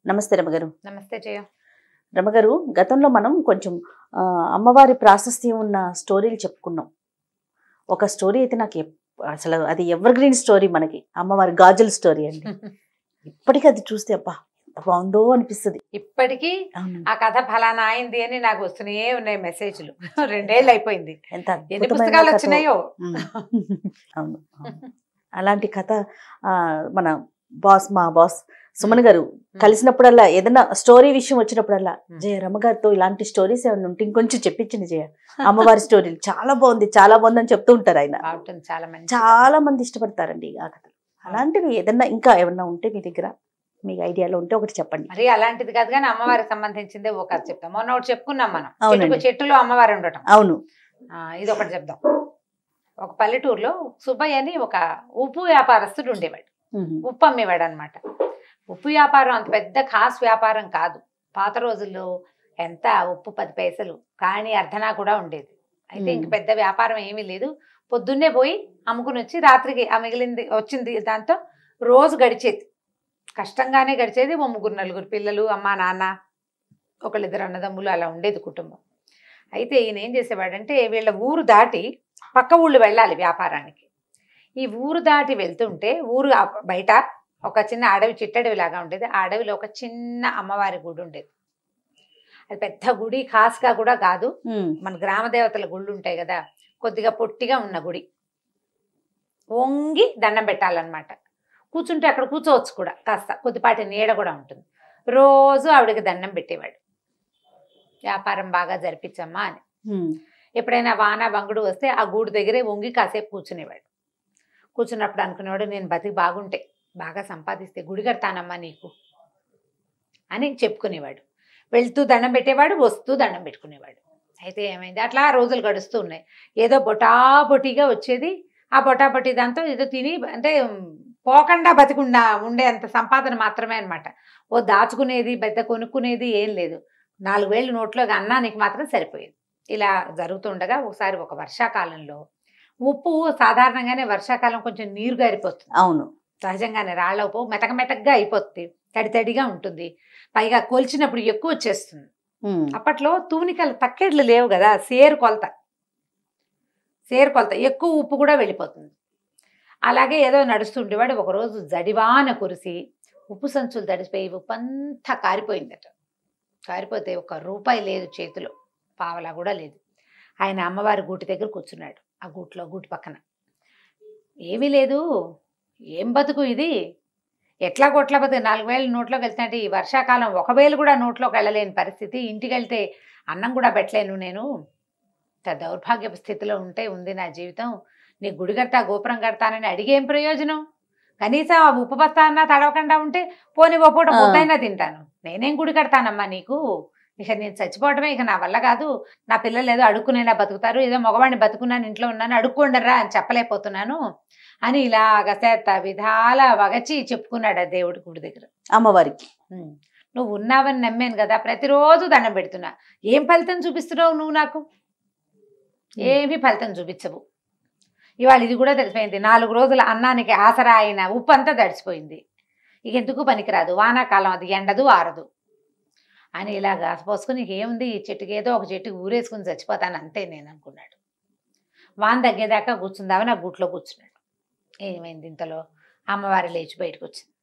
నమస్తే రమగారు. నమస్తే జయ. రమగారు, గతంలో మనం కొంచెం అమ్మవారి ప్రాశస్త్యం ఉన్న స్టోరీలు చెప్పుకున్నాం. ఒక స్టోరీ అయితే నాకు అసలు అది ఎవర్ గ్రీన్ స్టోరీ, మనకి అమ్మవారి గాజుల స్టోరీ అండి. ఇప్పటికీ అది చూస్తే అబ్బా ఎంత బాగుందో అనిపిస్తుంది. ఇప్పటికీ ఆ కథ ఫలానా అయింది అని నాకు వస్తూనే ఉన్నాయి మెసేజ్లు. 2 ఏళ్ళు అయిపోయింది. ఎన్ని పుస్తకాలు వచ్చినాయో. అవును, అలాంటి కథ మన మా బాస్ సుమన్ గారు కలిసినప్పుడల్లా ఏదైనా స్టోరీ విషయం వచ్చినప్పుడల్లా జయ రమగారితో ఇలాంటి స్టోరీస్ ఏమైనా ఉంటే ఇంకొంచెం చెప్పించింది జయ, అమ్మవారి స్టోరీలు చాలా బాగుంది చాలా బాగుంది అని చెప్తూ ఉంటారు ఆయన. చాలా మంది ఇష్టపడతారండి ఆ కథ. అలాంటివి ఏదన్నా ఇంకా ఏమన్నా ఉంటే మీ దగ్గర, మీ ఐడియాలో ఉంటే ఒకటి చెప్పండి. మరి అలాంటిది కాదు కానీ అమ్మవారికి సంబంధించిందే ఒక కథ చెప్తాం. మొన్న ఒకటి చెప్పుకున్నాం మనం, చెట్టులో అమ్మవారు ఉండటం. అవును, ఇది ఒకటి చెప్దాం. ఒక పల్లెటూరులో సుబ్బయ్య అని ఒక ఉప్పు వ్యాపారస్తుడు ఉండేవాడు. ఉప్పు అమ్మేవాడు అనమాట. ఉప్పు వ్యాపారం అంత పెద్ద ఖాస్ వ్యాపారం కాదు. పాత రోజుల్లో ఎంత ఉప్పు 10 పైసలు కానీ అర్ధనా కూడా ఉండేది. అయితే ఇంక పెద్ద వ్యాపారం ఏమీ లేదు. పొద్దున్నే పోయి అమ్ముకుని వచ్చి రాత్రికి ఆ మిగిలింది వచ్చింది దాంతో రోజు గడిచేది. కష్టంగానే గడిచేది. 3-4 పిల్లలు, అమ్మ నాన్న, 1-2 అన్నదమ్ములు అలా ఉండేది కుటుంబం. అయితే ఈయన ఏం చేసేవాడంటే వీళ్ళ ఊరు దాటి పక్క ఊళ్ళు వెళ్ళాలి వ్యాపారానికి. ఈ ఊరు దాటి వెళ్తుంటే ఊరు బయట ఒక చిన్న అడవి, చిట్టడవి లాగా ఉండేది. ఆ అడవిలో ఒక చిన్న అమ్మవారి గుడి ఉండేది. అది పెద్ద గుడి ఖాస్గా కూడా కాదు, మన గ్రామ దేవతల గుళ్ళు ఉంటాయి కదా, కొద్దిగా పొట్టిగా ఉన్న గుడి. వంగి దండం పెట్టాలన్నమాట. కూర్చుంటే అక్కడ కూర్చోవచ్చు కూడా, కాస్త కొద్దిపాటి నీడ కూడా ఉంటుంది. రోజు ఆవిడకి దండం పెట్టేవాడు, వ్యాపారం బాగా జరిపించమ్మా అని. ఎప్పుడైనా వాన బంగుడు వస్తే ఆ గూడు దగ్గరే వంగి కాసేపు కూర్చునేవాడు. కూర్చున్నప్పుడు అనుకునేవాడు, నేను బతికి బాగుంటే, బాగా సంపాదిస్తే గుడి కడతానమ్మా నీకు అని చెప్పుకునేవాడు. వెళ్తూ దండం పెట్టేవాడు, వస్తూ దండం పెట్టుకునేవాడు. అయితే ఏమైంది, అట్లా రోజులు గడుస్తూ ఉన్నాయి. ఏదో బొటాబొటిగా వచ్చేది. ఆ బొటాబొటి దాంతో ఏదో తిని, అంటే పోకుండా బతికుండా ఉండే అంత సంపాదన మాత్రమే అనమాట. ఓ దాచుకునేది పెద్ద కొనుక్కునేది ఏం లేదు. 4 వేలు నోట్లోకి అన్నానికి మాత్రం సరిపోయేది. ఇలా జరుగుతుండగా ఒకసారి ఒక వర్షాకాలంలో, ఉప్పు సాధారణంగానే వర్షాకాలం కొంచెం నీరు గారిపోతుంది. అవును, సహజంగానే రాళ్ళ ఉప్పు మెతక మెతకగా అయిపోతుంది, తడి తడిగా ఉంటుంది. పైగా కొలిచినప్పుడు ఎక్కువ వచ్చేస్తుంది. అప్పట్లో తూనికలు తక్కెడ్లు లేవు కదా, సేరు కొలత ఎక్కువ ఉప్పు కూడా వెళ్ళిపోతుంది. అలాగే ఏదో నడుస్తుండేవాడు. ఒకరోజు జడివాన కురిసి ఉప్పు సంచులు తడిసిపోయి ఉప్పు అంతా కారిపోయిందట. కారిపోతే ₹1 లేదు చేతిలో, పావలా కూడా లేదు. ఆయన అమ్మవారి గూటి దగ్గర కూర్చున్నాడు. ఆ గూటి పక్కన ఏమీ లేదు. ఏం బతుకు ఇది, ఎట్లా కొట్ల బతుకు, 4 వేలు నోట్లోకి వెళ్తాంటే ఈ వర్షాకాలం 1 వేలు కూడా నోట్లోకి వెళ్ళలేని పరిస్థితి. ఇంటికి వెళ్తే అన్నం కూడా పెట్టలేను, నేను దౌర్భాగ్యపు స్థితిలో ఉంది నా జీవితం. నీ గుడి కడతా గోపురం కడతానని అడిగేం ప్రయోజనం? కనీసం ఆ ఉప్పు బస్తా అన్నా తడవకుండా ఉంటే పోనీ ఓ పూట ముద్దైనా తింటాను. నేనేం గుడి కడతానమ్మా నీకు, ఇక నేను చచ్చిపోవటమే, ఇక నా వల్ల కాదు. నా పిల్లలు ఏదో అడుక్కునేలా బతుకుతారు, ఏదో మగవాడిని బతుకున్నాను, ఇంట్లో ఉన్నాను, అడుక్కోండరా అని చెప్పలేకపోతున్నాను అని ఇలాగ విధాల వగచి చెప్పుకున్నాడు ఆ దేవుడి గుడి దగ్గర అమ్మవారికి. నువ్వు ఉన్నావని నమ్మాను కదా, ప్రతిరోజు దండం పెడుతున్నా, ఏం ఫలితం చూపిస్తున్నావు నువ్వు నాకు? ఏమీ ఫలితం చూపించవు. ఇవాళ ఇది కూడా తెలిసిపోయింది. 4 రోజుల అన్నానికి ఆసరా అయిన ఉప్పు అంతా తడిసిపోయింది. ఇక ఎందుకు పనికిరాదు, వానాకాలం అది ఎండదు ఆరదు అని ఇలాగా పోసుకుని, ఏముంది ఈ చెట్టుకి, ఏదో ఒక చెట్టుకి ఊరేసుకుని చచ్చిపోతాను అంతే నేను అనుకున్నాడు. వాన తగ్గేదాకా కూర్చుందామని ఆ గూట్లో కూర్చున్నాడు. ఏమైంది, ఇంతలో అమ్మవారి లేచి బయటకు వచ్చింది.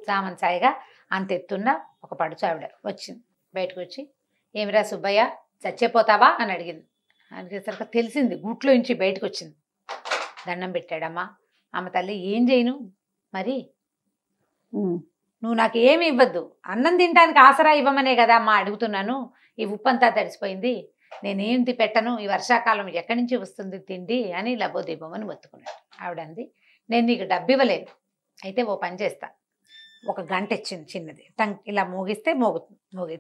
సామన్ సాయిగా అంతెత్తున్న ఒక పడుచు ఆవిడ వచ్చింది. బయటకు వచ్చి, ఏమిరా సుబ్బయ్య చచ్చిపోతావా అని అడిగింది. అడిగేసరికి తెలిసింది, గూట్లో నుంచి బయటకు వచ్చింది. దండం పెట్టాడమ్మా. అమ్మ తల్లి, ఏం చేయను మరి, నువ్వు నాకు ఏమి ఇవ్వద్దు, అన్నం తినడానికి ఆసరా ఇవ్వమనే కదా అమ్మా అడుగుతున్నాను. ఈ ఉప్పు అంతా తడిసిపోయింది, నేనేం పెట్టను, ఈ వర్షాకాలం ఎక్కడి నుంచి వస్తుంది తిండి అని లబోదీపమని మొత్తుకున్నాడు. ఆవిడంది, నేను నీకు డబ్బు ఇవ్వలేను, అయితే ఓ పని చేస్తా. ఒక గంట ఇచ్చింది చిన్నది, టంగ్ ఇలా మోగిస్తే మోగుతుంది,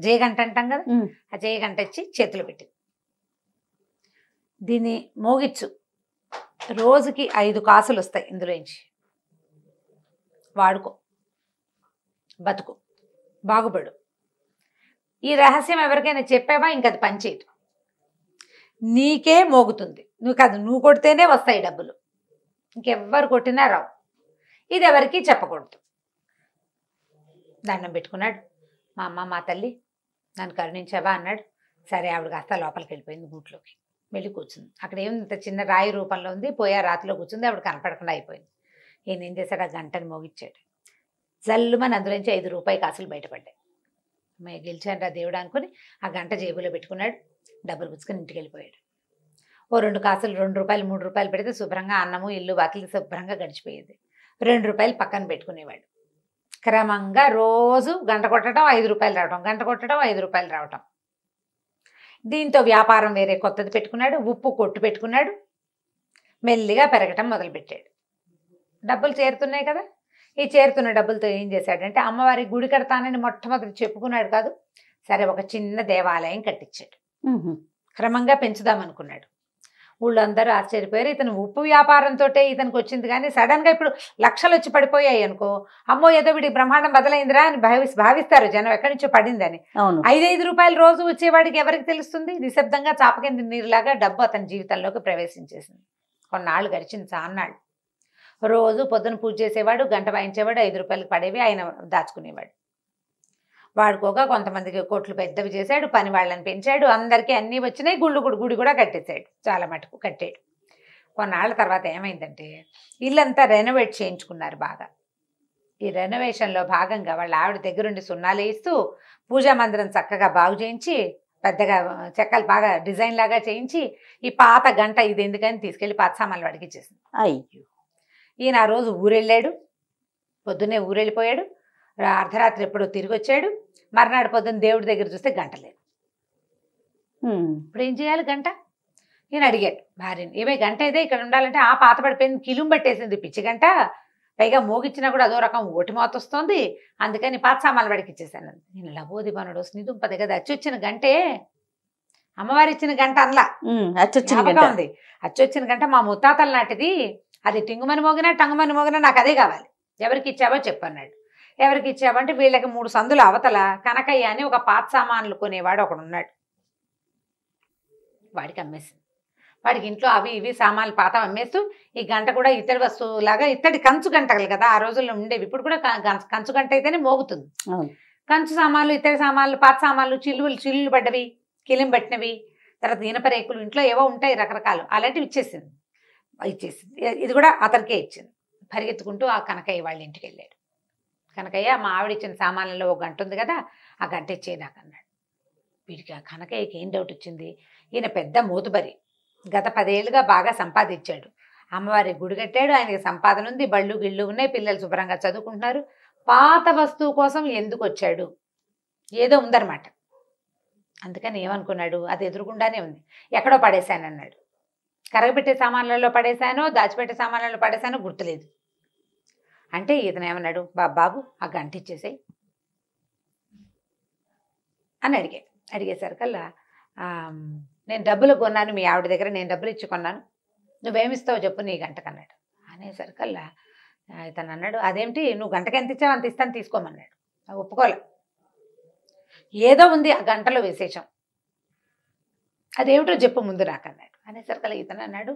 జేగంట అంటాం కదా, ఆ జేగంట ఇచ్చి చేతులు పెట్టింది. దీన్ని మోగిచ్చు, రోజుకి 5 కాసులు వస్తాయి, ఇందులోంచి వాడుకో, బతుకు, బాగుపడు. ఈ రహస్యం ఎవరికైనా చెప్పావా ఇంకది పనిచేయదు, నీకే మోగుతుంది, నువ్వు కొడితేనే వస్తాయి డబ్బులు, ఇంకెవ్వరు కొట్టినా రావు. ఇది ఎవరికి చెప్పకూడదు. దండం పెట్టుకున్నాడు. మా అమ్మ మా తల్లి నన్ను కరుణించావా అన్నాడు. సరే ఆవిడ కాస్త లోపలికి వెళ్ళిపోయింది గూట్లోకి. వెళ్ళి కూర్చుంది. అక్కడ ఏమి ఇంత చిన్న రాయి రూపంలో ఉంది. పోయా రాతిలో కూర్చుంది. ఆవిడ కనపడకుండా అయిపోయింది. ఈయన ఏం చేశాడు, ఆ గంటని మోగిచ్చాడు. జల్లుమని అందులోంచి 5 రూపాయి కాసులు బయటపడ్డాయి. మేము గెలిచాను దేవుడు అనుకుని ఆ గంట జేబులో పెట్టుకున్నాడు. డబ్బులు పుచ్చుకొని ఇంటికి వెళ్ళిపోయాడు. ఓ 2 కాసులు 2 రూపాయలు 3 రూపాయలు పెడితే శుభ్రంగా అన్నము ఇల్లు వాకిలి శుభ్రంగా గడిచిపోయేది. 2 రూపాయలు పక్కన పెట్టుకునేవాడు. క్రమంగా రోజు గంట కొట్టడం 5 రూపాయలు రావటం, గంట కొట్టడం 5 రూపాయలు రావటం. దీంతో వ్యాపారం వేరే కొత్తది పెట్టుకున్నాడు. ఉప్పు కొట్టు పెట్టుకున్నాడు. మెల్లిగా పెరగటం మొదలుపెట్టాడు. డబ్బులు చేరుతున్నాయి కదా. ఈ చేరుతున్న డబ్బులతో ఏం చేశాడంటే అమ్మవారి గుడి కడతానని మొట్టమొదటి చెప్పుకున్నాడు కాదు. సరే ఒక చిన్న దేవాలయం కట్టించాడు. క్రమంగా పెంచుదామనుకున్నాడు. ఊళ్ళో అందరూ ఆశ్చర్యపోయారు. ఇతను ఉప్పు వ్యాపారంతో ఇతనికి వచ్చింది, కానీ సడన్గా ఇప్పుడు లక్షలు వచ్చి పడిపోయాయి అనుకో, అమ్మో ఏదో వీడి బ్రహ్మాండం బదలైందిరా అని భావిస్తారు జనం, ఎక్కడి నుంచో పడిందని. 5 రూపాయలు రోజు వచ్చేవాడికి ఎవరికి తెలుస్తుంది? నిశ్శబ్దంగా చాపకింద నీరులాగా డబ్బు అతని జీవితంలోకి ప్రవేశించేసింది. కొన్నాళ్ళు గడిచింది, చాన్నాళ్ళు. రోజు పొద్దున పూజ చేసేవాడు, గంట వాయించేవాడు, 5 రూపాయలకు పడేవి ఆయన దాచుకునేవాడు. వాడుకోగా కొంతమందికి కోట్లు పెద్దవి చేశాడు, పని వాళ్ళని పెంచాడు, అందరికీ అన్నీ వచ్చినాయి. గుడి కూడా కట్టేశాడు, చాలా మటుకు కట్టాడు. కొన్నాళ్ళ తర్వాత ఏమైందంటే ఇల్లంతా రెనోవేట్ చేయించుకున్నారు బాగా. ఈ రెనోవేషన్లో భాగంగా వాళ్ళ ఆవిడ దగ్గరుండి సున్నాలు వేస్తూ పూజా మందిరం చక్కగా బాగు చేయించి, పెద్దగా చెక్కలు బాగా డిజైన్ లాగా చేయించి, ఈ పాత గంట ఇది ఎందుకని తీసుకెళ్ళి పాత సామాన్లు వాడికి ఇచ్చేసింది. అయ్యో, ఈయన ఆ రోజు ఊరెళ్ళాడు. పొద్దున్నే ఊరెళ్ళిపోయాడు. అర్ధరాత్రి ఎప్పుడో తిరిగి వచ్చాడు. మర్నాడు పొద్దున్న దేవుడి దగ్గర చూస్తే గంట లేదు. ఇప్పుడు ఏం చేయాలి గంట? నేను అడిగాడు భార్యని, ఏమే గంట అయితే ఇక్కడ ఉండాలంటే ఆ పాత పడిపోయింది, కిలుం పట్టేసింది పిచ్చి గంట, పైగా మోగిచ్చినా కూడా అదో రకం ఓటి మోత వస్తుంది, అందుకని పాత సామాన్లు వాడికి ఇచ్చేసాను. నేను లబోదిబానుడు స్నిదుంపది కదా, అచ్చొచ్చిన గంటే అమ్మవారి ఇచ్చిన గంట అనలా, ఉంది అచ్చొచ్చిన గంట మా ముత్తాతల నాటిది, అది టింగుమని మోగినా టంగుమని మోగినా నాకు అదే కావాలి, ఎవరికి ఇచ్చావో చెప్పన్నాడు. ఎవరికి ఇచ్చావంటే వీళ్ళకి 3 సందుల అవతల కనకయ్య అని ఒక పాత సామాన్లు కొనేవాడు ఒకడు ఉన్నాడు. వాడికి అమ్మేసింది. వాడికి ఇంట్లో అవి ఇవి సామాన్లు పాత అమ్మేస్తూ ఈ గంట కూడా ఇతడి వస్తువులాగా, ఇత్తడి కంచు గంటలు కదా ఆ రోజుల్లో ఉండేవి, ఇప్పుడు కూడా కంచు గంట అయితేనే మోగుతుంది. కంచు సామాన్లు, ఇత్తడి సామాన్లు, పాత సామాన్లు, చిల్లులు పడ్డవి, కిలిం పట్టినవి, తర్వాత ఇనప రేకులు, ఇంట్లో ఏవో ఉంటాయి రకరకాలు, అలాంటివి ఇచ్చేసింది. ఇది కూడా అతనికే ఇచ్చింది. పరిగెత్తుకుంటూ ఆ కనకయ్య వాళ్ళ ఇంటికి వెళ్ళాడు. కనకయ్య, మా ఆవిడ ఇచ్చిన సామాన్లలో ఒక గంట ఉంది కదా, ఆ గంట ఇచ్చేయి నాకు అన్నాడు. వీడికి ఆ కనకయ్యకి ఏం డౌట్ వచ్చింది, ఈయన పెద్ద మూతుబరి, గత 10 ఏళ్ళుగా బాగా సంపాదించాడు, అమ్మవారి గుడి కట్టాడు, ఆయనకి సంపాదన ఉంది, బళ్ళు గిళ్ళు ఉన్నాయి, పిల్లలు శుభ్రంగా చదువుకుంటున్నారు, పాత వస్తువు కోసం ఎందుకు వచ్చాడు, ఏదో ఉందన్నమాట. అందుకని ఏమనుకున్నాడు, అది ఎదురుగుండానే ఉంది, ఎక్కడో పడేశానన్నాడు. కరగబెట్టే సామాన్లలో పడేశానో దాచిపెట్టే సామాన్లలో పడేశానో గుర్తులేదు. అంటే ఇతను ఏమన్నాడు, బాబు ఆ గంట ఇచ్చేసాయి అని అడిగేసరికల్లా నేను డబ్బులు కొన్నాను మీ ఆవిడ దగ్గర, నేను డబ్బులు ఇచ్చి కొన్నాను, నువ్వేమిస్తావు చెప్పు నీ గంటకన్నాడు. అనేసరికల్లా ఇతను అన్నాడు, అదేమిటి నువ్వు గంటకి ఎంత ఇచ్చావు అంత ఇస్తాను తీసుకోమన్నాడు. ఒప్పుకోలే, ఏదో ఉంది ఆ గంటలో విశేషం, అదేమిటో చెప్పు ముందు నాకన్నాడు. అనేసరికల్లా ఇతను అన్నాడు,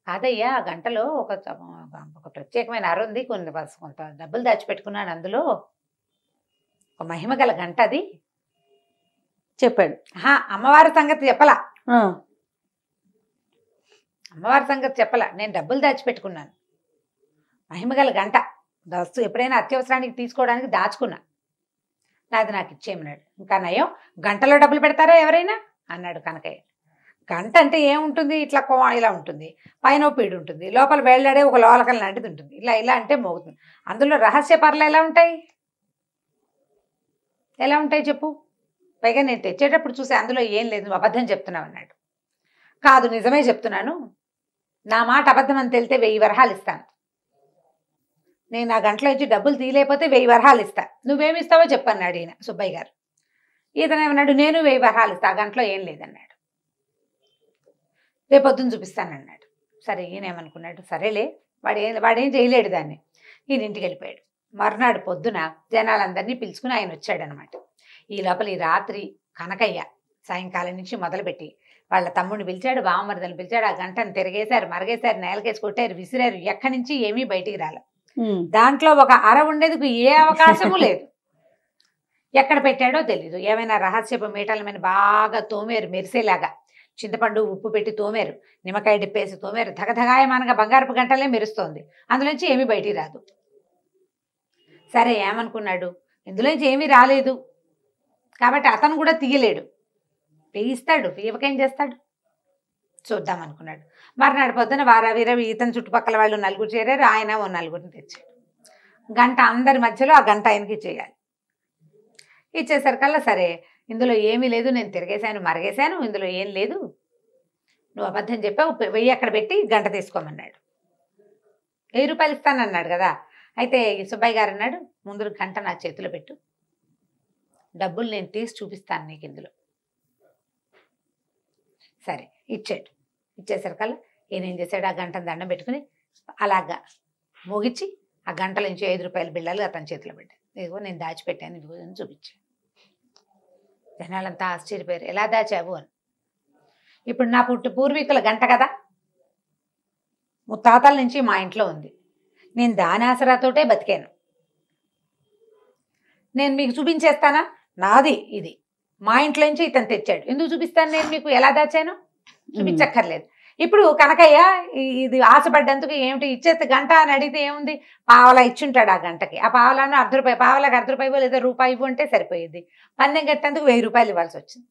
కాదయ్యా ఆ గంటలో ఒక ప్రత్యేకమైన అర ఉంది, కొంత డబ్బులు దాచిపెట్టుకున్నాను, అందులో ఒక మహిమ గల గంట అది చెప్పాడు. అమ్మవారి సంగతి చెప్పలా, అమ్మవారి సంగతి చెప్పలా, నేను డబ్బులు దాచిపెట్టుకున్నాను, మహిమగల గంట వస్తువు ఎప్పుడైనా అత్యవసరానికి తీసుకోవడానికి దాచుకున్నా, నాది నాకు ఇచ్చేయమన్నాడు. ఇంకా నయం, గంటలో డబ్బులు పెడతారా ఎవరైనా అన్నాడు కనకయ్య. గంట అంటే ఏముంటుంది, ఇట్లా ఇలా ఉంటుంది, పైన పీడు ఉంటుంది, లోపల వేళ్లాడే ఒక లోలకం లాంటిది ఉంటుంది, ఇలా అంటే మోగుతుంది. అందులో రహస్య పర్లు ఎలా ఉంటాయి చెప్పు, పైగా నేను తెచ్చేటప్పుడు చూసి అందులో ఏం లేదు, అబద్ధం చెప్తున్నావు అన్నాడు. కాదు నిజమే చెప్తున్నాను, నా మాట అబద్ధం అని తెలితే 1000 వరహాలు ఇస్తాను, నేను ఆ గంటలో ఇచ్చి డబ్బులు తీయలేకపోతే 1000 వరహాలు ఇస్తా, నువ్వేమిస్తావో చెప్పన్నాడు ఈయన సుబ్బయ్య గారు. ఈతను ఏమన్నాడు, నేను 1000 వరహాలు ఇస్తా, ఆ గంటలో ఏం లేదన్నాడు. రేపొద్దున చూపిస్తానన్నాడు. సరే ఈయన ఏమనుకున్నాడు, సరేలే వాడేం చేయలేడు దాన్ని, ఈయన ఇంటికి వెళ్ళిపోయాడు. మర్నాడు పొద్దున జనాలందరినీ పిలుచుకుని ఆయన వచ్చాడనమాట. ఈ లోపల ఈ రాత్రి కనకయ్య సాయంకాలం నుంచి మొదలుపెట్టి వాళ్ళ తమ్ముడిని పిలిచాడు, బావమరిదని పిలిచాడు, ఆ గంటను తిరిగేశారు, మరగేశారు, నేలకేసి కొట్టారు, విసిరారు, ఎక్కడి నుంచి ఏమీ బయటికి రాలే. దాంట్లో ఒక అర ఉండేందుకు ఏ అవకాశము లేదు. ఎక్కడ పెట్టాడో తెలీదు. ఏమైనా రహస్యపు మీటల మీద బాగా తోమేరు మెరిసేలాగా, చింతపండు ఉప్పు పెట్టి తోమేరు, నిమ్మకాయ డిప్పేసి తోమేరు, ధగధగాయమానగా బంగారపు గంటలే మెరుస్తోంది. అందులోంచి ఏమీ బయటికి రాదు. సరే ఏమనుకున్నాడు, ఇందులోంచి ఏమీ రాలేదు కాబట్టి అతను కూడా తీయలేడు, తీయిస్తాడు, తీయకేం చేస్తాడు, చూద్దాం అనుకున్నాడు. మర్నాడు పొద్దున వారావీర ఇతని చుట్టుపక్కల వాళ్ళు నలుగురు చేరారు, ఆయన ఓ నలుగురిని తెచ్చాడు. గంట అందరి మధ్యలో ఆ గంట ఆయనకి ఇచ్చేయాలి. ఇచ్చేసరికల్లా సరే ఇందులో ఏమీ లేదు, నేను తిరిగేశాను మరగేశాను, ఇందులో ఏం లేదు, నువ్వు అబద్ధం చెప్పావు, 1000 అక్కడ పెట్టి గంట తీసుకోమన్నాడు. 1000 రూపాయలు ఇస్తానన్నాడు కదా. అయితే సుబ్బయ్య గారు అన్నాడు, ముందు గంట నా చేతిలో పెట్టు, డబ్బులు నేను తీసి చూపిస్తాను నీకు ఇందులో. సరే ఇచ్చాడు. ఇచ్చేసరికల్లా ఈయన ఏం చేశాడు, ఆ గంటను దండం పెట్టుకుని అలాగా మోగిచ్చి ఆ గంటల నుంచి 5 రూపాయల బిళ్ళలు అతని చేతిలో పెట్టాను. ఇదిగో నేను దాచిపెట్టాను, ఇదిగో అని చూపించాను. జనాలంతా ఆశ్చర్యపోయారు, ఎలా దాచావు అని. ఇప్పుడు నా పూర్వీకుల గంట కదా, ముత్తాతల నుంచి మా ఇంట్లో ఉంది, నేను దాని ఆసరాతోటే బతికాను, నేను మీకు చూపించేస్తానా, నాది ఇది, మా ఇంట్లో నుంచి ఇతను తెచ్చాడు, ఎందుకు చూపిస్తాను నేను మీకు, ఎలా దాచాను చూపించక్కర్లేదు. ఇప్పుడు కనకయ్య ఇది ఆశపడ్డందుకు ఏమిటి ఇచ్చేస్తే గంట అని అడిగితే ఏముంది, పావలా ఇచ్చుంటాడు ఆ గంటకి, ఆ పావలాను ₹1 పావలాకి ₹1 లేదా రూపాయి ఇవ్వు అంటే సరిపోయేది. పందెం కట్టేందుకు 1000 రూపాయలు ఇవ్వాల్సి వచ్చింది.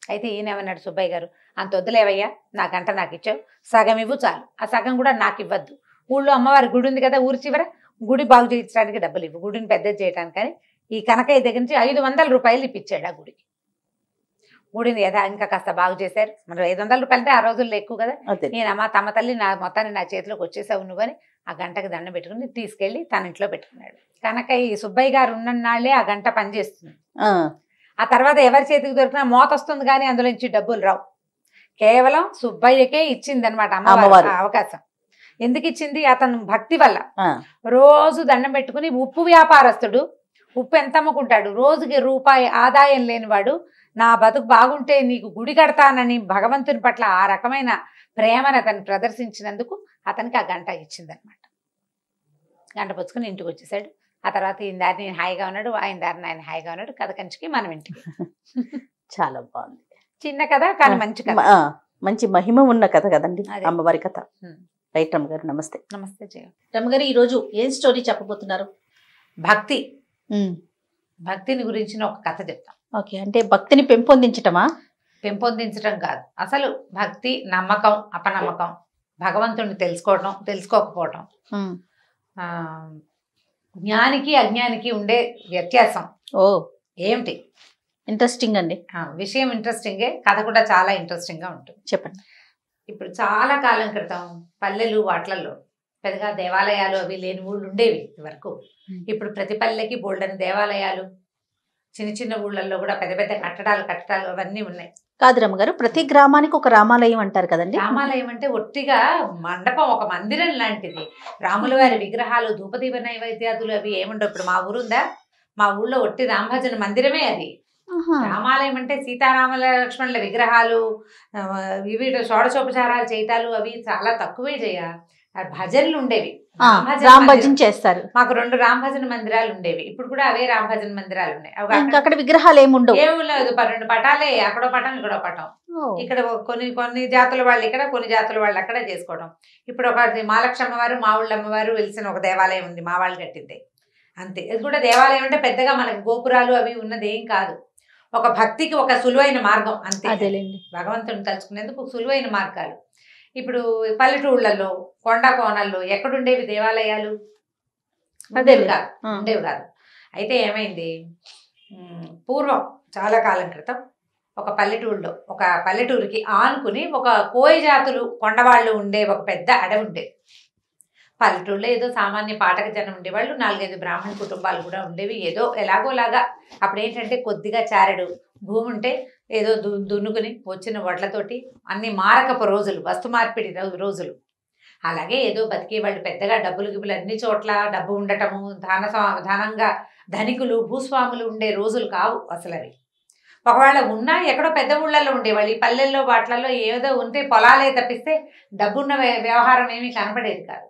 అయితే ఈయన ఏమన్నాడు, సుబ్బయ్య గారు అంత వద్దులేవయ్యా, నా గంట నాకు ఇచ్చావు, సగం ఇవ్వు చాలు, ఆ సగం కూడా నాకు ఇవ్వద్దు, ఊళ్ళో అమ్మవారి గుడి ఉంది కదా ఊరి చివర, గుడి బాగు చేయించడానికి డబ్బులు ఇవ్వు, గుడిని పెద్దది చేయడానికి. కానీ ఈ కనకయ్య దగ్గర నుంచి 500 రూపాయలు ఇప్పించాడు ఆ గుడికి. గుడిని ఇంకా కాస్త బాగు చేశారు. మరి 500 రూపాయలు అంటే ఆ రోజుల్లో ఎక్కువ కదా. నేను అమ్మ తమ తల్లి నా మొత్తాన్ని నా చేతిలోకి వచ్చేసావు నువ్వని ఆ గంటకి దండం పెట్టుకుని తీసుకెళ్ళి తన ఇంట్లో పెట్టుకున్నాడు. కనకయ్య సుబ్బయ్య గారు ఉన్ననాళ్లే ఆ గంట పనిచేస్తుంది. ఆ తర్వాత ఎవరి చేతికి దొరికినా మోత వస్తుంది కానీ అందులో నుంచి డబ్బులు రావు. కేవలం సుబ్బయ్యకే ఇచ్చిందనమాట అమ్మవారు అవకాశం. ఎందుకు ఇచ్చింది, అతను భక్తి వల్ల. రోజు దండం పెట్టుకుని, ఉప్పు వ్యాపారస్తుడు, ఉప్పు ఎంత అమ్ముకుంటాడు, రోజుకి రూపాయి ఆదాయం లేనివాడు, నా బతుకు బాగుంటే నీకు గుడి కడతానని భగవంతుని పట్ల ఆ రకమైన ప్రేమను అతను ప్రదర్శించినందుకు అతనికి ఆ గంట ఇచ్చిందనమాట. గంట పుచ్చుకుని ఇంటికి వచ్చేసాడు. ఆ తర్వాత ఈయన దారిని నేను హాయిగా ఉన్నాడు, ఆయన దారిని ఆయన హాయిగా ఉన్నాడు. కథ కంచికి మనం ఇంటికి. చాలా బాగుంది, చిన్న కథ కానీ మంచి కథ, మంచి మహిమ ఉన్న కథ కదండి అమ్మవారి కథ. రైట్ రమ్మగారు, నమస్తే. నమస్తే జయ. రమ్మగారు ఈరోజు ఏం స్టోరీ చెప్పబోతున్నారు? భక్తి, భక్తిని గురించిన ఒక కథ చెప్తాం. ఓకే, అంటే భక్తిని పెంపొందించటమా? పెంపొందించటం కాదు, అసలు భక్తి నమ్మకం అపనమ్మకం, భగవంతుడిని తెలుసుకోవటం తెలుసుకోకపోవటం, జ్ఞానికి అజ్ఞానికి ఉండే వ్యత్యాసం ఏమిటి? ఇంట్రెస్టింగ్ అండి. విషయం ఇంట్రెస్టింగే, కథ కూడా చాలా ఇంట్రెస్టింగ్ గా ఉంటుంది. చెప్పండి. ఇప్పుడు చాలా కాలం క్రితం పల్లెలు వాట్లలో పెద్దగా దేవాలయాలు అవి లేని ఊళ్ళు ఉండేవి వరకు. ఇప్పుడు ప్రతి పల్లెకి బోల్డని దేవాలయాలు, చిన్న చిన్న ఊళ్ళల్లో కూడా పెద్ద పెద్ద కట్టడాలు అవన్నీ ఉన్నాయి. కాదు రమ్మగారు, ప్రతి గ్రామానికి ఒక రామాలయం అంటారు కదండి. రామాలయం అంటే ఒట్టిగా మండపం, ఒక మందిరం లాంటిది. రాముల వారి విగ్రహాలు, ధూపదీప నైవేద్యాదులు అవి ఏముండవు. ఇప్పుడు మా ఊరుందా, మా ఊళ్ళో ఒట్టి రామభజన మందిరమే అది. రామాలయం అంటే సీతారాముల లక్ష్మణుల విగ్రహాలు, ఇవి షోడశోపచారాలు చేయటాలు అవి చాలా తక్కువే చేయ. భజనలు ఉండేవి, రామభజన చేస్తారు. మాకు 2 రామభజన మందిరాలు ఉండేవి. ఇప్పుడు కూడా అవే రామభజన మందిరాలు ఉన్నాయి. అక్కడ విగ్రహాలు ఏముండవు, ఏమి లేదు, 2 పటాలే, అక్కడో పటం ఇక్కడో పటం. ఇక్కడ కొన్ని జాతుల వాళ్ళు ఇక్కడ, కొన్ని జాతుల వాళ్ళు అక్కడ చేసుకోవడం. ఇప్పుడు ఒక మహాలక్ష్మి వారు, మా ఊళ్ళ అమ్మవారు వెలిసిన ఒక దేవాలయం ఉంది, మా వాళ్ళు కట్టింది అంతే. అది కూడా దేవాలయం అంటే పెద్దగా మనకి గోపురాలు అవి ఉన్నది ఏం కాదు. ఒక భక్తికి ఒక సులువైన మార్గం అంతే. భగవంతుని తలుచుకునేందుకు సులువైన మార్గాలు. ఇప్పుడు పల్లెటూళ్ళల్లో కొండ కోణల్లో ఎక్కడుండేవి దేవాలయాలు? ఉండేవి కాదు. అయితే ఏమైంది, పూర్వం చాలా కాలం క్రితం ఒక పల్లెటూరులో, ఒక పల్లెటూరుకి ఆనుకుని ఒక కోయ జాతులు కొండవాళ్ళు ఉండే ఒక పెద్ద అడవి ఉండేది. పల్లెటూరులో ఏదో సామాన్య పాఠక జనం ఉండేవాళ్ళు, 4-5 బ్రాహ్మణ కుటుంబాలు కూడా ఉండేవి. ఏదో ఎలాగోలాగా అప్పుడు ఏంటంటే కొద్దిగా చారెడు భూమి ఉంటే ఏదో దున్నుకుని వచ్చిన వడ్లతోటి అన్ని మారకపు రోజులు, వస్తు మార్పిడి రోజులు. అలాగే ఏదో బతికేవాళ్ళు. పెద్దగా డబ్బులు గిబ్బులు అన్ని చోట్ల డబ్బు ఉండటము, ధనంగా ధనికులు భూస్వాములు ఉండే రోజులు కావు అసలు అవి. ఒకవేళ ఉన్నా ఎక్కడో పెద్ద ఊళ్ళల్లో ఉండేవాళ్ళు. ఈ పల్లెల్లో వాటిలలో ఏదో ఉంటే పొలాలే తప్పిస్తే డబ్బున్న వ్యవహారం ఏమీ కనపడేది కాదు.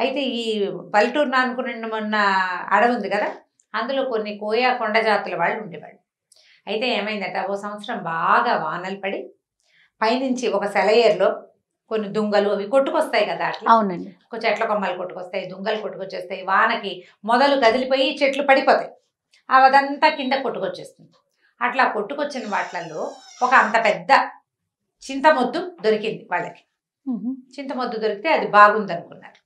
అయితే ఈ పల్లెటూరును అనుకున్న మొన్న అడవి ఉంది కదా, అందులో కొన్ని కోయా కొండ జాతుల వాళ్ళు ఉండేవాళ్ళు. అయితే ఏమైందట, ఓ సంవత్సరం బాగా వానలు పడి పైనుంచి ఒక సెలయేరులో కొన్ని దుంగలు అవి కొట్టుకొస్తాయి కదా, అట్లా అవునండి. చెట్ల కొమ్మలు కొట్టుకొస్తాయి, దుంగలు కొట్టుకొచ్చేస్తాయి. వానకి మొదలు కదిలిపోయి చెట్లు పడిపోతాయి, అదంతా కింద కొట్టుకొచ్చేస్తుంది. అట్లా కొట్టుకొచ్చిన వాటిల్లో ఒక అంత పెద్ద చింతమొద్దు దొరికింది వాళ్ళకి. చింతమొద్దు దొరికితే అది బాగుంది అనుకున్నారు.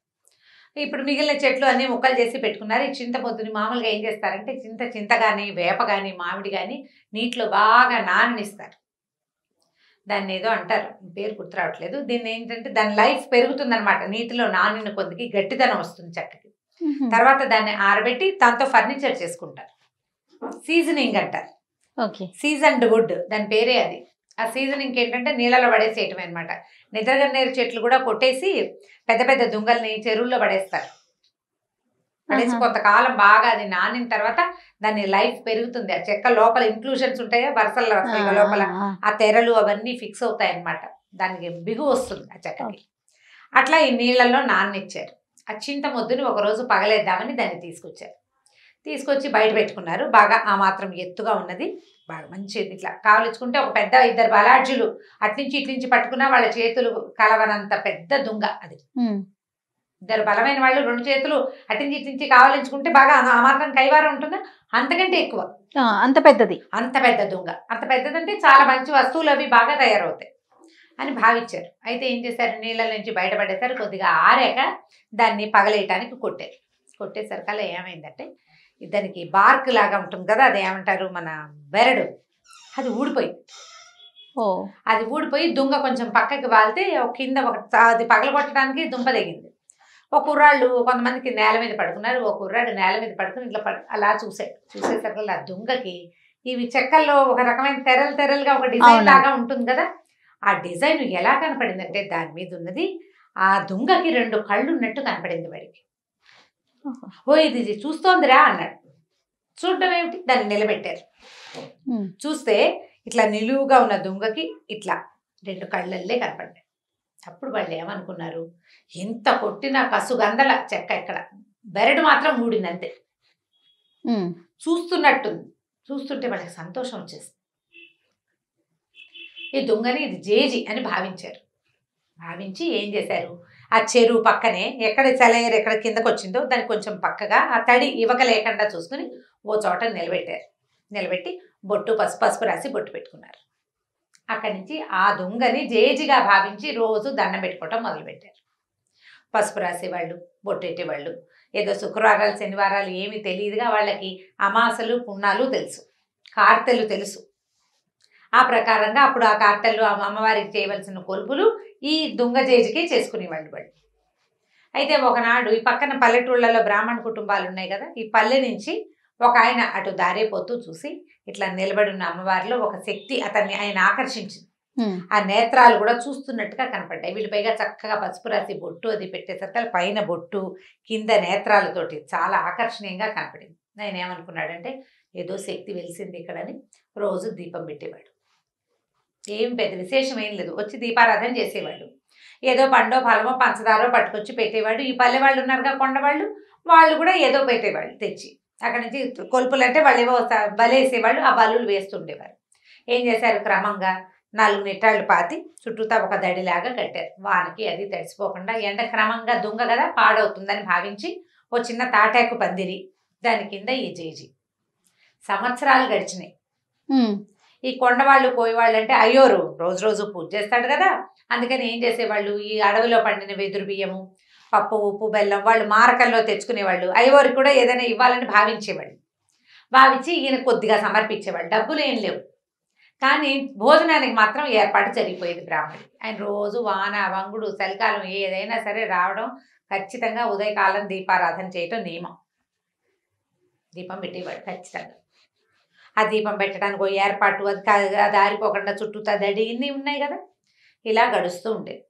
ఇప్పుడు మిగిలిన చెట్లు అన్ని ముక్కలు చేసి పెట్టుకున్నారు. ఈ చింతమొద్దుని మామూలుగా ఏం చేస్తారంటే చింత కానీ వేప కానీ మామిడి కానీ నీటిలో బాగా నాననిస్తారు. దాన్ని ఏదో అంటారు, పేరు గుర్తు రావట్లేదు. దీన్ని ఏంటంటే దాని లైఫ్ పెరుగుతుందనమాట. నీటిలో నానిన కొద్దికి గట్టిదనం వస్తుంది చెక్కకి. తర్వాత దాన్ని ఆరబెట్టి దాంతో ఫర్నిచర్ చేసుకుంటారు. సీజనింగ్ అంటారు. సీజన్డ్ వుడ్ దాని పేరే అది. ఆ సీజనింగ్ ఏంటంటే నీళ్ళలో పడేసేయటం అనమాట. నిద్రగన్నేరు చెట్లు కూడా కొట్టేసి పెద్ద పెద్ద దుంగల్ని చెరువుల్లో పడేస్తారు. పడేసి కొంతకాలం బాగా అది నానిన తర్వాత దాని లైఫ్ పెరుగుతుంది. ఆ చెక్క లోపల ఇంక్లూజన్స్ ఉంటాయో వరుసల లోపల ఆ తెరలు అవన్నీ ఫిక్స్ అవుతాయి అన్నమాట. దానికి బిగు వస్తుంది ఆ చెక్కకి. అట్లా ఈ నీళ్ళల్లో నాననిచ్చారు. ఆ చింతమొద్దుని ఒకరోజు పగలేద్దామని దాన్ని తీసుకొచ్చి బయట పెట్టుకున్నారు. బాగా ఆ మాత్రం ఎత్తుగా ఉన్నది, బాగా మంచిది. ఇట్లా కావలించుకుంటే ఒక పెద్ద ఇద్దరు బలాఢ్యులు అట్నుంచి ఇట్నుంచి పట్టుకున్నా వాళ్ళ చేతులు కలవనంత పెద్ద దుంగ అది. ఇద్దరు బలమైన వాళ్ళు రెండు చేతులు అట్నుంచి ఇట్నుంచి కావలించుకుంటే బాగా ఆ మాత్రం కైవారం ఉంటుందా, అంతకంటే ఎక్కువ, అంత పెద్దది. అంత పెద్ద దుంగ. అంత పెద్దదంటే చాలా మంచి వస్తువులు అవి బాగా తయారవుతాయి అని భావించారు. అయితే ఏం చేశారు, నీళ్ళ నుంచి బయటపడేసారు. కొద్దిగా ఆరాక దాన్ని పగలేయటానికి కొట్టేసరికల్లా ఏమైందంటే దానికి బార్క్ లాగా ఉంటుంది కదా, అది ఏమంటారు మన బెరడు, అది ఊడిపోయింది. అది ఊడిపోయి దుంగ కొంచెం పక్కకి వాలితే కింద అది పగలగొట్టడానికి దుంప తెగింది. ఒక కుర్రాళ్ళు కొంతమందికి నేల మీద పడుకున్నారు. ఒక కుర్రాడు నేల మీద పడుకుని ఇట్లా అలా చూసేసరికి ఆ దుంగకి ఇవి చెక్కల్లో ఒక రకమైన తెరలుగా ఒక డిజైన్ లాగా ఉంటుంది కదా, ఆ డిజైన్ ఎలా కనపడిందంటే దాని మీద ఉన్నది ఆ దుంగకి 2 కళ్ళు ఉన్నట్టు కనపడింది వాడికి. ఓ ఇది చూస్తోందిరా అన్నాడు. చూడటం ఏమిటి, దాన్ని నిలబెట్టారు. చూస్తే ఇట్లా నిలువుగా ఉన్న దుంగకి ఇట్లా 2 కళ్ళల్లే కనపడ్డాయి. అప్పుడు వాళ్ళు ఏమనుకున్నారు, ఎంత కొట్టినా కసుగందల చెక్క ఎక్కడ, బెరడు మాత్రం ఊడిందంతే. చూస్తుంటే వాళ్ళకి సంతోషం వచ్చేసింది. ఈ దుంగని ఇది జేజి అని భావించి ఏం చేశారు, ఆ చెరువు పక్కనే ఎక్కడ సెలయేరు ఎక్కడ కిందకు వచ్చిందో దానికి కొంచెం పక్కగా ఆ తడి ఇవక లేకుండా చూసుకుని ఓ చోట నిలబెట్టి బొట్టు పసుపు రాసి బొట్టు పెట్టుకున్నారు. అక్కడి నుంచి ఆ దుంగని జేజిగా భావించి రోజు దండం పెట్టుకోవటం మొదలుపెట్టారు. పసుపు రాసేవాళ్ళు, బొట్టు పెట్టేవాళ్ళు. ఏదో శుక్రవారాలు శనివారాలు ఏమీ తెలియదుగా వాళ్ళకి, అమాసలు పుణ్యాలు తెలుసు, కార్తెలు తెలుసు. ఆ ప్రకారంగా అప్పుడు ఆ కార్తెలు అమ్మవారికి చేయవలసిన కొలుపులు ఈ దుంగ జేజికే చేసుకునేవాళ్ళు వాళ్ళు. అయితే ఒకనాడు ఈ పక్కన పల్లెటూళ్ళలో బ్రాహ్మణ కుటుంబాలు ఉన్నాయి కదా, ఈ పల్లె నుంచి ఒక ఆయన అటు దారేపోతూ చూసి ఇట్లా నిలబడి ఉన్న అమ్మవారిలో ఒక శక్తి ఆయన ఆకర్షించింది. ఆ నేత్రాలు కూడా చూస్తున్నట్టుగా కనపడ్డాయి. వీళ్ళు పైగా చక్కగా పసుపు రాసి బొట్టు అది పెట్టేసరికి పైన బొట్టు కింద నేత్రాలతోటి చాలా ఆకర్షణీయంగా కనపడింది. ఆయన ఏమనుకున్నాడంటే ఏదో శక్తి వెలిసింది ఇక్కడని రోజు దీపం పెట్టేవాడు. ఏం పెద్ద విశేషం ఏం లేదు, వచ్చి దీపారాధన చేసేవాడు. ఏదో పండో ఫలమో పంచదారో పట్టుకొచ్చి పెట్టేవాడు. ఈ పల్లె వాళ్ళు ఉన్నారుగా కొండవాళ్ళు, వాళ్ళు కూడా ఏదో పెట్టేవాళ్ళు తెచ్చి. అక్కడి నుంచి కొలుపులు అంటే వాళ్ళు ఏవో బలేసేవాళ్ళు, ఆ బలులు వేస్తుండేవారు. ఏం చేశారు, క్రమంగా 4 నిట్టాళ్ళు పాతి చుట్టూతా ఒక దడిలాగా కట్టారు. వానకి అది తడిసిపోకుండా, ఎండ క్రమంగా దుంగ కదా పాడవుతుందని భావించి ఓ చిన్న తాటాకు పందిరి, దాని కింద ఈ జేజి. సంవత్సరాలు గడిచినాయి. ఈ కొండవాళ్ళు కోయవాళ్ళు అంటే అయ్యోరు రోజు పూజ చేస్తాడు కదా, అందుకని ఏం చేసేవాళ్ళు, ఈ అడవిలో పండిన వెదురు బియ్యము, పప్పు, ఉప్పు, బెల్లం వాళ్ళు మారకల్లో తెచ్చుకునేవాళ్ళు. అయ్యవారికి కూడా ఏదైనా ఇవ్వాలని భావించి ఈయన కొద్దిగా సమర్పించేవాళ్ళు. డబ్బులు ఏం లేవు, కానీ భోజనానికి మాత్రం ఏర్పాటు జరిగిపోయేది బ్రాహ్మణుడికి. ఆయన రోజు వాన వంగుడు చలికాలం ఏదైనా సరే రావడం, ఖచ్చితంగా ఉదయకాలం దీపారాధన చేయటం నియమం. దీపం పెట్టేవాడు ఖచ్చితంగా. ఆ దీపం పెట్టడానికి ఓ ఏర్పాటు, అది ఆరిపోకుండా చుట్టూతా దడి ఇన్ని ఉన్నాయి కదా, ఇలా గడుస్తూ ఉండేది.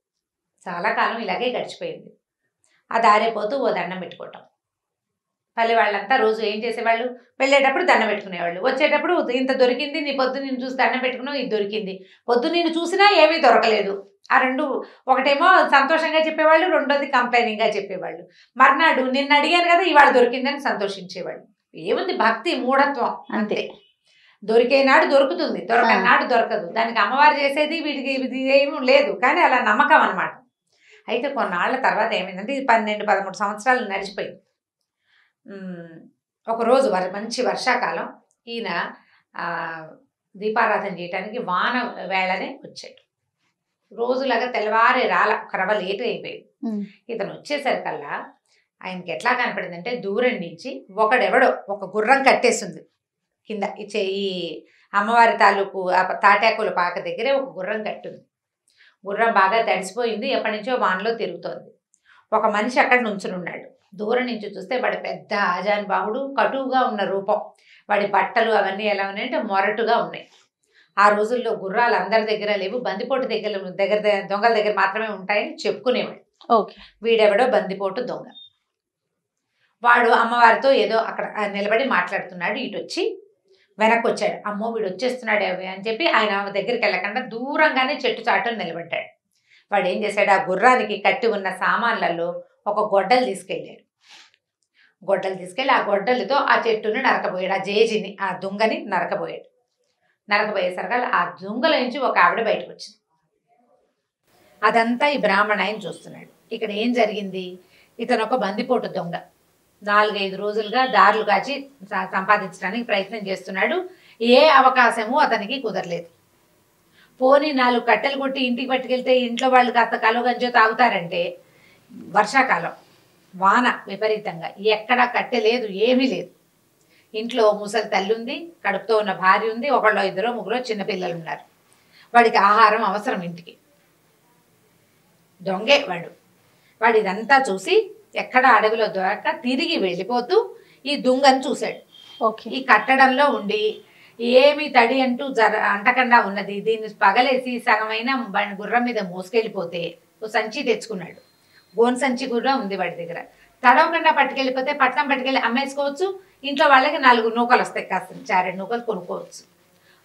చాలా కాలం ఇలాగే గడిచిపోయింది. ఆ దారిపోతూ ఓ దండం పెట్టుకోవటం. పల్లె వాళ్ళంతా రోజు ఏం చేసేవాళ్ళు, వెళ్ళేటప్పుడు దండం పెట్టుకునేవాళ్ళు, వచ్చేటప్పుడు ఇంత దొరికింది, నీ పొద్దు నేను చూసి దండం పెట్టుకున్నావు, ఇది దొరికింది. పొద్దు నేను చూసినా ఏమీ దొరకలేదు. ఆ రెండు, ఒకటేమో సంతోషంగా చెప్పేవాళ్ళు, రెండోది కంప్లైనింగ్గా చెప్పేవాళ్ళు. మర్నాడు నిన్ను అడిగాను కదా ఇవాళ దొరికిందని సంతోషించేవాళ్ళు. ఏముంది భక్తి మూఢత్వం అంతే. అంతే. దొరికే నాడు దొరుకుతుంది, దొరకని నాడు దొరకదు. దానికి అమ్మవారు చేసేది వీడికి ఇది ఏమీ లేదు, కానీ అలా నమ్మకం అనమాట. అయితే కొన్నాళ్ళ తర్వాత ఏమైందంటే ఇది 12-13 సంవత్సరాలు నడిచిపోయింది. ఒకరోజు మంచి వర్షాకాలం ఈయన దీపారాధన చేయడానికి వాన వేళనే వచ్చాడు. రోజులాగా తెల్లవారే కరవ లేట్ అయిపోయింది. ఇతను వచ్చేసరికల్లా ఆయనకి ఎట్లా కనపడిందంటే దూరం నుంచి ఒకడెవడో ఒక గుర్రం కట్టేసింది కింద. ఈ అమ్మవారి తాలూకు తాటాకుల పాక దగ్గరే ఒక గుర్రం కట్టుంది. గుర్రం బాగా తడిసిపోయింది, ఎప్పటి నుంచో వానలో తిరుగుతోంది. ఒక మనిషి అక్కడ నుంచుని ఉన్నాడు. దూరం నుంచి చూస్తే వాడి పెద్ద ఆజానుబాహుడు, కటువుగా ఉన్న రూపం. వాడి బట్టలు అవన్నీ ఎలా ఉన్నాయంటే మొరటుగా ఉన్నాయి. ఆ రోజుల్లో గుర్రాలు అందరి దగ్గర లేవు, బందిపోటు దగ్గర దొంగల దగ్గర మాత్రమే ఉంటాయని చెప్పుకునేవాడు. వీడెవడో బందిపోటు దొంగ. వాడు అమ్మవారితో ఏదో అక్కడ నిలబడి మాట్లాడుతున్నాడు. ఇటు వచ్చి వెనక్కి వచ్చాడు. అమ్మో వీడు వచ్చేస్తున్నాడు అని చెప్పి ఆయన దగ్గరికి వెళ్ళకుండా దూరంగానే చెట్టు చాటును నిలబడ్డాడు. వాడు ఏం చేశాడు, ఆ గుర్రానికి కట్టి ఉన్న సామాన్లలో ఒక గొడ్డలు తీసుకెళ్ళాడు. గొడ్డలు తీసుకెళ్ళి ఆ గొడ్డలతో ఆ చెట్టుని నరకబోయాడు. ఆ జేజిని, ఆ దుంగని నరకబోయాడు. నరకబోయేసరికి ఆ దుంగల నుంచి ఒక ఆవిడ బయటకు వచ్చింది. అదంతా ఈ బ్రాహ్మణ ఆయన చూస్తున్నాడు. ఇక్కడ ఏం జరిగింది, ఇతను ఒక బందిపోటు దొంగ. 4-5 రోజులుగా దారులు కాచి సంపాదించడానికి ప్రయత్నం చేస్తున్నాడు. ఏ అవకాశము అతనికి కుదరలేదు. పోనీ 4 కట్టెలు కొట్టి ఇంటికి పట్టుకెళ్తే ఇంట్లో వాళ్ళు కాస్త కలుగంజో తాగుతారంటే, వర్షాకాలం వాన విపరీతంగా, ఎక్కడా కట్టె లేదు, ఏమీ లేదు. ఇంట్లో ముసలి తల్లి ఉంది, కడుపుతో ఉన్న భార్య ఉంది, 1-2-3 చిన్నపిల్లలు ఉన్నారు. వాడికి ఆహారం అవసరం ఇంటికి. దొంగే వాడు ఇదంతా చూసి ఎక్కడ అడవిలో దొరక్క తిరిగి వెళ్ళిపోతూ ఈ దుంగను చూశాడు. ఈ కట్టడంలో ఉండి ఏమి తడి అంటూ అంటకుండా ఉన్నది. దీన్ని పగలేసి సగమైన గుర్రం మీద మోసుకెళ్ళిపోతే ఓ సంచి తెచ్చుకున్నాడు. గోన్ సంచి కూడా ఉంది వాడి దగ్గర. తడవకుండా పట్టుకెళ్ళిపోతే పట్నం పట్టుకెళ్ళి అమ్మేసుకోవచ్చు. ఇంట్లో వాళ్ళకి 4 నూకలు వస్తాయి, కాస్త 4 నూకలు కొనుక్కోవచ్చు.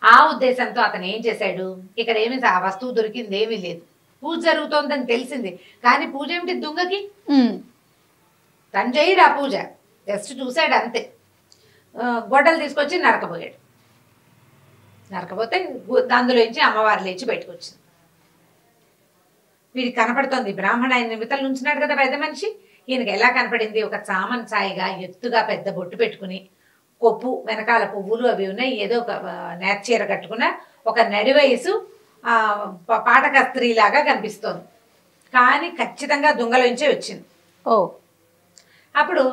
ఆ ఉద్దేశంతో అతను ఏం చేశాడు, ఇక్కడ ఏమి ఆ వస్తువు దొరికింది ఏమీ లేదు. పూజ జరుగుతోందని తెలిసింది, కానీ పూజ ఏమిటి దుంగకి? తను చేయడు ఆ పూజ, జస్ట్ చూశాడు అంతే. గొడ్డలు తీసుకొచ్చి నరకబోయాడు. నరకపోతే అందులోంచి అమ్మవారు లేచి బయటకు వచ్చింది. వీడికి కనపడుతోంది. బ్రాహ్మణ ఆయన నిమిత్తలు ఉంచున్నాడు కదా పెద్ద మనిషి. ఈయనకి ఎలా కనపడింది, ఒక చామన్ ఛాయిగా ఎత్తుగా పెద్ద బొట్టు పెట్టుకుని, కొప్పు వెనకాల పువ్వులు అవి ఉన్నాయి, ఏదో ఒక నేర్చీర కట్టుకున్న ఒక నడి వయసు పాటక స్త్రీలాగా కనిపిస్తోంది. కానీ ఖచ్చితంగా దుంగలోంచే వచ్చింది. అప్పుడు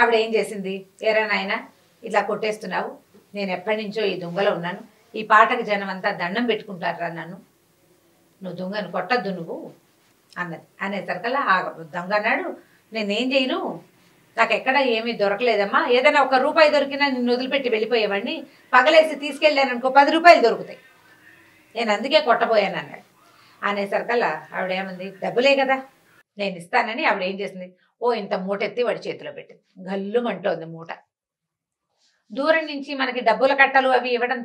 ఆవిడ ఏం చేసింది, ఏరా నాయన ఇట్లా కొట్టేస్తున్నావు, నేను ఎప్పటి నుంచో ఈ దుంగలో ఉన్నాను, ఈ పాటకు జనం అంతా దండం పెట్టుకుంటారా నన్ను, నువ్వు దుంగను కొట్టద్దు నువ్వు అన్నది. అనేసరికల్లా ఆ దొంగ అన్నాడు, నేనేం చేయను, నాకు ఎక్కడ ఏమీ దొరకలేదమ్మా, ఏదైనా 1 రూపాయి దొరికినా నిన్ను వదిలిపెట్టి వెళ్ళిపోయేవాడిని, పగలేసి తీసుకెళ్ళాను అనుకో 10 రూపాయలు దొరుకుతాయి, నేను అందుకే కొట్టబోయాను అన్నాడు. అనేసరికల్లా ఆవిడేమంది, డబ్బులే కదా నేను ఇస్తానని ఆవిడ ఏం చేసింది, ఇంత మూట ఎత్తి వాడి చేతిలో పెట్టింది. గల్లుమంటోంది మూట. దూరం నుంచి మనకి డబ్బుల కట్టలు అవి ఇవ్వడం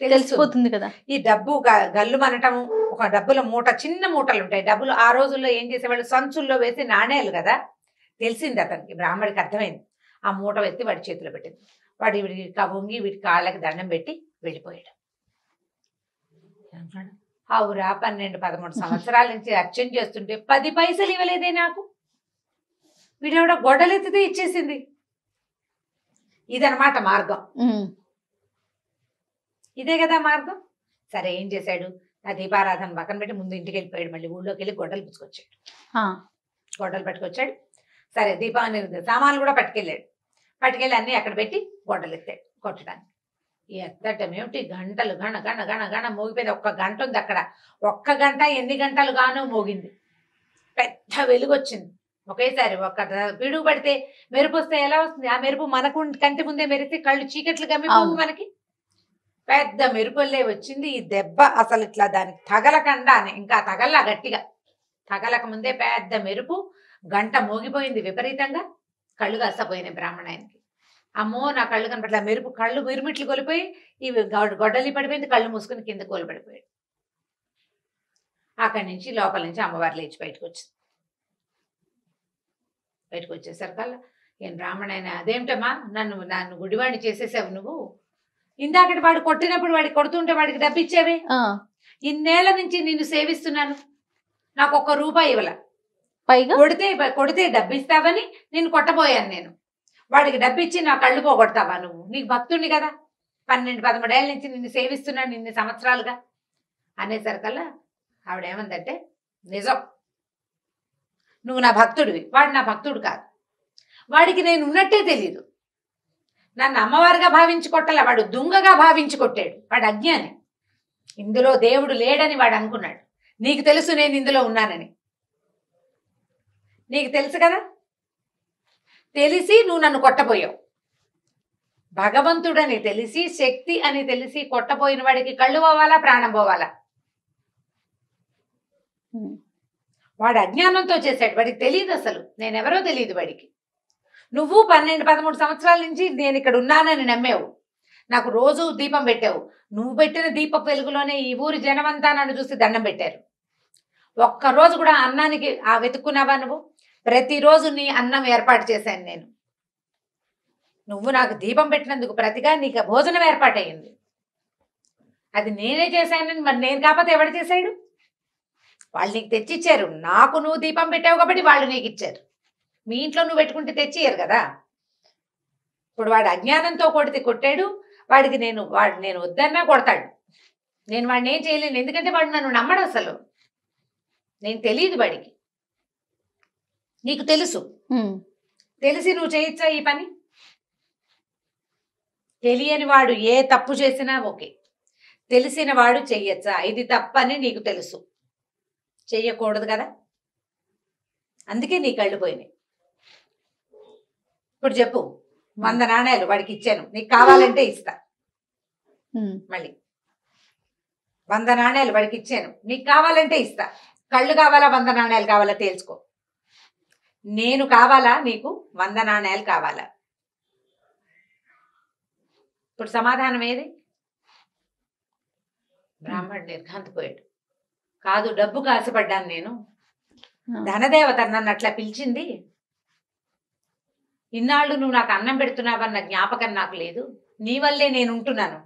తెలిసిపోతుంది కదా. ఈ డబ్బు గల్లుమనటం, ఒక డబ్బుల మూట, చిన్న మూటలు ఉంటాయి డబ్బులు. ఆ రోజుల్లో ఏం చేసేవాళ్ళు, సంచుల్లో వేసి నాణేలు కదా. తెలిసింది అతనికి, బ్రాహ్మడికి అర్థమైంది. ఆ మూట ఎత్తి వాడి చేతిలో పెట్టింది. వాడు వీడికి వంగి వీడి కాళ్ళకి దండం పెట్టి వెళ్ళిపోయాడు. అవురా 12-13 సంవత్సరాల నుంచి అర్చన చేస్తుంటే 10 పైసలు ఇవ్వలేదే నాకు, వీడెవడో గొడ్డలెత్తితే ఇచ్చేసింది. ఇదనమాట మార్గం. ఇదే కదా మార్గం. సరే ఏం చేశాడు, ఆ దీపారాధన పక్కన పెట్టి ముందు ఇంటికి వెళ్ళిపోయాడు. మళ్ళీ ఊళ్ళోకి వెళ్ళి గొడ్డలు పుచ్చుకొచ్చాడు. గొడ్డలు పట్టుకొచ్చాడు. సరే దీపాన్ని సామాన్లు కూడా పట్టుకెళ్ళి అన్నీ అక్కడ పెట్టి గొడ్డలు ఎత్తాడు కొట్టడానికి. ఎత్తటమేమిటి, గంటలు గణ గణ గణ గణ మోగిపోయింది. 1 గంట ఉంది అక్కడ. 1 గంట ఎన్ని గంటలు గానో మోగింది. పెద్ద వెలుగు వచ్చింది ఒకేసారి. పిడుగు పడితే మెరుపు వస్తే ఎలా వస్తుంది, ఆ మెరుపు మనకు కంటి ముందే మెరిస్తే కళ్ళు చీకట్లు గమ్మిపోవు మనకి. పెద్ద మెరుపుల్లే వచ్చింది. ఈ దెబ్బ అసలు ఇట్లా దానికి తగలకుండా, ఇంకా తగల్లా గట్టిగా తగలక ముందే పెద్ద మెరుపు, గంట మోగిపోయింది విపరీతంగా. కళ్ళు కాసపోయినాయి బ్రాహ్మణాయనకి. అమ్మో నా కళ్ళు కనపట్ల, మెరుపు కళ్ళు మిరుమిట్లు కొలిపోయి ఇవి గొడ్డలి పడిపోయింది. కళ్ళు మూసుకుని కింద కోలిపడిపోయాడు. అక్కడి నుంచి లోపల నుంచి అమ్మవారు లేచి బయటకు వచ్చేసరికల్లా ఏం బ్రాహ్మణైనా అదేమిటమ్మా నన్ను గుడివాడిని చేసేసావు నువ్వు, ఇందాకటి వాడు కొట్టినప్పుడు వాడికి కొడుతుంటే వాడికి డబ్బు ఇచ్చేవి, ఇన్నేళ్ల నుంచి నిన్ను సేవిస్తున్నాను, నాకు ₹1 ఇవ్వాల, పైగా కొడితే డబ్బు ఇస్తావని నిన్ను కొట్టబోయాను నేను, వాడికి డబ్బు ఇచ్చి నా కళ్ళు పోగొడతావా నువ్వు, నీకు భక్తుడిని కదా, 12-13 ఏళ్ళ నుంచి నిన్ను సేవిస్తున్నాను ఇన్ని సంవత్సరాలుగా అనేసరికల్లా ఆవిడేమందంటే, నిజం, నువ్వు నా భక్తుడివి, వాడు నా భక్తుడు కాదు, వాడికి నేను ఉన్నట్టే తెలీదు, నన్ను అమ్మవారిగా భావించి కొట్టలే, వాడు దొంగగా భావించి కొట్టాడు, వాడు అజ్ఞాని, ఇందులో దేవుడు లేడని వాడు అనుకున్నాడు, నీకు తెలుసు నేను ఇందులో ఉన్నానని, నీకు తెలుసు కదా, తెలిసి నువ్వు నన్ను కొట్టబోయావు, భగవంతుడని తెలిసి శక్తి అని తెలిసి కొట్టబోయిన వాడికి కళ్ళు పోవాలా ప్రాణం పోవాలా, వాడు అజ్ఞానంతో చేశాడు, వాడికి తెలియదు, అసలు నేనెవరో తెలియదు వాడికి, నువ్వు 12-13 సంవత్సరాల నుంచి నేను ఇక్కడ ఉన్నానని నమ్మావు, నాకు రోజు దీపం పెట్టావు, నువ్వు పెట్టిన దీపపు వెలుగులోనే ఈ ఊరి జనమంతా నన్ను చూసి దండం పెట్టారు, ఒక్కరోజు కూడా అన్నానికి వెతుక్కున్నావా నువ్వు, ప్రతిరోజు నీ అన్నం ఏర్పాటు చేశాను నేను, నువ్వు నాకు దీపం పెట్టినందుకు ప్రతిగా నీకు భోజనం ఏర్పాటయ్యింది, అది నేనే చేశానని మరి నేను కాకపోతే ఎవడు చేశాడు, వాళ్ళు నీకు తెచ్చిచ్చారు, నాకు నువ్వు దీపం పెట్టావు కాబట్టి వాళ్ళు నీకు ఇచ్చారు, మీ ఇంట్లో నువ్వు పెట్టుకుంటే తెచ్చియ్యరు కదా, ఇప్పుడు వాడు అజ్ఞానంతో కొట్టాడు, వాడికి నేను వద్దన్నా కొడతాడు, నేను వాడిని ఏం చేయలేను, ఎందుకంటే వాడు నన్ను నమ్మడు, అసలు నేను తెలియదు వాడికి, నీకు తెలుసు, తెలిసి నువ్వు చేయొచ్చా ఈ పని, తెలియని వాడు ఏ తప్పు చేసినా ఓకే, తెలిసిన వాడు చెయ్యొచ్చా, ఇది తప్పని నీకు తెలుసు, చెయ్యకూడదు కదా, అందుకే నీ కళ్ళు పోయినాయి, ఇప్పుడు చెప్పు, 100 నాణేలు వాడికి ఇచ్చాను, నీకు కావాలంటే ఇస్తా, మళ్ళీ 100 నాణేలు వాడికి ఇచ్చాను, నీకు కావాలంటే ఇస్తా, కళ్ళు కావాలా 100 నాణేలు కావాలా తేల్చుకో, నేను కావాలా నీకు 100 నాణేలు కావాలా, ఇప్పుడు సమాధానం ఏది, బ్రాహ్మణుడు నిర్ఘాంతపోయాడు, కాదు డబ్బుకు ఆశపడ్డాను నేను, ధనదేవత నన్ను అట్లా పిలిచింది, ఇన్నాళ్ళు నువ్వు నాకు అన్నం పెడుతున్నావన్న జ్ఞాపకం నాకు లేదు, నీ వల్లే నేను ఉంటున్నాను,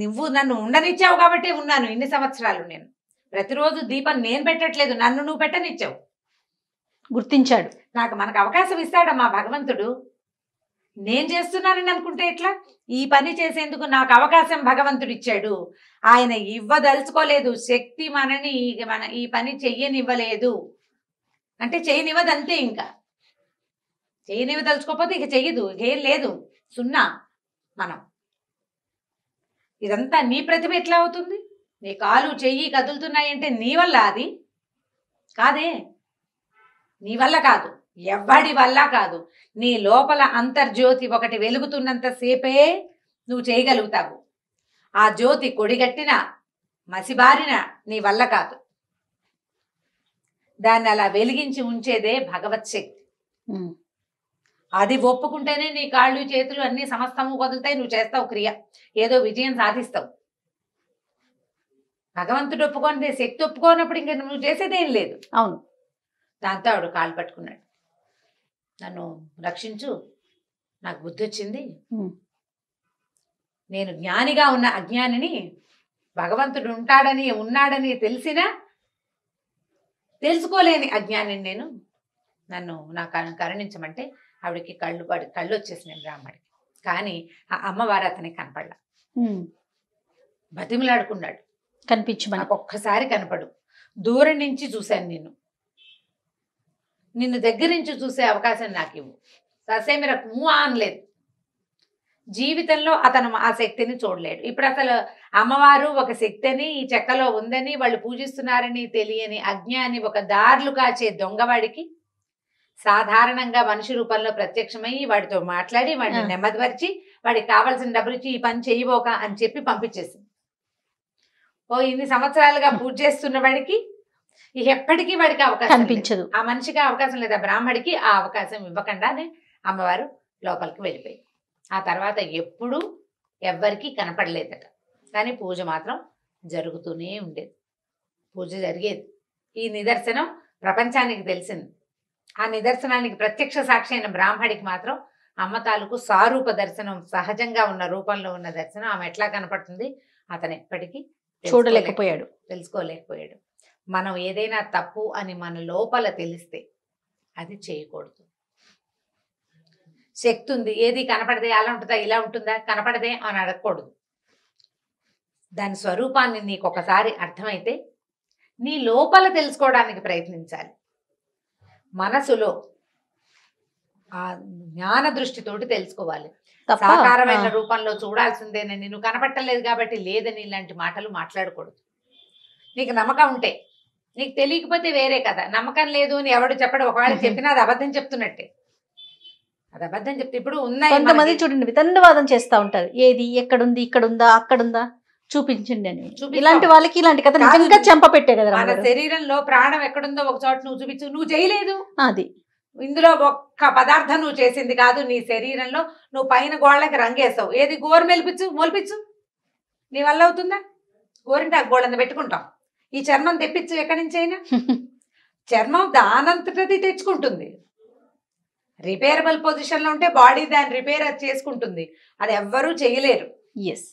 నువ్వు నన్ను ఉండనిచ్చావు కాబట్టి ఉన్నాను ఇన్ని సంవత్సరాలు, నేను ప్రతిరోజు దీపం నేను పెట్టట్లేదు, నన్ను నువ్వు పెట్టనిచ్చావు, గుర్తించాడు, మనకు అవకాశం ఇస్తాడమ్మా భగవంతుడు, నేను చేస్తున్నానని అనుకుంటే ఎట్లా, ఈ పని చేసేందుకు నాకు అవకాశం భగవంతుడు ఇచ్చాడు, ఆయన ఇవ్వదలుచుకోలేదు, శక్తి మన ఈ పని చెయ్యనివ్వలేదు అంటే చెయ్యనివ్వదు, అంతే, ఇంకా చెయ్యనివ్వదలుచుకోకపోతే ఇక చెయ్యదు, ఏం లేదు, సున్నా, మనం ఇదంతా నీ ప్రతిభ ఎట్లా అవుతుంది, నీ కాలు చెయ్యి కదులుతున్నాయంటే నీ వల్ల, అది కాదే, నీ వల్ల కాదు, ఎవ్వడి వల్ల కాదు, నీ లోపల అంతర్జ్యోతి ఒకటి వెలుగుతున్నంత సేపే నువ్వు చేయగలుగుతావు, ఆ జ్యోతి కొడిగట్టిన మసిబారిన నీ వల్ల కాదు, దాన్ని అలా వెలిగించి ఉంచేదే భగవత్ శక్తి, అది ఒప్పుకుంటేనే నీ కాళ్ళు చేతులు అన్ని సమస్తము వదులుతాయి, నువ్వు చేస్తావు క్రియ, ఏదో విజయం సాధిస్తావు, భగవంతుడు ఒప్పుకొని శక్తి ఒప్పుకోనప్పుడు ఇంకా నువ్వు చేసేదేం లేదు, అవును, దాంతో ఆవిడ కాళ్ళు పట్టుకున్నాడు, నన్ను రక్షించు, నాకు బుద్ధి వచ్చింది, నేను జ్ఞానిగా ఉన్న అజ్ఞానిని, భగవంతుడు ఉన్నాడని తెలిసినా తెలుసుకోలేని అజ్ఞానిని నేను, నన్ను కరుణించమంటే ఆవిడకి కళ్ళు వచ్చేసినాయి బ్రాహ్మడికి, కానీ ఆ అమ్మవారు అతనికి కనపడలా, బతిమలాడుకున్నాడు, కనిపించమని, నాకు ఒక్కసారి కనపడు, దూరం నుంచి చూశాను నిన్ను దగ్గర నుంచి చూసే అవకాశం నాకు ఇవ్వు, ససేమిరకు మూవ్ అనలేదు, జీవితంలో అతను ఆ శక్తిని చూడలేడు, ఇప్పుడు అసలు అమ్మవారు ఒక శక్తి అని ఈ చెక్కలో ఉందని వాళ్ళు పూజిస్తున్నారని తెలియని అజ్ఞాని, ఒక దారులు కాచే దొంగవాడికి సాధారణంగా మనిషి రూపంలో ప్రత్యక్షమయ్యి వాడితో మాట్లాడి వాడిని నెమ్మదిపరిచి వాడికి కావాల్సిన డబ్బులు ఇచ్చి ఈ పని చేయబోక అని చెప్పి పంపించేసింది, ఇన్ని సంవత్సరాలుగా పూజ చేస్తున్న వాడికి ఎప్పటికీ వాడికి అవకాశం కనిపించదు, ఆ మనిషికి అవకాశం లేదా, బ్రాహ్మడికి ఆ అవకాశం ఇవ్వకుండానే అమ్మవారు లోపలికి వెళ్ళిపోయి, ఆ తర్వాత ఎప్పుడూ ఎవ్వరికీ కనపడలేదట, కానీ పూజ మాత్రం జరుగుతూనే ఉండేది, పూజ జరిగేది, ఈ నిదర్శనం ప్రపంచానికి తెలిసింది, ఆ నిదర్శనానికి ప్రత్యక్ష సాక్షి అయిన బ్రాహ్మడికి మాత్రం అమ్మ తాలూకు సారూప దర్శనం, సహజంగా ఉన్న రూపంలో ఉన్న దర్శనం ఆమె ఎట్లా కనపడుతుంది అతను ఎప్పటికీ చూడలేకపోయాడు, తెలుసుకోలేకపోయాడు. మనం ఏదైనా తప్పు అని మన లోపల తెలిస్తే అది చేయకూడదు. శక్తి ఉంది, ఏది కనపడదే అలా ఉంటుందా ఇలా ఉంటుందా కనపడదే అని అడగకూడదు. దాని స్వరూపాన్ని నీకు ఒకసారి అర్థమైతే నీ లోపల తెలుసుకోవడానికి ప్రయత్నించాలి. మనసులో ఆ జ్ఞాన దృష్టితోటి తెలుసుకోవాలి. సాకారమైన రూపంలో చూడాల్సిందేనని నువ్వు కనపట్టలేదు కాబట్టి లేదని ఇలాంటి మాటలు మాట్లాడకూడదు. నీకు నమ్మకం ఉంటే, నీకు తెలియకపోతే వేరే కదా. నమ్మకం లేదు అని ఎవడు చెప్పడు, ఒకవేళ చెప్పినా అది అబద్ధం చెప్తున్నట్టే. అది అబద్ధం చెప్తే ఇప్పుడు ఉన్నాయి కొంతమంది చూడండి వితండవాదం చేస్తా ఉంటారు, ఏది ఎక్కడుంది ఇక్కడుందా అక్కడుందా చూపించండి అని. ఇలాంటి వాళ్ళకి ఇలాంటి కథ నిజంగా చెంప పెట్టే కదా. మన శరీరంలో ప్రాణం ఎక్కడుందో ఒక చోట నువ్వు చూపించు, నువ్వు చేయలేదు. అది ఇందులో ఒక్క పదార్థం నువ్వు చేసింది కాదు. నీ శరీరంలో నువ్వు పైన గోళ్ళకి రంగేస్తావు, ఏది గోరు మొలిపించు నీ వల్ల అవుతుందా? గోరింటాకు గోళ్ళని పెట్టుకుంటాం, ఈ చర్మం తెప్పించు ఎక్కడి నుంచి అయినా. చర్మం దానంతటది తెచ్చుకుంటుంది. రిపేరబుల్ పొజిషన్లో ఉంటే బాడీ దాన్ని రిపేర్ చేసుకుంటుంది. అది ఎవ్వరూ చేయలేరు. ఎస్,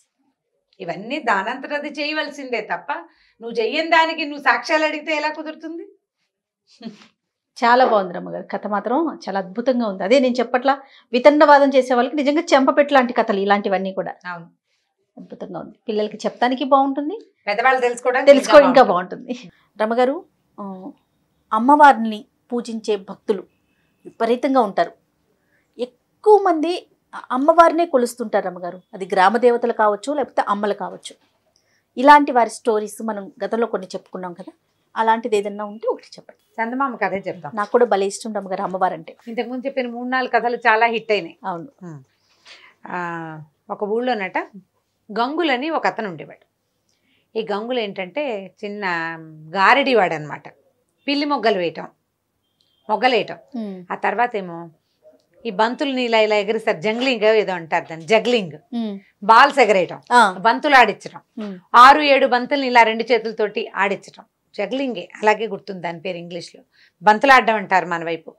ఇవన్నీ దానంతటది చేయవలసిందే తప్ప నువ్వు చెయ్యని దానికి నువ్వు సాక్ష్యాలు అడిగితే ఎలా కుదురుతుంది? చాలా బాగుంది రమ్మగారు, కథ మాత్రం చాలా అద్భుతంగా ఉంది. అదే నేను చెప్పట్లా, వితండవాదం చేసే వాళ్ళకి నిజంగా చెంపపెట్టు లాంటి కథలు ఇలాంటివన్నీ కూడా. అవును, అద్భుతంగా ఉంది. పిల్లలకి చెప్తానికి బాగుంటుంది, పెద్దవాళ్ళు తెలుసుకో ఇంకా బాగుంటుంది. రమ్మగారు, అమ్మవారిని పూజించే భక్తులు విపరీతంగా ఉంటారు. ఎక్కువ మంది అమ్మవారినే కొలుస్తుంటారు రమ్మగారు. అది గ్రామ దేవతలు కావచ్చు, లేకపోతే అమ్మలు కావచ్చు. ఇలాంటి వారి స్టోరీస్ మనం గతంలో కొన్ని చెప్పుకున్నాం కదా, అలాంటిది ఏదన్నా ఉంటే ఒకటి చెప్పండి. చందమామ కథే చెప్తాం. నాకు కూడా భలే ఇష్టం రమ్మగారు అమ్మవారు అంటే. ఇంతకుముందు చెప్పిన 3-4 కథలు చాలా హిట్ అయినాయి. అవును. ఒక ఊళ్ళోనట గంగులని ఒక అతను ఉండేవాడు. ఈ గంగులు ఏంటంటే చిన్న గారడివాడు అనమాట. పిల్లి మొగ్గలేయటం. ఆ తర్వాత ఏమో ఈ బంతుల్ని ఇలా ఇలా ఎగిరిస్తారు, జంగ్లింగ్ ఏదో అంటారు దాన్ని, జగ్లింగ్. బాల్స్ ఎగరేయటం, బంతులు ఆడించడం, 6-7 బంతుల్ని ఇలా 2 చేతులతోటి ఆడించడం, జగ్లింగే, అలాగే గుర్తుంది దాని పేరు ఇంగ్లీష్లో. బంతులు ఆడడం అంటారు మన వైపు.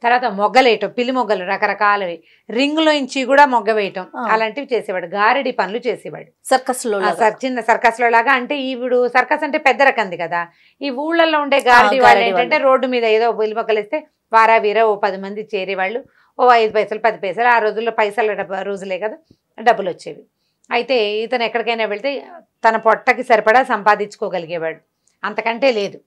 తర్వాత మొగ్గలేయటం, పిల్లి మొగ్గలు రకరకాలవి, రింగులో ఇంచి కూడా మొగ్గ వేయటం, అలాంటివి చేసేవాడు. గారడి పనులు చేసేవాడు సర్కస్లో, చిన్న సర్కస్లో లాగా. అంటే ఈవిడు సర్కస్ అంటే పెద్ద రకంది కదా. ఈ ఊళ్ళల్లో ఉండే గారడి వాళ్ళు ఏంటంటే రోడ్డు మీద ఏదో పిల్లి మొగ్గలు ఇస్తే వారా వీరా ఓ 10 మంది చేరేవాళ్ళు. ఓ 5 పైసలు 10 పైసలు, ఆ రోజుల్లో పైసల రోజులే కదా, డబ్బులు వచ్చేవి. అయితే ఇతను ఎక్కడికైనా వెళ్తే తన పొట్టకి సరిపడా సంపాదించుకోగలిగేవాడు, అంతకంటే లేదు.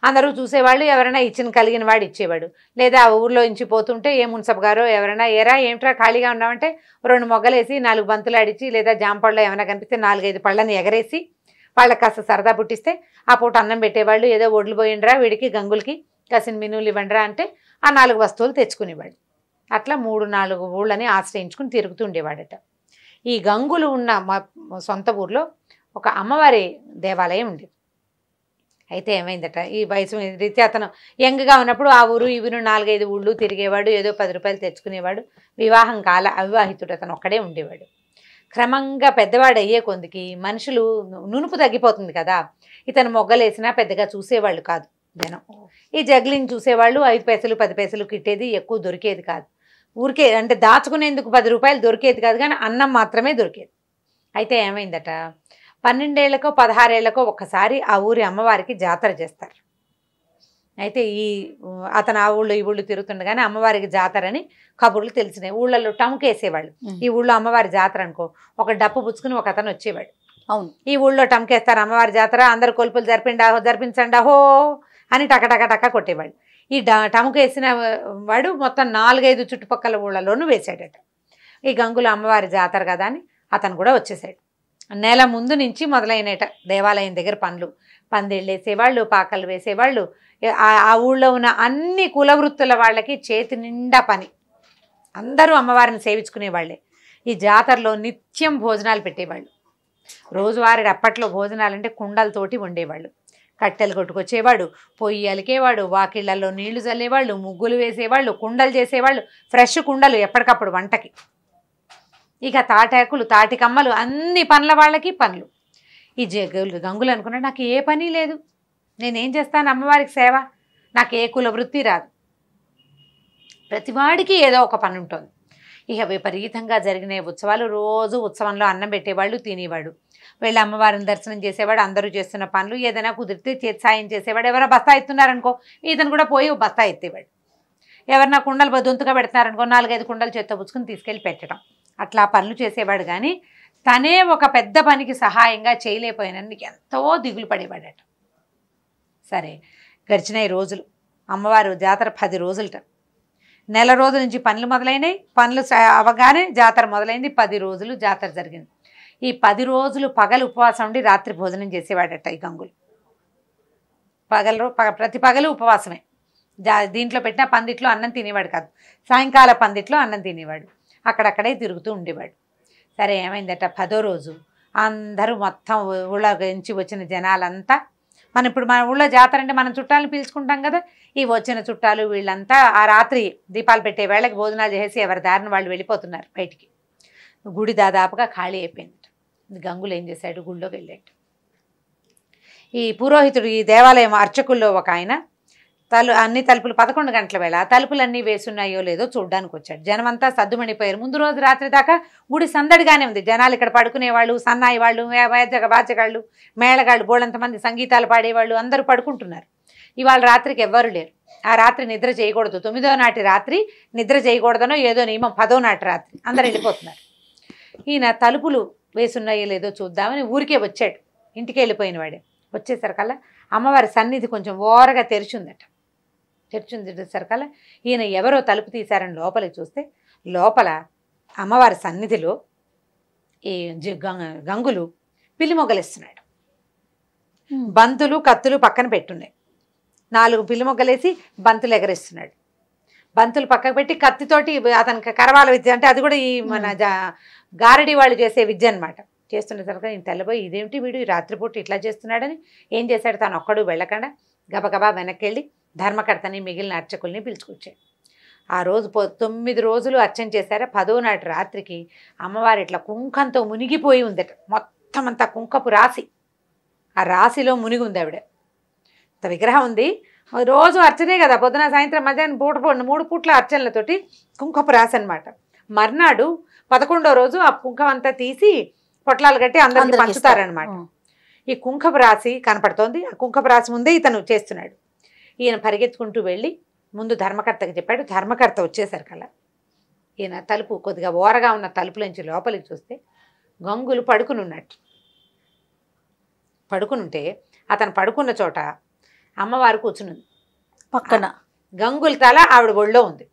అందరూ చూసేవాళ్ళు, ఎవరైనా ఇచ్చిన కలిగిన వాడు ఇచ్చేవాడు. లేదా ఊర్లో ఇంచి పోతుంటే ఏ మున్సబ్ గారో ఎవరైనా ఏరా ఏమిట్రా ఖాళీగా ఉన్నామంటే 2 మొగ్గలేసి 4 బంతులు ఆడిచి, లేదా జాంపళ్ళు ఏమైనా కనిపిస్తే 4-5 పళ్ళని ఎగరేసి వాళ్ళకి కాస్త సరదా పుట్టిస్తే ఆ పూట అన్నం పెట్టేవాళ్ళు. ఏదో ఒడ్లు పోయిండ్రా వీడికి గంగులకి కాసిన మినువులు ఇవ్వండిరా అంటే ఆ 4 వస్తువులు తెచ్చుకునేవాడు. అట్లా 3-4 ఊళ్ళని ఆశ్రయించుకుని తిరుగుతూ ఉండేవాడట. ఈ గంగులు ఉన్న మా సొంత ఊర్లో ఒక అమ్మవారి దేవాలయం ఉండేది. అయితే ఏమైందట, ఈ వయసు రీత్యా అతను యంగ్గా ఉన్నప్పుడు ఆ ఊరు ఈ ఊరు 4-5 ఊళ్ళు తిరిగేవాడు, ఏదో 10 రూపాయలు తెచ్చుకునేవాడు. వివాహం కాల, అవివాహితుడు అతను ఒక్కడే ఉండేవాడు. క్రమంగా పెద్దవాడు అయ్యే కొందికి మనుషులు నునుపు తగ్గిపోతుంది కదా. ఇతను మొగ్గలేసినా పెద్దగా చూసేవాళ్ళు కాదు జనం. ఈ జగ్లింగ్ చూసేవాళ్ళు 5 పైసలు 10 పైసలు కిట్టేది, ఎక్కువ దొరికేది కాదు. ఊరికే అంటే దాచుకునేందుకు 10 రూపాయలు దొరికేది కాదు, కానీ అన్నం మాత్రమే దొరికేది. అయితే ఏమైందట, 12 ఏళ్లకో 16 ఏళ్లకో ఒక్కసారి ఆ ఊరి అమ్మవారికి జాతర చేస్తారు. అయితే అతను ఆ ఊళ్ళో ఈ ఊళ్ళు తిరుగుతుండగానే అమ్మవారికి జాతర అని కబుర్లు తెలిసినాయి. ఊళ్ళల్లో టముకేసేవాళ్ళు. ఈ ఊళ్ళో అమ్మవారి జాతర అనుకో, ఒక డప్పు పుచ్చుకుని ఒక అతను వచ్చేవాడు. అవును, ఈ ఊళ్ళో టముకేస్తారు అమ్మవారి జాతర, అందరు కొలుపులు జరిపించండి అహో అని టక కొట్టేవాడు. ఈ టముకేసిన వాడు మొత్తం 4-5 చుట్టుపక్కల ఊళ్ళలోనూ వేసాడట. ఈ గంగుల అమ్మవారి జాతర కదా అని అతను కూడా వచ్చేసాడు. నెల ముందు నుంచి మొదలైనట దేవాలయం దగ్గర పనులు. పందిళ్ళు వేసేవాళ్ళు, పాకలు వేసేవాళ్ళు. ఆ ఊళ్ళో ఉన్న అన్ని కులవృత్తుల వాళ్ళకి చేతి నిండా పని. అందరూ అమ్మవారిని సేవించుకునేవాళ్ళే. ఈ జాతరలో నిత్యం భోజనాలు పెట్టేవాళ్ళు. రోజువారీ అప్పట్లో భోజనాలంటే కుండలతోటి వండేవాళ్ళు. కట్టెలు కొట్టుకొచ్చేవాడు, పొయ్యి అలికేవాడు, వాకిళ్లలో నీళ్లు చల్లేవాళ్ళు, ముగ్గులు వేసేవాళ్ళు, కుండలు చేసేవాళ్ళు, ఫ్రెష్ కుండలు ఎప్పటికప్పుడు వంటకి. ఇక తాటాకులు, తాటికమ్మలు, అన్ని పనుల వాళ్ళకి పనులు. ఈ గంగులు అనుకున్నాడు, నాకు ఏ పని లేదు, నేనేం చేస్తాను అమ్మవారికి సేవ, నాకు ఏ కుల వృత్తి రాదు, ప్రతివాడికి ఏదో ఒక పని ఉంటుంది. ఇక విపరీతంగా జరిగిన ఉత్సవాలు, రోజు ఉత్సవంలో అన్నం పెట్టేవాళ్ళు, తినేవాడు, వెళ్ళి అమ్మవారిని దర్శనం చేసేవాడు, అందరూ చేస్తున్న పనులు ఏదైనా కుదిరితే చేతి సాయం చేసేవాడు. ఎవరైనా బస్తా ఎత్తున్నారనుకో ఇతను కూడా పోయి బస్తా ఎత్తేవాడు. ఎవరన్నా కుండలు దొంతుగా పెడతారనుకో 4-5 కుండలు చేత్తో పుచ్చుకుని తీసుకెళ్ళి పెట్టడం, అట్లా పనులు చేసేవాడు. కానీ తనే ఒక పెద్ద పనికి సహాయంగా చేయలేకపోయినందుకు ఎంతో దిగులు పడేవాడట. సరే గడిచినాయి రోజులు. అమ్మవారు జాతర 10 రోజులట. నెల రోజుల నుంచి పనులు మొదలైనవి. పనులు అవగానే జాతర మొదలైంది. 10 రోజులు జాతర జరిగింది. ఈ 10 రోజులు పగలు ఉపవాసం ఉండి రాత్రి భోజనం చేసేవాడట ఈ గంగులు. ప్రతి పగలు ఉపవాసమే. దీంట్లో పెట్టిన పందిట్లో అన్నం తినేవాడు కాదు, సాయంకాల పందిట్లో అన్నం తినేవాడు, అక్కడక్కడే తిరుగుతూ ఉండేవాడు. సరే ఏమైందట, 10వ రోజు అందరూ మొత్తం ఊళ్ళో నుంచి వచ్చిన జనాలంతా, ఇప్పుడు మన ఊళ్ళో జాతర అంటే మనం చుట్టాలను పిలుచుకుంటాం కదా, ఈ వచ్చిన చుట్టాలు వీళ్ళంతా ఆ రాత్రి దీపాలు పెట్టే వేళకి భోజనాలు చేసి ఎవరి దారిని వాళ్ళు వెళ్ళిపోతున్నారు బయటికి. గుడి దాదాపుగా ఖాళీ అయిపోయింది. గంగులు ఏం చేశాడు, గుళ్ళోకి వెళ్ళాడు. ఈ పురోహితుడు, ఈ దేవాలయం అర్చకుల్లో ఒక ఆయన అన్ని తలుపులు 11 గంటల వేళ తలుపులన్నీ వేసున్నాయో లేదో చూడడానికి వచ్చాడు. జనమంతా సద్దుమణిపోయారు. ముందు రోజు రాత్రి దాకా గుడి సందడిగానే ఉంది. జనాలు ఇక్కడ పడుకునేవాళ్ళు, సన్నాయి వాళ్ళు, వాచగాళ్ళు, మేళగాళ్ళు, బోళ్ళంతమంది సంగీతాలు పాడేవాళ్ళు అందరూ పడుకుంటున్నారు. ఇవాళ రాత్రికి ఎవ్వరూ లేరు. ఆ రాత్రి నిద్ర చేయకూడదు, 9వ నాటి రాత్రి నిద్ర చేయకూడదనో ఏదో నియమం. 10వ నాటి రాత్రి అందరు వెళ్ళిపోతున్నారు. ఈయన తలుపులు వేసున్నాయో లేదో చూద్దామని ఊరికే వచ్చాడు. ఇంటికి వెళ్ళిపోయిన వాడే. వచ్చేసరికల్లా అమ్మవారి సన్నిధి కొంచెం ఓరగా తెరిచిందట. తెరిచిందేసరికల్లా ఈయన ఎవరో తలుపు తీశారని లోపలికి చూస్తే లోపల అమ్మవారి సన్నిధిలో ఈ గంగులు పిల్లి మొగ్గలేస్తున్నాడు. బంతులు కత్తులు పక్కన పెట్టున్నాయి. 4 పిల్లి మొగ్గలేసి బంతులు ఎగరేస్తున్నాడు. బంతులు పక్కకు పెట్టి కత్తితోటి అతనికి కరవాల విద్య అంటే అది కూడా ఈ మన గారడి వాళ్ళు చేసే విద్య అనమాట. చేస్తుండేసరికి నేను తెల్లబోయి ఇదేమిటి వీడు రాత్రిపూట ఇట్లా చేస్తున్నాడని ఏం చేశాడు, తను ఒక్కడు వెళ్ళకుండా గబగబా వెనక్కి వెళ్ళి ధర్మకర్తని మిగిలిన అర్చకుల్ని పిలుచుకొచ్చాడు. ఆ రోజు 9 రోజులు అర్చన చేశారా. 10వ నాటి రాత్రికి అమ్మవారు ఇట్లా కుంకంతో మునిగిపోయి ఉందట. మొత్తం అంతా కుంకపు రాశి, ఆ రాశిలో మునిగి ఉంది ఆవిడ. విగ్రహం ఉంది, రోజు అర్చనే కదా, పొద్దున సాయంత్రం మధ్యాహ్నం పూట 3 పూట్ల అర్చనలతోటి కుంకపు రాశి అనమాట. మర్నాడు 11వ రోజు ఆ కుంకం అంతా తీసి పొట్లాలు కట్టి అందరికి పంచుతారనమాట. ఈ కుంకపు రాశి కనపడుతోంది. ఆ కుంకపు రాశి ముందే ఇతను చేస్తున్నాడు. ఈయన పరిగెత్తుకుంటూ వెళ్ళి ముందు ధర్మకర్తకి చెప్పాడు. ధర్మకర్త వచ్చేసరికల్లా ఈయన తలుపు కొద్దిగా ఓరగా ఉన్న తలుపులోంచి లోపలికి చూస్తే గంగులు పడుకుని ఉన్నట్టు. పడుకునుంటే అతను పడుకున్న చోట అమ్మవారు కూర్చునుంది. పక్కన గంగుల తల ఆవిడ ఒళ్ళో ఉంది.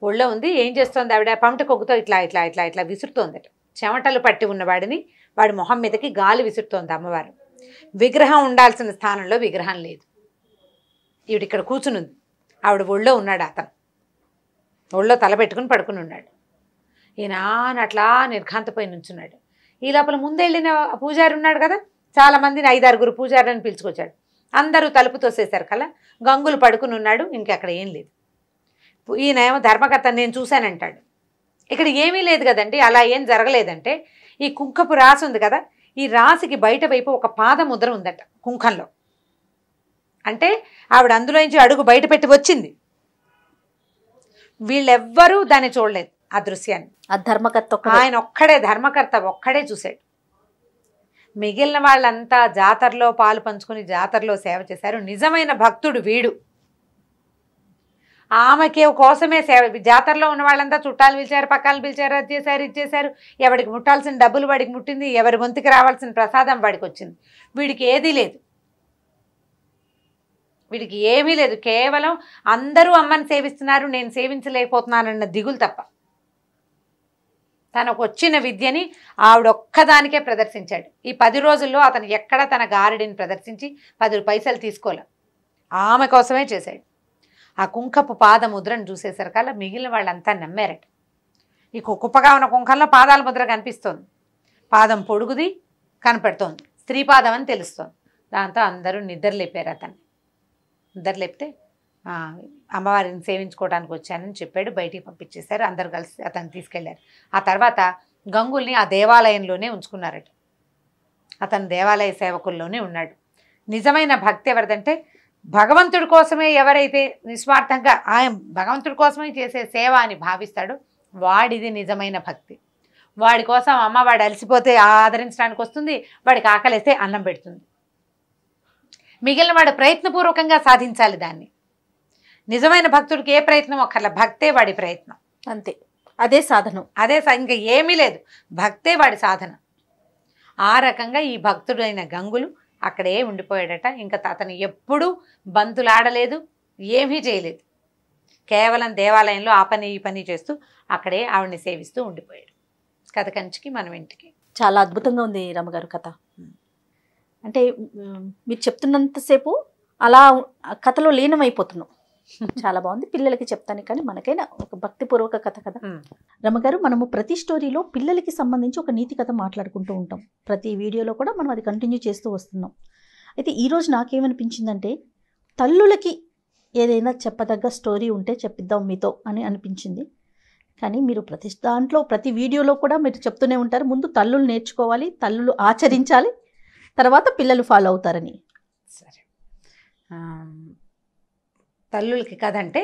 ఒళ్ళో ఉంది. ఏం చేస్తోంది ఆవిడ, పమిట కొగ్గుతో ఇట్లా ఇట్లా ఇట్లా ఇట్లా విసురుతోందట. చెమటలు పట్టి ఉన్నవాడిని వాడి మొహం మీదకి గాలి విసురుతోంది అమ్మవారు. విగ్రహం ఉండాల్సిన స్థానంలో విగ్రహం లేదు. ఈవిడ ఇక్కడ కూర్చునుంది, ఆవిడ ఒళ్ళో ఉన్నాడు. అతను ఒళ్ళో తల పెట్టుకుని పడుకుని ఉన్నాడు. ఈయన అట్లా నిర్ఘాంతపోయి నుంచున్నాడు. ఈ లోపల ముందెళ్ళిన పూజారి ఉన్నాడు కదా, చాలా మందిని 5-6 పూజారులను పిలుచుకొచ్చాడు. అందరూ తలుపు తోసేశారు కల్లా గంగులు పడుకుని ఉన్నాడు. ఇంకెక్కడ ఏం లేదు. ఈయన ఏమో ధర్మకర్త నేను చూశానంటాడు. ఇక్కడ ఏమీ లేదు కదండి, అలా ఏం జరగలేదంటే ఈ కుంకపు రాసి ఉంది కదా, ఈ రాశికి బయట వైపు ఒక పాదముద్ర ఉందట కుంకంలో. అంటే ఆవిడ అందులోంచి అడుగు బయట పెట్టి వచ్చింది. వీళ్ళెవ్వరూ దాన్ని చూడలేదు ఆ దృశ్యాన్ని. ఆ ధర్మకర్త ఆయన ఒక్కడే, ధర్మకర్త ఒక్కడే చూశాడు. మిగిలిన వాళ్ళంతా జాతరలో పాలు పంచుకుని జాతరలో సేవ చేశారు. నిజమైన భక్తుడు వీడు. ఆమెకి కోసమే సేవ. జాతరలో ఉన్న వాళ్ళంతా చుట్టాలు పిలిచారు, పక్కలు పిలిచారు, అది చేశారు, ఇది చేశారు. ఎవరికి ముట్టాల్సిన డబ్బులు వాడికి ముట్టింది, ఎవరి గొంతుకి రావాల్సిన ప్రసాదం వాడికి వచ్చింది. వీడికి ఏదీ లేదు, వీడికి ఏమీ లేదు. కేవలం అందరూ అమ్మని సేవిస్తున్నారు, నేను సేవించలేకపోతున్నానన్న దిగులు తప్ప. తనకు వచ్చిన విద్యని ఆవిడొక్కదానికే ప్రదర్శించాడు. ఈ 10 రోజుల్లో అతను ఎక్కడ తన గారడిని ప్రదర్శించి 10 పైసలు తీసుకోలే. ఆమె కోసమే చేశాడు. ఆ కుంకపు పాద ముద్రను చూసేసరికల్లా మిగిలిన వాళ్ళంతా నమ్మారట. ఈ కుప్పగా ఉన్న కుంకంలో పాదాల ముద్ర కనిపిస్తోంది. పాదం పొడుగుది కనపడుతోంది, స్త్రీ పాదం అని తెలుస్తోంది. దాంతో అందరూ నిద్రలేపారు. అతన్ని నిద్రలేపితే అమ్మవారిని సేవించుకోవడానికి వచ్చానని చెప్పాడు. బయటికి పంపించేశారు. అందరు కలిసి అతన్ని తీసుకెళ్లారు. ఆ తర్వాత గంగుల్ని ఆ దేవాలయంలోనే ఉంచుకున్నారట. అతను దేవాలయ సేవకుల్లోనే ఉన్నాడు. నిజమైన భక్తి ఎవరిదంటే భగవంతుడి కోసమే ఎవరైతే నిస్వార్థంగా ఆయన భగవంతుడి కోసమే చేసే సేవ అని భావిస్తాడో వాడిది నిజమైన భక్తి. వాడి కోసం అమ్మ వాడు అలసిపోతే ఆదరించడానికి వస్తుంది, వాడికి ఆకలిస్తే అన్నం పెడుతుంది. మిగిలిన వాడు ప్రయత్నపూర్వకంగా సాధించాలి దాన్ని. నిజమైన భక్తుడికి ఏ ప్రయత్నం ఒక్కర్ల, భక్తే వాడి ప్రయత్నం, అంతే, అదే సాధనం, అదే ఇంకా ఏమీ లేదు, భక్తే వాడి సాధన. ఆ రకంగా ఈ భక్తుడైన గంగులు అక్కడే ఉండిపోయాడట. ఇంకా అతను ఎప్పుడూ బంతులు ఆడలేదు, ఏమీ చేయలేదు, కేవలం దేవాలయంలో ఆ పని ఈ పని చేస్తూ అక్కడే ఆవిడని సేవిస్తూ ఉండిపోయాడు. కథ కంచికి మనం ఇంటికి. చాలా అద్భుతంగా ఉంది రమగారు కథ. అంటే మీరు చెప్తున్నంతసేపు అలా కథలో లీనమైపోతున్నాం. చాలా బాగుంది. పిల్లలకి చెప్తాను కానీ మనకైనా ఒక భక్తిపూర్వక కథ కదా. రమగారు, మనము ప్రతి స్టోరీలో పిల్లలకి సంబంధించి ఒక నీతి కథ మాట్లాడుకుంటూ ఉంటాం. ప్రతి వీడియోలో కూడా మనం అది కంటిన్యూ చేస్తూ వస్తున్నాం. అయితే ఈరోజు నాకేమనిపించిందంటే, తల్లులకి ఏదైనా చెప్పదగ్గ స్టోరీ ఉంటే చెప్పిద్దాం మీతో అని అనిపించింది. కానీ మీరు ప్రతి దాంట్లో ప్రతి వీడియోలో కూడా మీరు చెప్తూనే ఉంటారు, ముందు తల్లులు నేర్చుకోవాలి, తల్లులు ఆచరించాలి, తర్వాత పిల్లలు ఫాలో అవుతారని. సరే, తల్లులకి కథ అంటే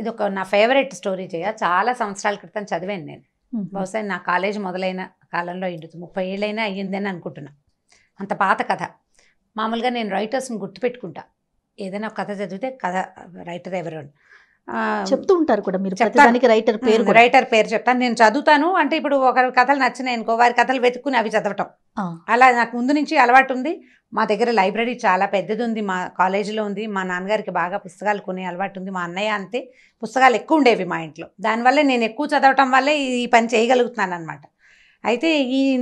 ఇది ఒక నా ఫేవరెట్ స్టోరీ. చాలా సంవత్సరాల క్రితం చదివాను నేను. బహుశా నా కాలేజ్ మొదలైన కాలంలో 30 ఏళ్ళైనా అయ్యిందని అనుకుంటున్నా. అంత పాత కథ. మామూలుగా నేను రైటర్స్ని గుర్తుపెట్టుకుంటా. ఏదైనా కథ చదివితే కథ రైటర్ ఎవరు చెప్తూ ఉంటారు కూడా మీరు. ప్రతిదానికి రైటర్ పేరు చెప్తాను. నేను చదువుతాను అంటే ఇప్పుడు ఒకరి కథలు నచ్చినాయి అనుకో, వారి కథలు వెతుక్కుని అవి చదవటం, అలా నాకు ముందు నుంచి అలవాటు ఉంది. మా దగ్గర లైబ్రరీ చాలా పెద్దది ఉంది, మా కాలేజీలో ఉంది. మా నాన్నగారికి బాగా పుస్తకాలు కొనే అలవాటు ఉంది. మా అన్నయ్య అంతే, పుస్తకాలు ఎక్కువ ఉండేవి మా ఇంట్లో. దానివల్లే నేను ఎక్కువ చదవటం వల్లే ఈ పని చేయగలుగుతున్నాను అనమాట. అయితే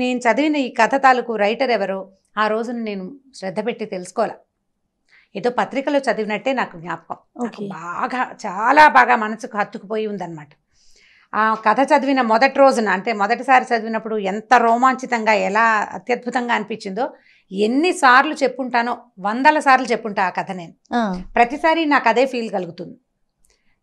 నేను చదివిన ఈ కథ తాలూకు రైటర్ ఎవరో ఆ రోజున నేను శ్రద్ధ పెట్టి తెలుసుకోవాలి. ఏదో పత్రికలో చదివినట్టే నాకు జ్ఞాపకం. బాగా చాలా బాగా మనసుకు హత్తుకుపోయి ఉందన్నమాట. ఆ కథ చదివిన మొదటి రోజున, అంటే మొదటిసారి చదివినప్పుడు ఎంత రోమాంచితంగా, ఎలా అత్యద్భుతంగా అనిపించిందో ఎన్నిసార్లు చెప్పుంటానో, 100 సార్లు చెప్పుంటా ఆ కథ నేను. ప్రతిసారి నాకు అదే ఫీల్ కలుగుతుంది.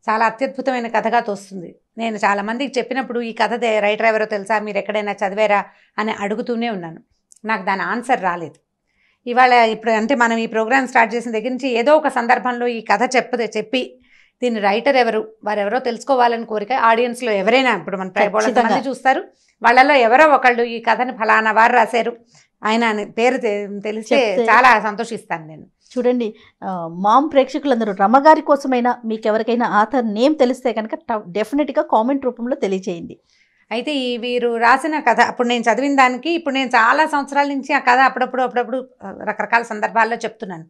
చాలా అత్యద్భుతమైన కథగా తోస్తుంది. నేను చాలా మందికి చెప్పినప్పుడు ఈ కథ రైటర్ ఎవరో తెలుసా, మీరు ఎక్కడైనా చదివారా అని అడుగుతూనే ఉన్నాను. నాకు దాని ఆన్సర్ రాలేదు. ఇవాళ ఇప్పుడు అంటే మనం ఈ ప్రోగ్రామ్ స్టార్ట్ చేసిన దగ్గర నుంచి ఏదో ఒక సందర్భంలో ఈ కథ చెప్పి దీని రైటర్ ఎవరు, వారెవరో తెలుసుకోవాలని కోరిక ఆడియన్స్లో ఎవరైనా, ఇప్పుడు మన 100 మంది చూస్తారు, వాళ్ళలో ఎవరో ఒకళ్ళు ఈ కథని ఫలానా వారు రాశారు ఆయన పేరు తెలిస్తే చాలా సంతోషిస్తాను నేను. చూడండి, మామ్ ప్రేక్షకులందరూ రమగారి కోసమైనా మీకు ఎవరికైనా ఆథర్ నేమ్ తెలిస్తే కనుక డెఫినెట్గా కామెంట్ రూపంలో తెలియజేయండి. అయితే ఈ వీరు రాసిన కథ అప్పుడు నేను చదివిన దానికి ఇప్పుడు నేను చాలా సంవత్సరాల నుంచి ఆ కథ అప్పుడప్పుడు రకరకాల సందర్భాల్లో చెప్తున్నాను.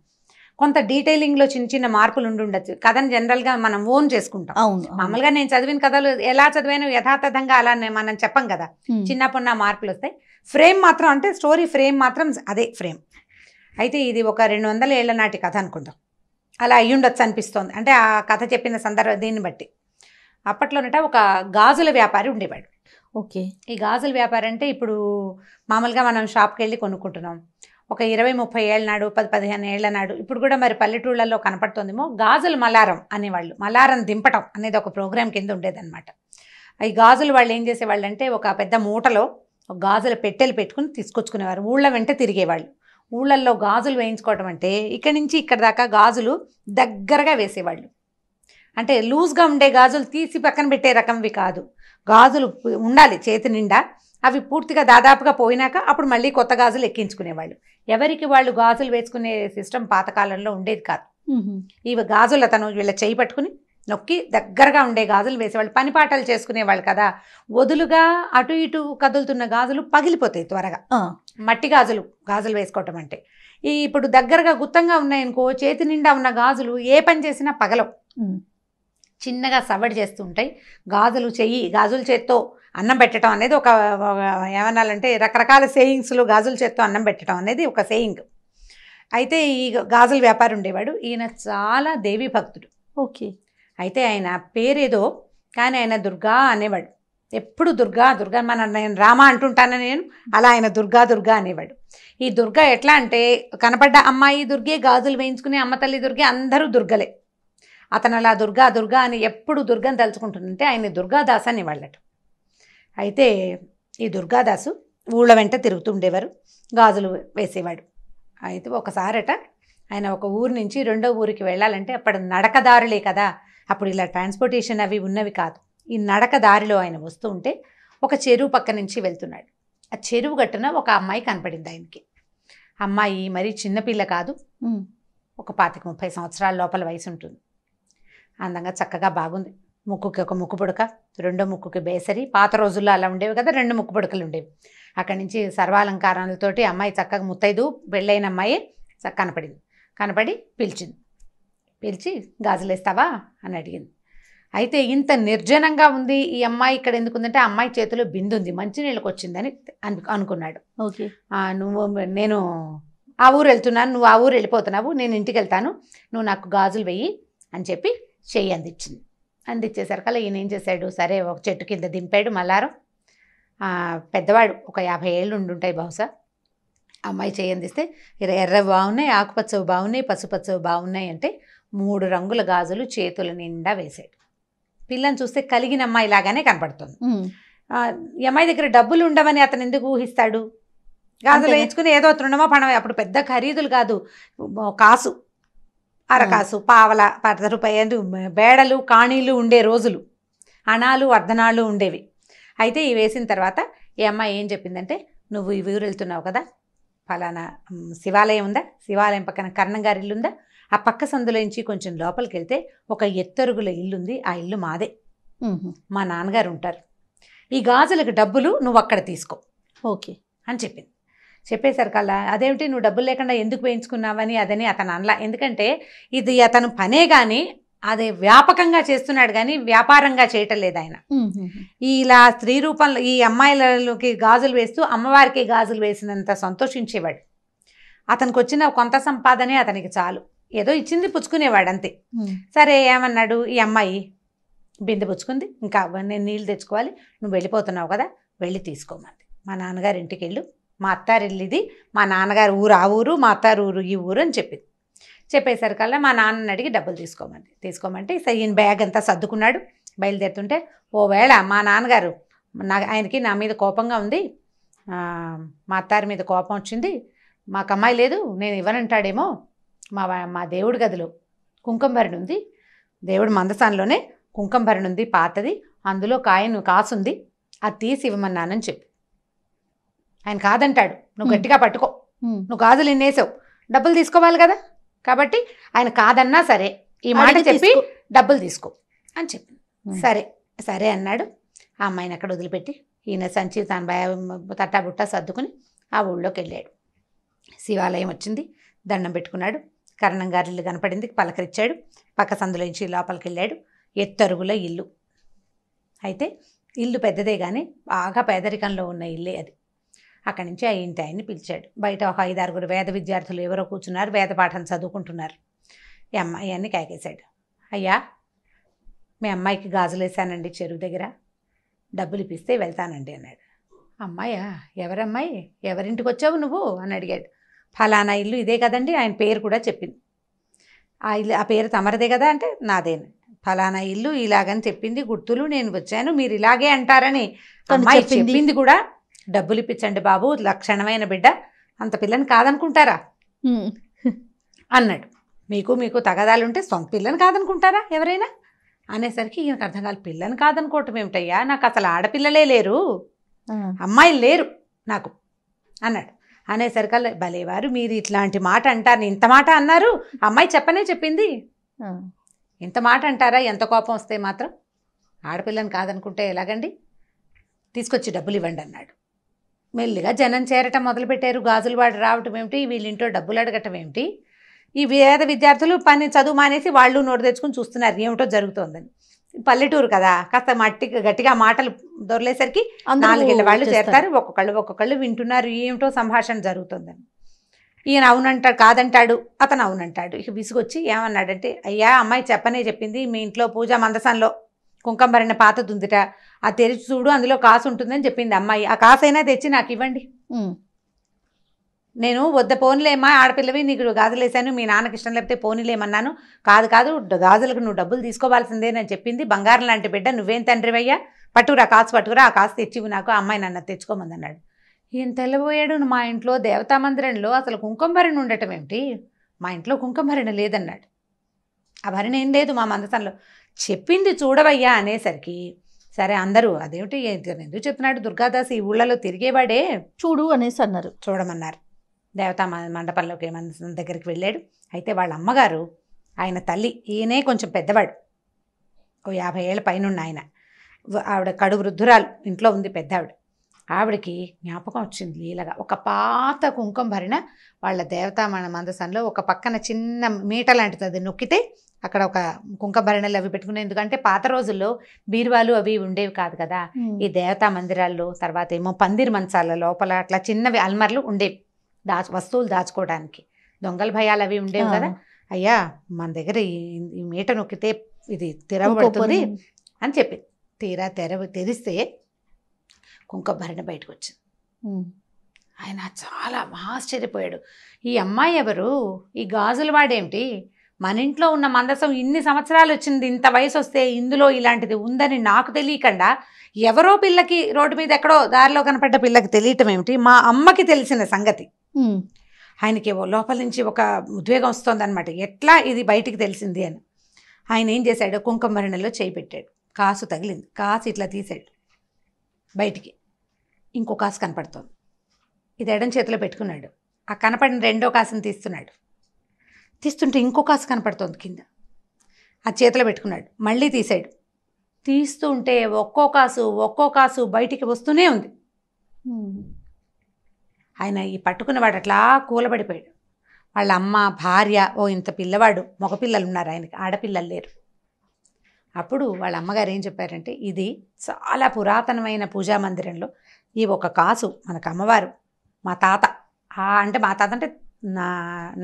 కొంత డీటెయిలింగ్లో చిన్న మార్పులు ఉండొచ్చు. కథను జనరల్గా మనం ఓన్ చేసుకుంటాం. మామూలుగా నేను చదివిన కథలు ఎలా చదివాను యథాతథంగా అలా మనం చెప్పం కదా, చిన్నప్పుడు మార్పులు వస్తాయి. ఫ్రేమ్ మాత్రం, అంటే స్టోరీ ఫ్రేమ్ మాత్రం అదే ఫ్రేమ్. అయితే ఇది ఒక 200 ఏళ్ల నాటి కథ అనుకుందాం, అలా అయ్యుండొచ్చు అనిపిస్తోంది. అంటే ఆ కథ చెప్పిన సందర్భం దీన్ని బట్టి. అప్పట్లోనట ఒక గాజుల వ్యాపారి ఉండేవాడు. ఓకే. ఈ గాజుల వ్యాపారం అంటే ఇప్పుడు మామూలుగా మనం షాప్కి వెళ్ళి కొనుక్కుంటున్నాం. ఒక 20-30 ఏళ్ళ నాడు, 10-15 ఏళ్ల నాడు, ఇప్పుడు కూడా మరి పల్లెటూళ్ళల్లో కనపడుతుందేమో, గాజులు మలారం అనేవాళ్ళు. మలారం దింపటం అనేది ఒక ప్రోగ్రాం కింద ఉండేదన్నమాట. ఈ గాజులు వాళ్ళు ఏం చేసేవాళ్ళు అంటే, ఒక పెద్ద మూటలో ఒక గాజుల పెట్టెలు పెట్టుకుని తీసుకొచ్చుకునేవారు. ఊళ్ళ వెంట తిరిగేవాళ్ళు. ఊళ్ళల్లో గాజులు వేయించుకోవటం అంటే ఇక్కడి నుంచి ఇక్కడ దాకా గాజులు దగ్గరగా వేసేవాళ్ళు. అంటే లూజ్గా ఉండే గాజులు తీసి పక్కన పెట్టే రకంవి కాదు, గాజులు ఉండాలి చేతి నిండా. అవి పూర్తిగా దాదాపుగా పోయినాక అప్పుడు మళ్ళీ కొత్త గాజులు ఎక్కించుకునేవాళ్ళు. ఎవరికి వాళ్ళు గాజులు వేసుకునే సిస్టమ్ పాతకాలంలో ఉండేది కాదు. ఇవి గాజులు అతను వీళ్ళ చేయి పట్టుకుని నొక్కి దగ్గరగా ఉండే గాజులు వేసేవాళ్ళు. పని పాటలు చేసుకునేవాళ్ళు కదా, వదులుగా అటు ఇటు కదులుతున్న గాజులు పగిలిపోతాయి త్వరగా. మట్టి గాజులు వేసుకోవటం అంటే, ఇప్పుడు దగ్గరగా గుత్తంగా ఉన్నాయనుకో, చేతి నిండా ఉన్న గాజులు ఏ పని చేసినా పగలవు, చిన్నగా సవడి చేస్తూ ఉంటాయి. గాజుల చేత్తో అన్నం పెట్టడం అనేది ఒక ఏమనాలంటే రకరకాల సేయింగ్స్లో గాజుల చేత్తో అన్నం పెట్టడం అనేది ఒక సేయింగ్. అయితే ఈ గాజుల వ్యాపారి ఉండేవాడు. ఈయన చాలా దేవీ భక్తుడు. ఓకే. అయితే ఆయన పేరేదో కానీ ఆయన దుర్గా అనేవాడు. ఎప్పుడు దుర్గా నేను రామ అంటుంటాను నేను, అలా ఆయన దుర్గా అనేవాడు. ఈ దుర్గా ఎట్లా అంటే, కనపడ్డ అమ్మాయి దుర్గే, గాజులు వేయించుకునే అమ్మ తల్లి దుర్గే, అందరూ దుర్గలే. అతను అలా దుర్గా అని ఎప్పుడు దుర్గని తలుచుకుంటుందంటే ఆయన దుర్గాదాస్ అనేవాళ్ళట. అయితే ఈ దుర్గాదాసు ఊళ్ళ వెంట తిరుగుతుండేవారు, గాజులు వేసేవాడు. అయితే ఒకసారట ఆయన ఒక ఊరు నుంచి రెండో ఊరికి వెళ్ళాలంటే అప్పుడు నడకదారులే కదా, అప్పుడు ఇలా ట్రాన్స్పోర్టేషన్ అవి ఉన్నవి కాదు. ఈ నడక దారిలో ఆయన వస్తూ ఉంటే ఒక చెరువు పక్క నుంచి వెళ్తున్నాడు. ఆ చెరువు గట్టున ఒక అమ్మాయి కనపడింది ఆయనకి. అమ్మాయి మరీ చిన్నపిల్ల కాదు, ఒక 25-30 సంవత్సరాల లోపల వయసు ఉంటుంది. అందంగా చక్కగా బాగుంది. ముక్కుకి ఒక ముక్కు పుడక, రెండో ముక్కుకి బేసరి. పాత రోజుల్లో అలా ఉండేవి కదా, 2 ముక్కు పుడకలు ఉండేవి. అక్కడి నుంచి సర్వాలంకారాలతోటి అమ్మాయి చక్కగా ముత్తైదు పెళ్ళైన అమ్మాయి కనపడింది. కనపడి పిలిచి గాజులేస్తావా అని అడిగింది. అయితే ఇంత నిర్జనంగా ఉంది ఈ అమ్మాయి ఇక్కడ ఎందుకుందంటే ఆ అమ్మాయి చేతిలో బిందు ఉంది, మంచినీళ్ళకి వచ్చిందని అనుకున్నాడు. ఓకే, నేను ఆ ఊరు వెళ్తున్నాను, నువ్వు ఆ ఊరు వెళ్ళిపోతున్నావు, నేను ఇంటికి వెళ్తాను, నువ్వు నాకు గాజులు వెయ్యి అని చెప్పి చెయ్యి అందించింది. అందించేసరికల్లా ఈయన ఏం చేశాడు, సరే ఒక చెట్టు కింద దింపాడు మల్లారం. పెద్దవాడు ఒక 50 ఏళ్ళు ఉండుంటాయి బహుశా. అమ్మాయి చెయ్యి అందిస్తే ఎర్రవి బాగున్నాయి, ఆకుపచ్చవి బాగున్నాయి, పసుపచ్చవి బాగున్నాయి అంటే 3 రంగుల గాజులు చేతుల నిండా వేశాడు. పిల్లని చూస్తే కలిగిన అమ్మాయి లాగానే కనపడుతుంది. ఈ అమ్మాయి దగ్గర డబ్బులు ఉండవని అతను ఎందుకు ఊహిస్తాడు? గాజులు వేయించుకుని ఏదో తృణమో పణమో, అప్పుడు పెద్ద ఖరీదులు కాదు, కాసు, అరకాసు, పావల, 10 రూపాయలు బేడలు కాణీలు ఉండే రోజులు, అణాలు అర్ధనాళ్ళు ఉండేవి. అయితే ఇవి వేసిన తర్వాత ఈ అమ్మాయి ఏం చెప్పిందంటే, నువ్వు ఈ ఊరు వెళ్తున్నావు కదా, ఫలానా శివాలయం ఉందా, శివాలయం పక్కన కర్ణంగారి ఇల్లు ఉందా, ఆ పక్క సందులోంచి కొంచెం లోపలికి వెళ్తే ఒక ఎత్తరుగుల ఇల్లుంది, ఆ ఇల్లు మాదే, మా నాన్నగారు ఉంటారు, ఈ గాజులకు డబ్బులు నువ్వు అక్కడ తీసుకో ఓకే అని చెప్పింది. చెప్పేసరికల్లా అదేమిటి నువ్వు డబ్బులు లేకుండా ఎందుకు వేయించుకున్నావని అదని అతను అనలా. ఎందుకంటే ఇది అతను పనే కానీ అది వ్యాపకంగా చేస్తున్నాడు కానీ వ్యాపారంగా చేయటం లేదు ఆయన. ఇలా స్త్రీ రూపంలో ఈ అమ్మాయిలకి గాజులు వేస్తూ అమ్మవారికి గాజులు వేసినంత సంతోషించేవాడు. అతనికి వచ్చిన కొంత సంపాదనే అతనికి చాలు, ఏదో ఇచ్చింది పుచ్చుకునేవాడు అంతే. సరే ఏమన్నాడు, ఈ అమ్మాయి బిందె పుచ్చుకుంది, ఇంకా నేను నీళ్ళు తెచ్చుకోవాలి, నువ్వు వెళ్ళిపోతున్నావు కదా, వెళ్ళి తీసుకోమంది. మా నాన్నగారి ఇంటికి వెళ్ళు, మా అత్తారిల్లు ఇది, మా నాన్నగారు ఊరు ఆ ఊరు, మా అత్తారు ఊరు ఈ ఊరు అని చెప్పింది. చెప్పేసరికల్లా మా నాన్నని అడిగి డబ్బులు తీసుకోమంటే ఈయన బ్యాగ్ అంతా సర్దుకున్నాడు. బయలుదేరుతుంటే ఓవేళ మా నాన్నగారు ఆయనకి నా మీద కోపంగా ఉంది, మా అత్తారి మీద కోపం వచ్చింది, మాకు అమ్మాయి లేదు, నేను ఇవ్వనంటాడేమో, మా దేవుడి గదిలో కుంకుమభరణి ఉంది, దేవుడి మందసాన్లోనే కుంకుమభరణి ఉంది పాతది, అందులో కాసుంది, అది తీసి ఇవ్వమన్నానని చెప్పి. ఆయన కాదంటాడు, నువ్వు గట్టిగా పట్టుకో, నువ్వు గాజులు ఇన్నేసావు, డబ్బులు తీసుకోవాలి కదా, కాబట్టి ఆయన కాదన్నా సరే ఈ మాట చెప్పి డబ్బులు తీసుకో అని చెప్పింది. సరే అన్నాడు. ఆ అమ్మాయిని అక్కడ వదిలిపెట్టి ఈయన సంచి తన తట్టాబుట్ట సర్దుకుని ఆ ఊళ్ళోకి వెళ్ళాడు. శివాలయం వచ్చింది, దండం పెట్టుకున్నాడు, కర్ణంగారి ఇల్లు కనపడింది, పలకరించాడు, పక్క సందులోంచి లోపలికి వెళ్ళాడు. ఎత్తరుగుల ఇల్లు. అయితే ఇల్లు పెద్దదే కానీ బాగా పేదరికంలో ఉన్న ఇల్లే అది. అక్కడి నుంచి ఆ ఇంటి ఆయన్ని పిలిచాడు. బయట ఒక 5-6 వేద విద్యార్థులు ఎవరో కూర్చున్నారు, వేద పాఠం చదువుకుంటున్నారు. ఈ అమ్మాయి అన్ని కేకేశాడు, అయ్యా మీ అమ్మాయికి గాజులు వేసానండి చెరువు దగ్గర, డబ్బులు ఇప్పిస్తే వెళ్తానండి అన్నాడు. అమ్మాయా, ఎవరమ్మాయి, ఎవరింటికి వచ్చావు నువ్వు అని అడిగాడు. ఫలానా ఇల్లు ఇదే కదండి, ఆయన పేరు కూడా చెప్పింది. ఆ పేరు తమరదే కదా అంటే నాదేను. ఫలానా ఇల్లు ఇలాగని చెప్పింది, గుర్తులు, నేను వచ్చాను, మీరు ఇలాగే అంటారని అమ్మాయి చెప్పింది కూడా. డబ్బులు ఇప్పించండి బాబు, లక్షణమైన బిడ్డ, అంత పిల్లని కాదనుకుంటారా అన్నాడు. మీకు తగదాలుంటే సొంత పిల్లని కాదనుకుంటారా ఎవరైనా అనేసరికి ఈయనకు అర్థం కాదు. పిల్లని కాదనుకోవటం ఏమిటయ్యా, నాకు అసలు ఆడపిల్లలే లేరు, అమ్మాయిలు లేరు నాకు అన్నాడు. అనేసరికల్లా భలేవారు మీరు ఇట్లాంటి మాట అంటారు, ఇంత మాట అన్నారు, అమ్మాయి చెప్పింది, ఇంత మాట అంటారా, ఎంత కోపం వస్తే మాత్రం, ఆడపిల్లని కాదనుకుంటే ఎలాగండి, తీసుకొచ్చి డబ్బులు ఇవ్వండి అన్నాడు. మెల్లిగా జనం చేరటం మొదలుపెట్టారు. గాజులు వాడు రావటం ఏమిటి, వీళ్ళింటో డబ్బులు అడగటం ఏమిటి, ఈ వేద విద్యార్థులు చదువు మానేసి వాళ్ళు నోటు తెచ్చుకుని చూస్తున్నారు ఏమిటో జరుగుతోందని. పల్లెటూరు కదా, కాస్త గట్టిగా మాటలు దొరలేసరికి 4 ఏళ్ళ వాళ్ళు చేరతారు, ఒక్కొక్కళ్ళు వింటున్నారు ఏమిటో సంభాషణ జరుగుతుందని. ఈయన అవునంటాడు, కాదంటాడు, అతను అవునంటాడు. ఇక విసుగొచ్చి ఏమన్నాడంటే, అయ్యా అమ్మాయి చెప్పింది, మీ ఇంట్లో పూజా మందసంలో కుంకుమభరణ పాతది ఉందిట, అది తెరిచి చూడు, అందులో కాసు ఉంటుందని చెప్పింది అమ్మాయి, ఆ కాసైనా తెచ్చి నాకు ఇవ్వండి. నేను వద్ద పోనీలేమా, ఆడపిల్లవి, నీకు గాజులేసాను, మీ నాన్నకి ఇష్టం లేకపోతే పోనీలేమన్నాను, కాదు గాజులకు నువ్వు డబ్బులు తీసుకోవాల్సిందేనని చెప్పింది, బంగారం లాంటి బిడ్డ, నువ్వేం తండ్రివయ్యా, పట్టుకురా ఆ కాసు తెచ్చివి నాకు, ఆ అమ్మాయి నన్ను తెచ్చుకోమంది అన్నాడు. ఈయన తెల్లబోయాడు, మా ఇంట్లో దేవతా మందిరంలో అసలు కుంకుమభరణి ఉండటం ఏమిటి, మా ఇంట్లో కుంకుమ భరణ లేదన్నాడు. ఆ భరణ ఏం లేదు మా మందసంలో. చెప్పింది చూడవయ్యా అనేసరికి సరే అందరూ అదేమిటి ఎందుకు చెప్తున్నాడు దుర్గాదాస్ ఈ ఊళ్ళలో తిరిగేవాడే చూడు అనేసి అన్నారు. చూడమన్నారు. దేవతా మండపంలోకి మందసం దగ్గరికి వెళ్ళాడు. అయితే వాళ్ళ అమ్మగారు ఆయన తల్లి, ఈయనే కొంచెం పెద్దవాడు, ఓ 50 ఏళ్ళ పైనున్న ఆయన. ఆవిడ కడు వృద్ధురాలు, ఇంట్లో ఉంది పెద్ద ఆవిడ. ఆవిడకి జ్ఞాపకం వచ్చింది లీలగా. ఒక పాత కుంకుమ భరిణ వాళ్ళ దేవతా మందసంలో ఒక పక్కన చిన్న మీట లాంటిది, అది నొక్కితే అక్కడ ఒక కుంకుమ భరణలు అవి పెట్టుకునే. ఎందుకంటే పాత రోజుల్లో బీరువాలు అవి ఉండేవి కాదు కదా. ఈ దేవతా మందిరాల్లో, తర్వాత ఏమో పందిరి మంచాల లోపల అట్లా చిన్నవి అల్మర్లు ఉండేవి వస్తువులు దాచుకోవడానికి. దొంగల భయాలు అవి ఉండేవి కదా. అయ్యా మన దగ్గర ఈ మీట నొక్కితే ఇది తెరవబడుతుంది అని చెప్పి తీరా తెరిస్తే కుంకుమ భరణ బయటకు వచ్చింది. ఆయన చాలా ఆశ్చర్యపోయాడు. ఈ అమ్మాయి ఎవరు, ఈ గాజులు వాడేమిటి, మన ఇంట్లో ఉన్న మందసం ఇన్ని సంవత్సరాలు వచ్చింది, ఇంత వయసు వస్తే ఇందులో ఇలాంటిది ఉందని నాకు తెలియకుండా ఎవరో పిల్లకి రోడ్డు మీద ఎక్కడో దారిలో కనపడ్డ పిల్లకి తెలియటం ఏమిటి, మా అమ్మకి తెలిసిన సంగతి. ఆయనకి లోపల నుంచి ఒక ఉద్వేగం వస్తుందన్నమాట, ఎట్లా ఇది బయటికి తెలిసింది అని. ఆయన ఏం చేశాడు, కుంకుమ భరణలో చేయి పెట్టాడు. కాసు తగిలింది. కాసు ఇట్లా తీసాడు బయటికి. ఇంకో కాసు కనపడుతోంది. ఇది ఎడం చేతిలో పెట్టుకున్నాడు. ఆ కనపడిన రెండో కాసుని తీస్తున్నాడు. తీస్తుంటే ఇంకో కాసు కనపడుతోంది కింద. ఆ చేతిలో పెట్టుకున్నాడు. మళ్ళీ తీసాడు. తీస్తూ ఉంటే ఒక్కో కాసు బయటికి వస్తూనే ఉంది. ఆయన ఈ పట్టుకున్నవాడు అట్లా కూలబడిపోయాడు. వాళ్ళ అమ్మ, భార్య, ఇంత పిల్లవాడు, మగపిల్లలు ఉన్నారు ఆయనకి, ఆడపిల్లలు లేరు. అప్పుడు వాళ్ళ అమ్మగారు ఏం చెప్పారంటే, ఇది చాలా పురాతనమైన పూజా మందిరంలో ఈ ఒక కాసు మనకు అమ్మవారు, మా తాత అంటే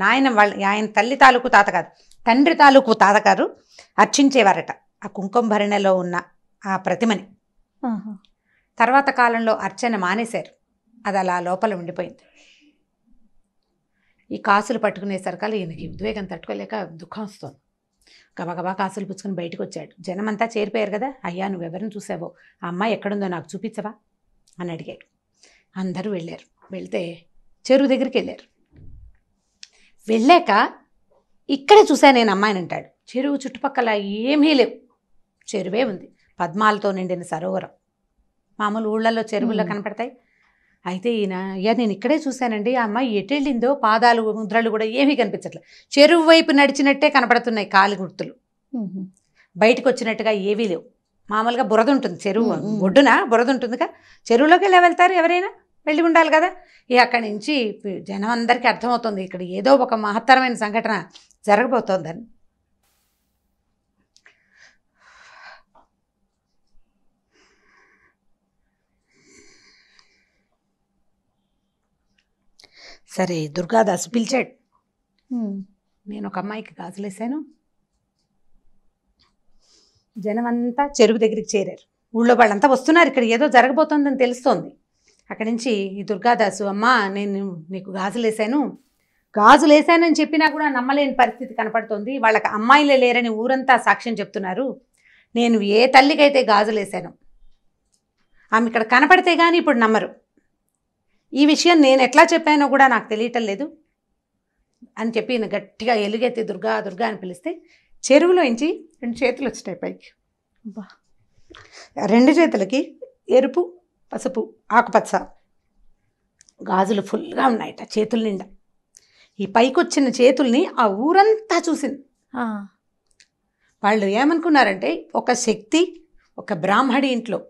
నాయన వాళ్ళ ఆయన తల్లి తాలూకు తాత కాదు, తండ్రి తాలూకు తాతగారు అర్చించేవారట ఆ కుంకుమ భరణలో ఉన్న ఆ ప్రతిమని. తర్వాత కాలంలో అర్చన మానేశారు. అది అలా లోపల ఉండిపోయింది. ఈ కాసులు పట్టుకునేసరికల్లా ఈయనకి ఉద్వేగం తట్టుకోలేక దుఃఖం వస్తుంది. గబగబా కాసులు పుచ్చుకొని బయటకు వచ్చాడు. జనమంతా చేరిపోయారు కదా. అయ్యా నువ్వెవరిని చూసావో, ఆ అమ్మాయి ఎక్కడుందో నాకు చూపించవా అని అడిగాడు. అందరూ వెళ్ళారు. వెళ్తే చెరువు దగ్గరికి వెళ్ళారు. వెళ్ళాక ఇక్కడే చూశాను నేను అమ్మాయిని అంటాడు. చెరువు చుట్టుపక్కల ఏమీ లేవు, చెరువే ఉంది, పద్మాలతో నిండిన సరోవరం. మామూలు ఊళ్ళల్లో చెరువుల్లో కనపడతాయి. అయితే ఈయన, అయ్యా నేను ఇక్కడే చూశానండి, ఆ అమ్మాయి ఎటు వెళ్ళిందో, పాదాలు ముద్రలు కూడా ఏమీ కనిపించట్లేదు, చెరువు వైపు నడిచినట్టే కనపడుతున్నాయి కాలి గుర్తులు, బయటకు వచ్చినట్టుగా ఏవీ లేవు. మామూలుగా బురద ఉంటుంది చెరువు ఒడ్డున, బురద ఉంటుందిగా, చెరువులోకి ఎలా వెళ్తారు ఎవరైనా, వెళ్ళి ఉండాలి కదా. అక్కడి నుంచి జనం అందరికీ అర్థమవుతుంది ఇక్కడ ఏదో ఒక మహత్తరమైన సంఘటన జరగబోతోందని. సరే దుర్గాదాసు పిలిచాడు. నేను ఒక అమ్మాయికి గాజులేసాను. జనమంతా చెరువు దగ్గరికి చేరారు. ఊళ్ళో వాళ్ళంతా వస్తున్నారు, ఇక్కడ ఏదో జరగబోతోందని తెలుస్తోంది. అక్కడి నుంచి ఈ దుర్గాదాసు, అమ్మా నేను నీకు గాజులేసానని చెప్పినా కూడా నమ్మలేని పరిస్థితి కనపడుతోంది. వాళ్ళకి అమ్మాయిలే లేరని ఊరంతా సాక్ష్యం చెప్తున్నారు. నేను ఏ తల్లికైతే గాజులేసాను ఆమె ఇక్కడ కనపడితే కానీ ఇప్పుడు నమ్మరు. ఈ విషయం నేను ఎట్లా చెప్పానో కూడా నాకు తెలియటం లేదు అని చెప్పి గట్టిగా ఎలుగెత్తి దుర్గా దుర్గా అని పిలిస్తే చెరువులో నుంచి 2 చేతులు వచ్చినాయి పైకి. రెండు చేతులకి ఎరుపు, పసుపు, ఆకుపచ్చ గాజులు ఫుల్గా ఉన్నాయట చేతుల నిండా. ఈ పైకి వచ్చిన చేతుల్ని ఆ ఊరంతా చూసింది. వాళ్ళు ఏమనుకున్నారంటే ఒక శక్తి ఒక బ్రాహ్మడి ఇంట్లో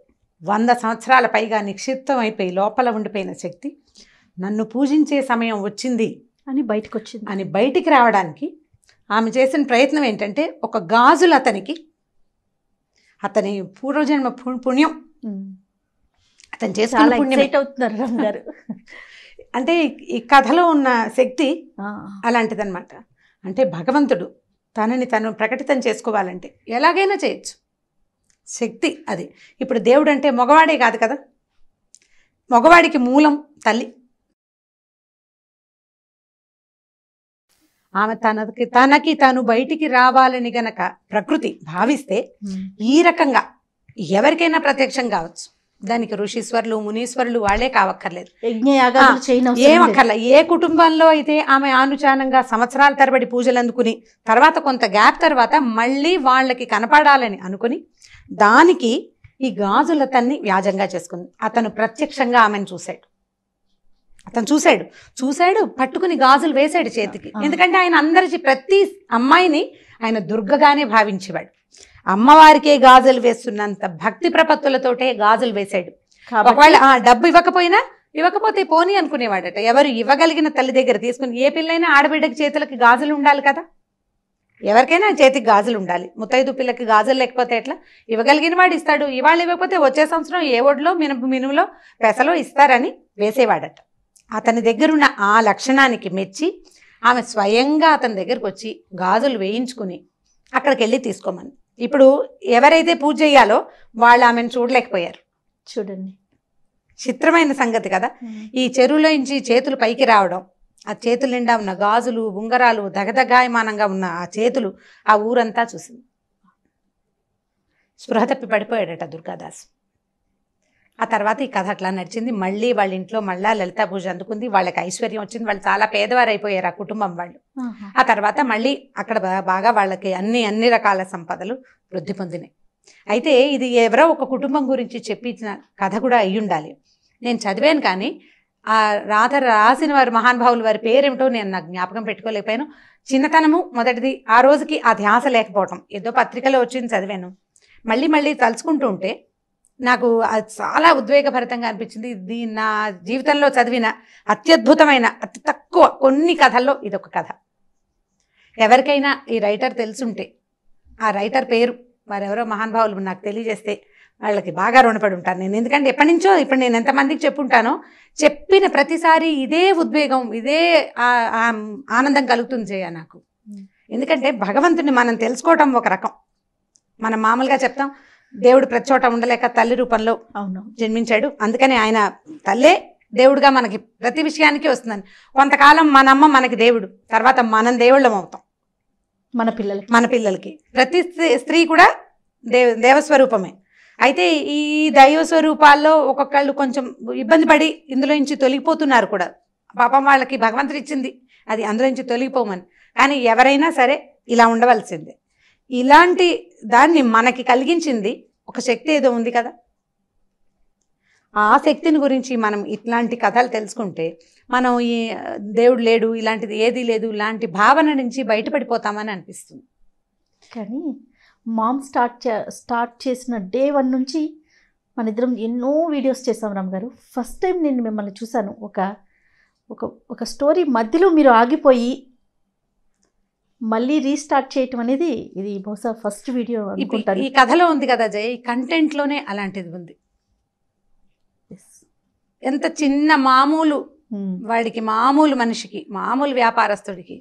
100 సంవత్సరాల పైగా నిక్షిప్తం అయిపోయి లోపల ఉండిపోయిన శక్తి నన్ను పూజించే సమయం వచ్చింది అని బయటికి రావడానికి ఆమె చేసిన ప్రయత్నం ఏంటంటే ఒక గాజులు అతని పూర్వజన్మ పుణ్యం, అతను చేసుకున్న పుణ్యం అంటే ఈ కథలో ఉన్న శక్తి అలాంటిదన్నమాట. అంటే భగవంతుడు తనని తను ప్రకటితం చేసుకోవాలంటే ఎలాగైనా చేయొచ్చు, శక్తి అది. ఇప్పుడు దేవుడు అంటే మగవాడే కాదు కదా, మగవాడికి మూలం తల్లి. ఆమె తనకి తాను బయటికి రావాలని గనక ప్రకృతి భావిస్తే ఈ రకంగా ఎవరికైనా ప్రత్యక్షం కావచ్చు. దానికి ఋషీశ్వరులు మునీశ్వరులు వాళ్ళే కావక్కర్లేదు, యజ్ఞయాగాదులు చేయనవసరం లేదు. ఏమక్కర్ల. ఏ కుటుంబంలో అయితే ఆమె ఆనుచానంగా సంవత్సరాల తరబడి పూజలు అందుకుని తర్వాత కొంత గ్యాప్ తర్వాత మళ్ళీ వాళ్ళకి కనపడాలని అనుకుని దానికి ఈ గాజులతన్ని వ్యాజంగా చేసుకుంది. అతను ప్రత్యక్షంగా ఆమెను చూశాడు. చూశాడు పట్టుకుని గాజులు వేశాడు చేతికి. ఎందుకంటే ఆయన అందరి ప్రతి అమ్మాయిని ఆయన దుర్గగానే భావించేవాడు. అమ్మవారికే గాజులు వేస్తున్నంత భక్తి ప్రపత్తులతోటే గాజులు వేశాడు. ఒకవేళ డబ్బు ఇవ్వకపోతే పోనీ అనుకునేవాడట. ఎవరు ఇవ్వగలిగిన తల్లి దగ్గర తీసుకుని, ఏ పిల్లైనా ఆడబిడ్డకి చేతులకి గాజులు ఉండాలి కదా, ఎవరికైనా చేతికి గాజులు ఉండాలి. ముత్తైదు పిల్లకి గాజులు లేకపోతే ఎట్లా? ఇవ్వగలిగిన వాడు ఇస్తాడు. ఇవాళ ఇవ్వకపోతే వచ్చే సంవత్సరం ఏ ఒడిలో మినుములో పెసలో ఇస్తారని వేసేవాడట. అతని దగ్గరున్న ఆ లక్షణానికి మెచ్చి ఆమె స్వయంగా అతని దగ్గరకు వచ్చి గాజులు వేయించుకుని అక్కడికి వెళ్ళి తీసుకోమని. ఇప్పుడు ఎవరైతే పూజ చేయాలో వాళ్ళు ఆమెను చూడలేకపోయారు. చూడండి, చిత్రమైన సంగతి కదా. ఈ చెరువులోంచి చేతులు పైకి రావడం, ఆ చేతుల నిండా ఉన్న గాజులు ఉంగరాలు దగదగాయమానంగా ఉన్న ఆ చేతులు ఆ ఊరంతా చూసింది. స్పృహ తప్పి పడిపోయాడట దుర్గాదాసు. ఆ తర్వాత ఈ కథ అట్లా నడిచింది. మళ్ళీ వాళ్ళ ఇంట్లో మళ్ళా లలితా పూజ అందుకుంది. వాళ్ళకి ఐశ్వర్యం వచ్చింది. వాళ్ళు చాలా పేదవారు అయిపోయారు ఆ కుటుంబం వాళ్ళు. ఆ తర్వాత మళ్ళీ అక్కడ బాగా వాళ్ళకి అన్ని రకాల సంపదలు వృద్ధి పొందినాయి. అయితే ఇది ఎవరో ఒక కుటుంబం గురించి చెప్పించిన కథ కూడా అయ్యి ఉండాలి. నేను చదివాను కానీ ఆ రాసిన వారి మహానుభావులు వారి పేరేమిటో నేను నాకు జ్ఞాపకం పెట్టుకోలేకపోయాను. చిన్నతనము మొదటిది, ఆ రోజుకి ఆ ధ్యాస లేకపోవటం. ఏదో పత్రికలో వచ్చింది చదివాను. మళ్ళీ తలుచుకుంటూ ఉంటే నాకు అది చాలా ఉద్వేగభరితంగా అనిపించింది. ఇది నా జీవితంలో చదివిన అత్యద్భుతమైన అతి తక్కువ కొన్ని కథల్లో ఇదొక కథ. ఎవరికైనా ఈ రైటర్ తెలుసుంటే ఆ రైటర్ పేరు వారెవరో మహానుభావులు నాకు తెలియజేస్తే వాళ్ళకి బాగా రుణపడి ఉంటాను నేను. ఎందుకంటే ఇప్పుడు నేను ఎంతమందికి చెప్పుంటానో, చెప్పిన ప్రతిసారి ఇదే ఉద్వేగం, ఇదే ఆనందం కలుగుతుంది జయ నాకు. ఎందుకంటే భగవంతుని మనం తెలుసుకోవటం ఒక రకం. మనం మామూలుగా చెప్తాం దేవుడు ప్రతి చోట ఉండలేక తల్లి రూపంలో జన్మించాడు, అందుకని ఆయన తల్లే దేవుడుగా మనకి ప్రతి విషయానికి వస్తుందని. కొంతకాలం మన అమ్మ మనకి దేవుడు, తర్వాత మనం దేవుళ్ళం అవుతాం మన పిల్లలకి. ప్రతి స్త్రీ కూడా దేవస్వరూపమే. అయితే ఈ దైవ స్వరూపాల్లో ఒక్కొక్కళ్ళు కొంచెం ఇబ్బంది పడి ఇందులో నుంచి తొలగిపోతున్నారు కూడా. పాపం వాళ్ళకి భగవంతుడు ఇచ్చింది అది, అందులో నుంచి తొలగిపోమని. కానీ ఎవరైనా సరే ఇలా ఉండవలసిందే. ఇలాంటి దాన్ని మనకి కలిగించింది ఒక శక్తి ఏదో ఉంది కదా. ఆ శక్తిని గురించి మనం ఇట్లాంటి కథలు తెలుసుకుంటే మనం ఈ దేవుడు లేడు, ఇలాంటిది ఏదీ లేదు, ఇలాంటి భావన నుంచి బయటపడిపోతామని అనిపిస్తుంది. కానీ మామ్ స్టార్ట్ చేసిన డే 1 నుంచి మన ఇద్దరం ఎన్నో వీడియోస్ చేసాం రామ్ గారు. ఫస్ట్ టైం నేను మిమ్మల్ని చూశాను. ఒక స్టోరీ మధ్యలో మీరు ఆగిపోయి మళ్ళీ రీస్టార్ట్ చేయటం అనేది ఇది బహుశా ఫస్ట్ వీడియో అనుకుంటాను. ఈ కథలో ఉంది కదా జయ, ఈ కంటెంట్లోనే అలాంటిది ఉంది. ఎంత చిన్న మామూలు వాడికి, మామూలు మనిషికి, మామూలు వ్యాపారస్తుడికి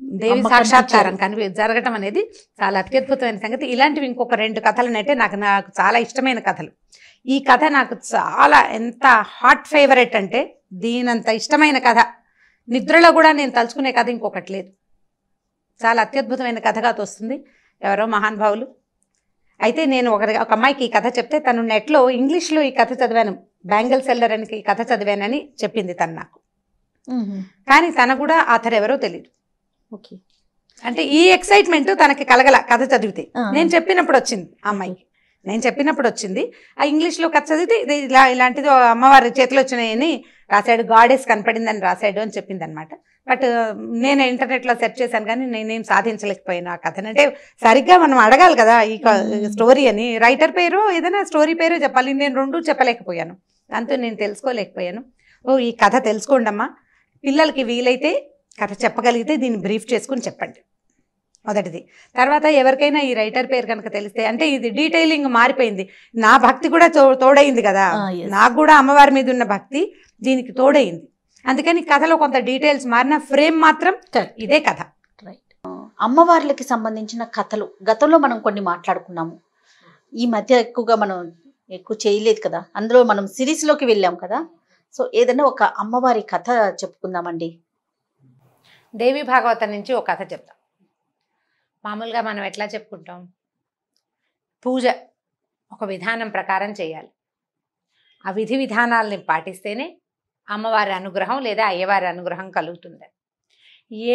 దేవి సాక్షాత్కారం జరగటం అనేది చాలా అత్యద్భుతమైన సంగతి. ఇలాంటివి ఇంకొక 2 కథలనైతే నాకు చాలా ఇష్టమైన కథలు. ఈ కథ నాకు చాలా ఎంత హాట్ ఫేవరెట్ అంటే, దీనంత ఇష్టమైన కథ నిద్రలో కూడా నేను తలుచుకునే కథ ఇంకొకటి లేదు. చాలా అత్యద్భుతమైన కథగా తోస్తుంది ఎవరో మహానుభావులు. అయితే నేను ఒక అమ్మాయికి ఈ కథ చెప్తే తను నెట్లో ఇంగ్లీష్లో ఈ కథ చదివాను, బ్యాంగిల్ సెల్లర్ అని ఈ కథ చదివానని చెప్పింది తను నాకు. కానీ తన కూడా ఆథర్ ఎవరో తెలియదు. ఓకే, అంటే ఈ ఎక్సైట్మెంట్ తనకి కలగల కథ చదివితే. నేను చెప్పినప్పుడు వచ్చింది ఆ అమ్మాయికి, ఆ ఇంగ్లీష్లో కథ చదివితే ఇలాంటిది అమ్మవారి చేతిలో వచ్చినాయని రాశాడు, గాడెస్ కనపడిందని రాశాడు అని చెప్పింది అనమాట. బట్ నేను ఇంటర్నెట్లో సెర్చ్ చేశాను కానీ నేనేం సాధించలేకపోయాను ఆ కథను. అంటే సరిగ్గా మనం అడగాలి కదా ఈ స్టోరీ అని, రైటర్ పేరు ఏదైనా స్టోరీ పేరు చెప్పాలి. నేను 2 చెప్పలేకపోయాను, దాంతో నేను తెలుసుకోలేకపోయాను. ఈ కథ తెలుసుకోండి అమ్మా, పిల్లలకి వీలైతే కథ చెప్పగలిగితే దీన్ని బ్రీఫ్ చేసుకుని చెప్పండి మొదటిది. తర్వాత ఎవరికైనా ఈ రైటర్ పేరు కనుక తెలిస్తే, అంటే ఇది డీటెయిలింగ్ మారిపోయింది, నా భక్తి కూడా తోడైంది కదా, నాకు కూడా అమ్మవారి మీద ఉన్న భక్తి దీనికి తోడైంది. అందుకని కథలో కొంత డీటెయిల్స్ మారిన, ఫ్రేమ్ మాత్రం ఇదే కథ. రైట్. అమ్మవార్లకి సంబంధించిన కథలు గతంలో మనం కొన్ని మాట్లాడుకున్నాము, ఈ మధ్య ఎక్కువగా మనం చేయలేదు కదా, అందులో మనం సిరీస్లోకి వెళ్ళాం కదా. సో ఏదైనా ఒక అమ్మవారి కథ చెప్పుకుందామండి. దేవి భాగవతం నుంచి ఒక కథ చెప్తాం. మామూలుగా మనం ఎట్లా చెప్పుకుంటాం, పూజ ఒక విధానం ప్రకారం చేయాలి. ఆ విధి విధానాలని పాటిస్తేనే అమ్మవారి అనుగ్రహం లేదా అయ్యవారి అనుగ్రహం కలుగుతుంది.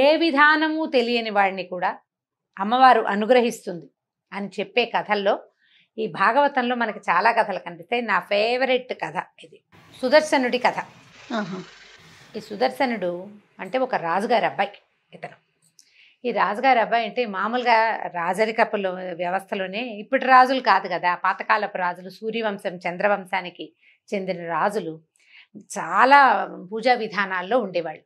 ఏ విధానము తెలియని వాడిని కూడా అమ్మవారు అనుగ్రహిస్తుంది అని చెప్పే కథల్లో ఈ భాగవతంలో మనకి చాలా కథలు కనిపిస్తాయి. నా ఫేవరెట్ కథ ఇది సుదర్శనుడి కథ. ఈ సుదర్శనుడు అంటే ఒక రాజుగారి అబ్బాయి. ఇతను ఈ రాజుగారి అబ్బాయి అంటే మామూలుగా రాజరికపులో వ్యవస్థలోనే ఇప్పటి రాజులు కాదు కదా, పాతకాలపు రాజులు, సూర్యవంశం చంద్రవంశానికి చెందిన రాజులు చాలా పూజా విధానాల్లో ఉండేవాళ్ళు.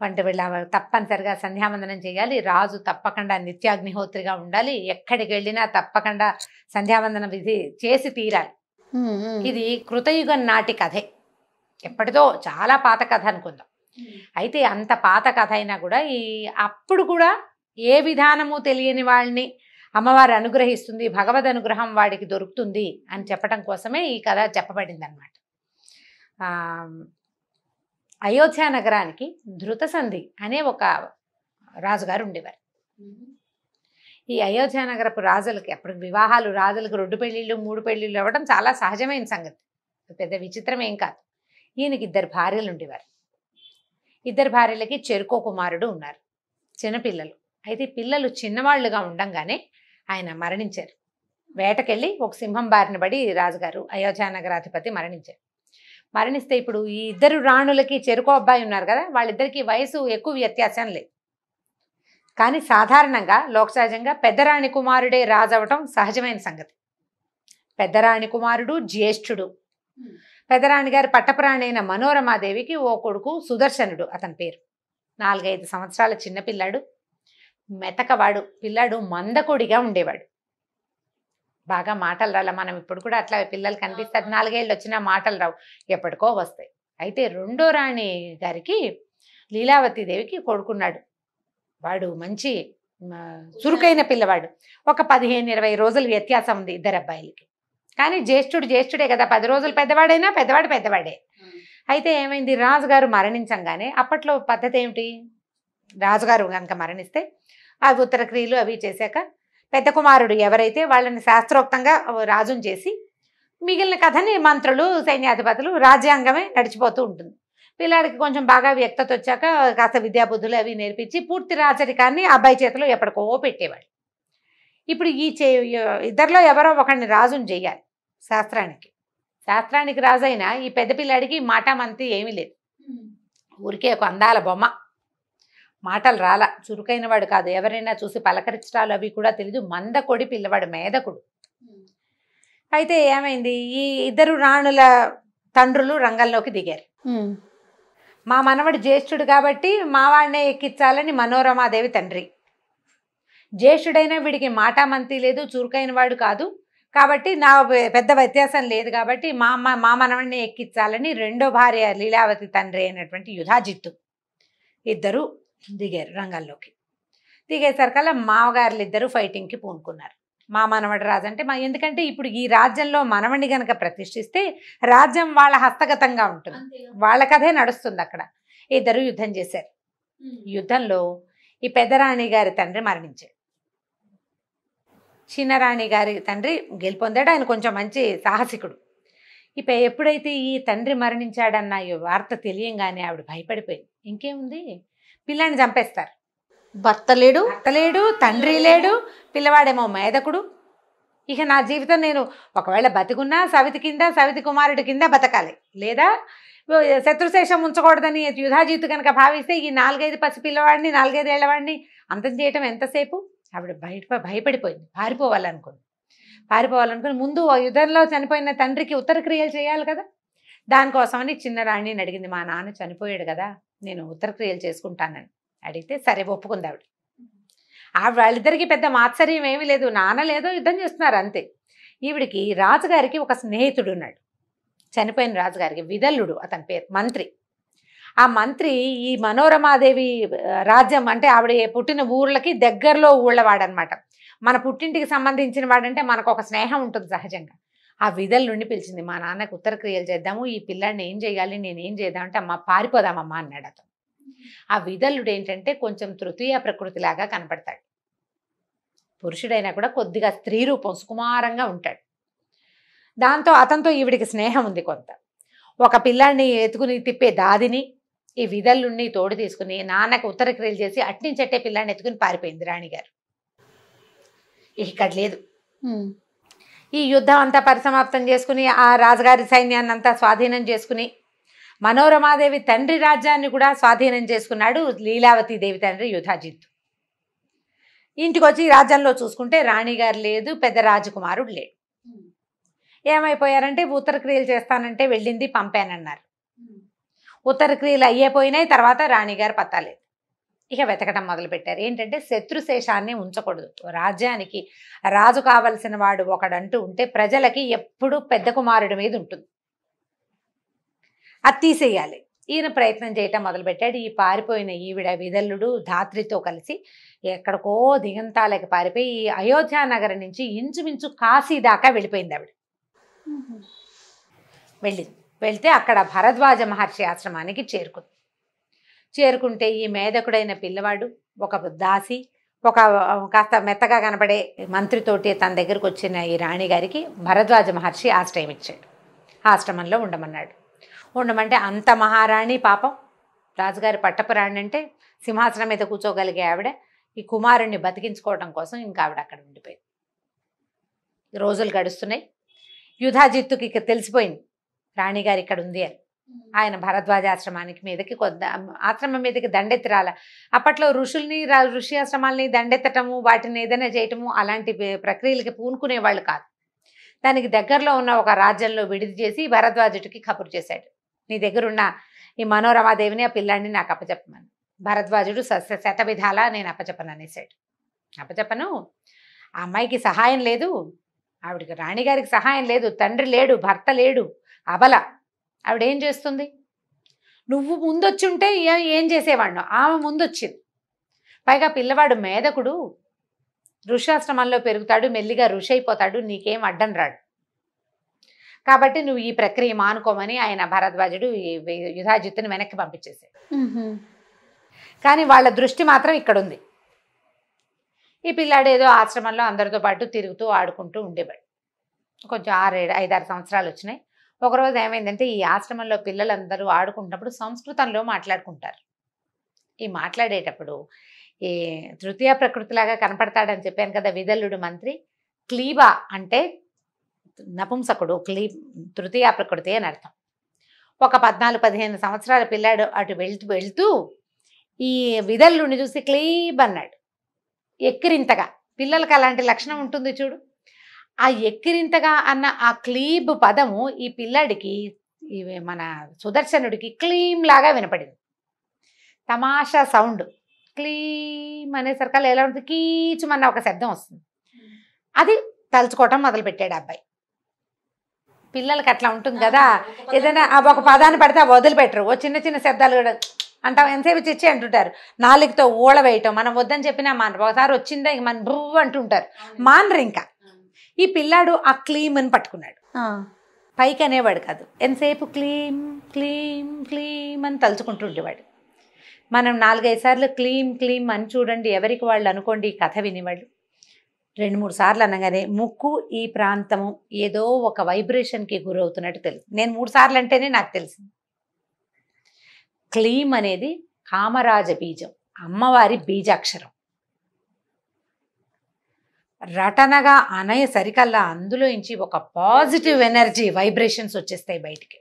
అంటే వీళ్ళ తప్పనిసరిగా సంధ్యావందనం చేయాలి, రాజు తప్పకుండా నిత్యాగ్నిహోత్రిగా ఉండాలి, ఎక్కడికి వెళ్ళినా తప్పకుండా సంధ్యావందనం విధి చేసి తీరాలి. ఇది కృతయుగం నాటి కథే, ఎప్పటిదో చాలా పాత కథ అనుకుందాం. అయితే అంత పాత కథ అయినా కూడా అప్పుడు కూడా ఏ విధానము తెలియని వాళ్ళని అమ్మవారు అనుగ్రహిస్తుంది, భగవద్ అనుగ్రహం వాడికి దొరుకుతుంది అని చెప్పడం కోసమే ఈ కథ చెప్పబడింది అనమాట. అయోధ్య నగరానికి ధృతసంధి అనే ఒక రాజుగారు ఉండేవారు. ఈ అయోధ్య నగరపు రాజులకి అప్పుడు వివాహాలు, రాజులకు 2 పెళ్ళిళ్ళు 3 పెళ్ళిళ్ళు అవ్వడం చాలా సహజమైన సంగతి, పెద్ద విచిత్రం ఏం కాదు. ఈయనకి 2 భార్యలు ఉండేవారు. 2 భార్యలకి చెరుకో కుమారుడు ఉన్నారు, చిన్నపిల్లలు. అయితే పిల్లలు చిన్నవాళ్లుగా ఉండంగానే ఆయన మరణించారు. వేటకెళ్ళి ఒక సింహం బారిన పడి రాజుగారు అయోధ్య నగరాధిపతి మరణించారు. మరణిస్తే ఇప్పుడు ఈ 2 రాణులకి చెరుకో అబ్బాయి ఉన్నారు కదా, వాళ్ళిద్దరికి వయసు ఎక్కువ వ్యత్యాసం లేదు. కానీ సాధారణంగా లోకసహజంగా పెద్దరాణి కుమారుడే రాజు అవటం సహజమైన సంగతి. పెద్దరాణి కుమారుడు జ్యేష్ఠుడు. పెద్దరాణి గారి పట్టపురాణి అయిన మనోరమాదేవికి ఓ కొడుకు సుదర్శనుడు, అతని పేరు. 4-5 సంవత్సరాల చిన్నపిల్లాడు, మెతకవాడు పిల్లాడు, మందకొడిగా ఉండేవాడు. బాగా మాటలు రాల. మనం ఇప్పుడు కూడా అట్లా పిల్లలు కనిపిస్తారు, 4 ఏళ్ళు వచ్చినా మాటలు రావు, ఎప్పటికో వస్తాయి. అయితే 2వ రాణి గారికి లీలావతీదేవికి కొడుకున్నాడు. వాడు మంచి చురుకైన పిల్లవాడు. ఒక 15-20 రోజుల వ్యత్యాసం ఉంది 2 అబ్బాయిలకి. కానీ జ్యేష్ఠుడే కదా, 10 రోజులు పెద్దవాడైనా పెద్దవాడే. అయితే ఏమైంది, రాజుగారు మరణించంగానే అప్పట్లో పద్ధతి ఏమిటి, రాజుగారు కనుక మరణిస్తే ఆ ఉత్తర క్రియలు అవి చేశాక పెద్ద కుమారుడు ఎవరైతే వాళ్ళని శాస్త్రోక్తంగా రాజుని చేసి మిగిలిన కథని మంత్రులు, సైన్యాధిపతులు, రాజ్యాంగమే నడిచిపోతూ ఉంటుంది. పిల్లాడికి కొంచెం బాగా వ్యక్తత వచ్చాక కాస్త విద్యాబుద్ధులు అవి నేర్పించి పూర్తి రాజరికాన్ని అబ్బాయి చేతిలో ఎప్పటికో పెట్టేవాడు. ఇప్పుడు ఈ ఇద్దరిలో ఎవరో ఒకరిని రాజుని చెయ్యాలి శాస్త్రానికి రాజు అయినా ఈ పెద్ద పిల్లాడికి మాటామంతి ఏమీ లేదు, ఊరికే ఒక అందాల బొమ్మ, మాటలు రాలా, చురుకైన వాడు కాదు, ఎవరైనా చూసి పలకరించడాలు అవి కూడా తెలీదు, మందకొడి పిల్లవాడు, మేధకుడు. అయితే ఏమైంది, ఈ 2 రాణుల తండ్రులు రంగంలోకి దిగారు. మా మనవడు జ్యేష్ఠుడు కాబట్టి మా వాడినే ఎక్కించాలని మనోరమాదేవి తండ్రి. జ్యేష్ఠుడైనా వీడికి మాటామంతి లేదు, చురుకైన వాడు కాదు కాబట్టి నా పెద్ద వ్యత్యాసం లేదు కాబట్టి మా మనవడిని ఎక్కించాలని 2వ భార్య లీలావతి తండ్రి అయినటువంటి యుధాజిత్తు ఇద్దరు దిగారు రంగంలోకి. దిగేసరికల్లా మామగారులు 2 ఫైటింగ్కి పూనుకున్నారు. మా మనవడి రాజు అంటే ఎందుకంటే ఇప్పుడు ఈ రాజ్యంలో మనవడిని గనక ప్రతిష్ఠిస్తే రాజ్యం వాళ్ళ హస్తగతంగా ఉంటుంది, వాళ్ళ కథే నడుస్తుంది. అక్కడ 2 యుద్ధం చేశారు. యుద్ధంలో ఈ పెద్దరాణి గారి తండ్రి మరణించాడు, చిన్నరాణి గారి తండ్రి గెలుపొందాడు. ఆయన కొంచెం మంచి సాహసికుడు. ఎప్పుడైతే ఈ తండ్రి మరణించాడన్న ఈ వార్త తెలియంగానే ఆవిడ భయపడిపోయింది. ఇంకేముంది, పిల్లాన్ని చంపేస్తారు, భర్త లేడు, తండ్రి లేడు, పిల్లవాడేమో మేధకుడు. ఇక నా జీవితం నేను ఒకవేళ బతికున్నా సవితి కుమారుడి కింద బతకాలి, లేదా శత్రుశేషం ఉంచకూడదని యుధాజిత్తు కనుక భావిస్తే ఈ 4-5 పసిపిల్లవాడిని 4-5 ఏళ్లవాడిని అంతం చేయటం ఎంతసేపు. ఆవిడ భయపడిపోయింది, పారిపోవాలనుకుని ముందు యుద్ధంలో చనిపోయిన తండ్రికి ఉత్తర క్రియలు చేయాలి కదా, దానికోసమని చిన్న రాణిని అడిగింది. మా నాన్న చనిపోయాడు కదా, నేను ఉత్తర క్రియలు చేసుకుంటానని అడిగితే సరే ఒప్పుకుంది ఆవిడ. వాళ్ళిద్దరికి పెద్ద మాత్సర్యం ఏమీ లేదు, నాన్న లేదో యుద్ధం చేస్తున్నారు అంతే. ఈవిడికి రాజుగారికి ఒక స్నేహితుడు ఉన్నాడు, చనిపోయిన రాజుగారికి విదల్లుడు అతని పేరు, మంత్రి. ఆ మంత్రి ఈ మనోరమాదేవి రాజ్యం అంటే ఆవిడ పుట్టిన ఊర్లకి దగ్గరలో ఊళ్ళవాడనమాట. మన పుట్టింటికి సంబంధించిన వాడంటే మనకు ఒక స్నేహం ఉంటుంది సహజంగా. ఆ విదల్లుడిని పిలిచింది, మా నాన్నకు ఉత్తర క్రియలు చేద్దాము, ఈ పిల్లాడిని ఏం చేయాలి, నేనేం చేద్దామంటే అమ్మ పారిపోదామమ్మా అన్నాడు అతను. ఆ విదల్లుడు ఏంటంటే కొంచెం తృతీయ ప్రకృతిలాగా కనపడతాడు, పురుషుడైనా కూడా కొద్దిగా స్త్రీ రూపం, సుకుమారంగా ఉంటాడు. దాంతో అతనితో ఈవిడికి స్నేహం ఉంది కొంత. ఒక పిల్లాడిని ఎత్తుకుని తిప్పే దాదిని ఈ విదల్లుని తోడు తీసుకుని నాన్నకు ఉత్తర క్రియలు చేసి అట్టించట్టే పిల్లాడిని ఎత్తుకుని పారిపోయింది రాణిగారు. ఇక్కడ లేదు. ఈ యుద్ధం అంతా పరిసమాప్తం చేసుకుని ఆ రాజుగారి సైన్యాన్ని అంతా స్వాధీనం చేసుకుని మనోరమాదేవి తండ్రి రాజ్యాన్ని కూడా స్వాధీనం చేసుకున్నాడు లీలావతి దేవి తండ్రి యుధాజిత్తు. ఇంటికి వచ్చి రాజ్యంలో చూసుకుంటే రాణిగారు లేదు, పెద్ద రాజకుమారుడు లేడు. ఏమైపోయారంటే ఉత్తర క్రియలు చేస్తానంటే వెళ్ళింది, పంపానన్నారు. ఉత్తర క్రియలు అయ్యేపోయినాయి. తర్వాత రాణిగారు పత్తాలేదు. ఇక వెతకటం మొదలుపెట్టారు. ఏంటంటే శత్రుశేషాన్ని ఉంచకూడదు. రాజ్యానికి రాజు కావలసిన వాడు ఒకడంటూ ఉంటే ప్రజలకి ఎప్పుడూ పెద్ద కుమారుడి మీద ఉంటుంది, అది తీసేయాలి. ఈయన ప్రయత్నం చేయటం మొదలుపెట్టాడు. ఈ పారిపోయిన ఈవిడ విదల్లుడు ధాత్రితో కలిసి ఎక్కడికో దిగంతాలకి పారిపోయి ఈ అయోధ్య నగరం నుంచి ఇంచుమించు కాశీ దాకా వెళ్ళిపోయింది ఆవిడ. వెళ్తే అక్కడ భరద్వాజ మహర్షి ఆశ్రమానికి చేరుకుంటే ఈ మేధకుడైన పిల్లవాడు ఒక దాసి ఒక కాస్త మెత్తగా కనపడే మంత్రితోటి తన దగ్గరకు వచ్చిన ఈ రాణిగారికి భరద్వాజ మహర్షి ఆశ్రయం ఇచ్చాడు. ఆశ్రమంలో ఉండమంటే అంత మహారాణి పాపం రాజుగారి పట్టపురాణి అంటే సింహాసనం మీద కూర్చోగలిగే ఆవిడ ఈ కుమారుణ్ణి బతికించుకోవడం కోసం ఇంకా ఆవిడ అక్కడ ఉండిపోయింది. రోజులు గడుస్తున్నాయి. యుధాజిత్తుకి ఇక తెలిసిపోయింది రాణిగారు ఇక్కడ ఉంది అని. ఆయన భరద్వాజ ఆశ్రమానికి మీదకి ఆశ్రమం మీదకి దండెత్తిరాల. అప్పట్లో ఋషి ఆశ్రమాలని దండెత్తటము, వాటిని ఏదైనా చేయటము అలాంటి ప్రక్రియలకి పూనుకునేవాళ్ళు కాదు. దానికి దగ్గరలో ఉన్న ఒక రాజ్యంలో విడిది చేసి భరద్వాజుడికి కబురు చేశాడు, నీ దగ్గరున్న ఈ మనోరమాదేవిని ఆ పిల్లాడిని నాకు అప్పచెప్పమని. భరద్వాజుడు శతవిధాలా నేను అప్పచెప్పను అనేసాడు. అప్పచెప్పను, ఆ అమ్మాయికి సహాయం లేదు, ఆవిడికి రాణిగారికి సహాయం లేదు, తండ్రి లేడు, భర్త లేడు, అబల. ఆవిడేం చేస్తుంది? నువ్వు ముందొచ్చి ఉంటే ఏం చేసేవాడినో, ఆమె ముందొచ్చింది. పైగా పిల్లవాడు మేధకుడు, ఋషాశ్రమంలో పెరుగుతాడు, మెల్లిగా ఋషి అయిపోతాడు, నీకేం అడ్డం రాడు. కాబట్టి నువ్వు ఈ ప్రక్రియ మానుకోమని ఆయన భరద్వాజుడు యుధాజిత్తుని వెనక్కి పంపించేశాడు. కానీ వాళ్ళ దృష్టి మాత్రం ఇక్కడ ఉంది. ఈ పిల్లాడు ఏదో ఆశ్రమంలో అందరితో పాటు తిరుగుతూ ఆడుకుంటూ ఉండేవాడు. కొంచెం 5-6 సంవత్సరాలు వచ్చినాయి. ఒకరోజు ఏమైందంటే ఈ ఆశ్రమంలో పిల్లలందరూ ఆడుకుంటున్నప్పుడు సంస్కృతంలో మాట్లాడుకుంటారు. ఈ మాట్లాడేటప్పుడు ఈ తృతీయ ప్రకృతిలాగా కనపడతాడని చెప్పాను కదా విదల్లుడు మంత్రి. క్లీబా అంటే నపుంసకుడు, తృతీయ ప్రకృతి అని అర్థం. ఒక 14-15 సంవత్సరాల పిల్లాడు అటు వెళ్తూ ఈ విదల్లుడిని చూసి క్లీబ్ అన్నాడు. ఎక్కిరింతగా, పిల్లలకి అలాంటి లక్షణం ఉంటుంది చూడు. ఆ ఎక్కిరింతగా అన్న ఆ క్లీబ్ పదము ఈ పిల్లాడికి మన సుదర్శనుడికి క్లీమ్ లాగా వినపడింది. తమాషా సౌండ్ క్లీమ్ అనేసరికల్లా ఎలా ఉంటుంది, కీచుమన్న ఒక శబ్దం వస్తుంది. అది తలుచుకోవటం మొదలుపెట్టాడు అబ్బాయి. పిల్లలకి అట్లా ఉంటుంది కదా, ఏదైనా ఒక పదాన్ని పడితే వదిలిపెట్టరు. ఓ చిన్న చిన్న శబ్దాలు కూడా అంటాం, ఎంతసేపు చిచ్చి అంటుంటారు. నాలుగుతో ఊళ వేయటం, మనం వద్దని చెప్పినా మానరు. ఒకసారి వచ్చిందా ఇంక మన భూ అంటుంటారు, మానరు. ఇంకా ఈ పిల్లాడు ఆ క్లీమ్ అని పట్టుకున్నాడు. పైకి అనేవాడు కాదు, ఎంతసేపు క్లీమ్ క్లీమ్ క్లీమ్ అని తలుచుకుంటూ ఉండేవాడు. మనం 4-5 సార్లు క్లీమ్ క్లీమ్ అని చూడండి, ఎవరికి వాళ్ళు అనుకోండి. ఈ కథ వినేవాళ్ళు 2-3 సార్లు అనగానే ముక్కు ఈ ప్రాంతము ఏదో ఒక వైబ్రేషన్కి గురవుతున్నట్టు తెలుసు. నేను 3 సార్లు అంటేనే నాకు తెలిసింది. క్లీమ్ అనేది కామరాజ బీజం, అమ్మవారి బీజాక్షరం. రటనగా అనయ సరికల్లా అందులో నుంచి ఒక పాజిటివ్ ఎనర్జీ వైబ్రేషన్స్ వచ్చేస్తాయి బయటికి.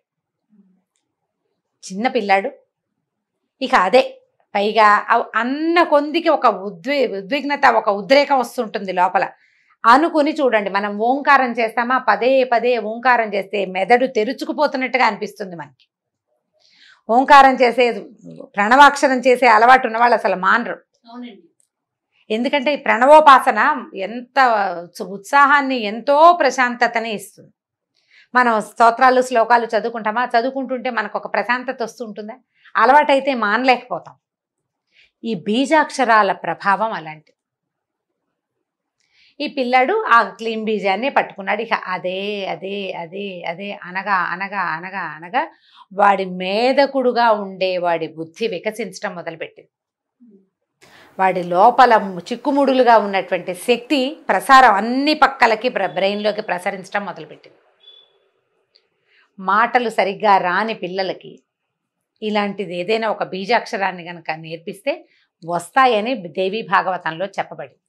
చిన్న పిల్లాడు ఇక అదే పైగా అన్న కొందికి ఒక ఉద్విగ్నత, ఒక ఉద్రేకం వస్తుంటుంది లోపల. అనుకుని చూడండి, మనం ఓంకారం చేస్తామా, పదే పదే ఓంకారం చేస్తే మెదడు తెరుచుకుపోతున్నట్టుగా అనిపిస్తుంది మనకి. ఓంకారం చేసే, ప్రణవాక్షరం చేసే అలవాటు ఉన్నవాళ్ళు అసలు మానరు. ఎందుకంటే ఈ ప్రణవోపాసన ఎంత ఉత్సాహాన్ని, ఎంతో ప్రశాంతతని ఇస్తుంది. మనం స్తోత్రాలు శ్లోకాలు చదువుకుంటామా, చదువుకుంటుంటే మనకు ఒక ప్రశాంతత వస్తుంటుందా? అలవాటైతే మానలేకపోతాం. ఈ బీజాక్షరాల ప్రభావం అలాంటిది. ఈ పిల్లాడు ఆ క్లీమ్ బీజాన్ని పట్టుకున్నాడు. ఇక అదే అదే అదే అదే అనగా అనగా అనగా అనగా వాడి మేధకుడుగా ఉండే వాడి బుద్ధి వికసించడం మొదలుపెట్టింది. వాడి లోపల చిక్కుముడులుగా ఉన్నటువంటి శక్తి ప్రసారం అన్ని పక్కలకి బ్రెయిన్లోకి ప్రసరించడం మొదలుపెట్టింది. మాటలు సరిగ్గా రాని పిల్లలకి ఇలాంటిది ఏదైనా ఒక బీజాక్షరాన్ని కనుక నేర్పిస్తే వస్తాయని దేవి భాగవతంలో చెప్పబడింది.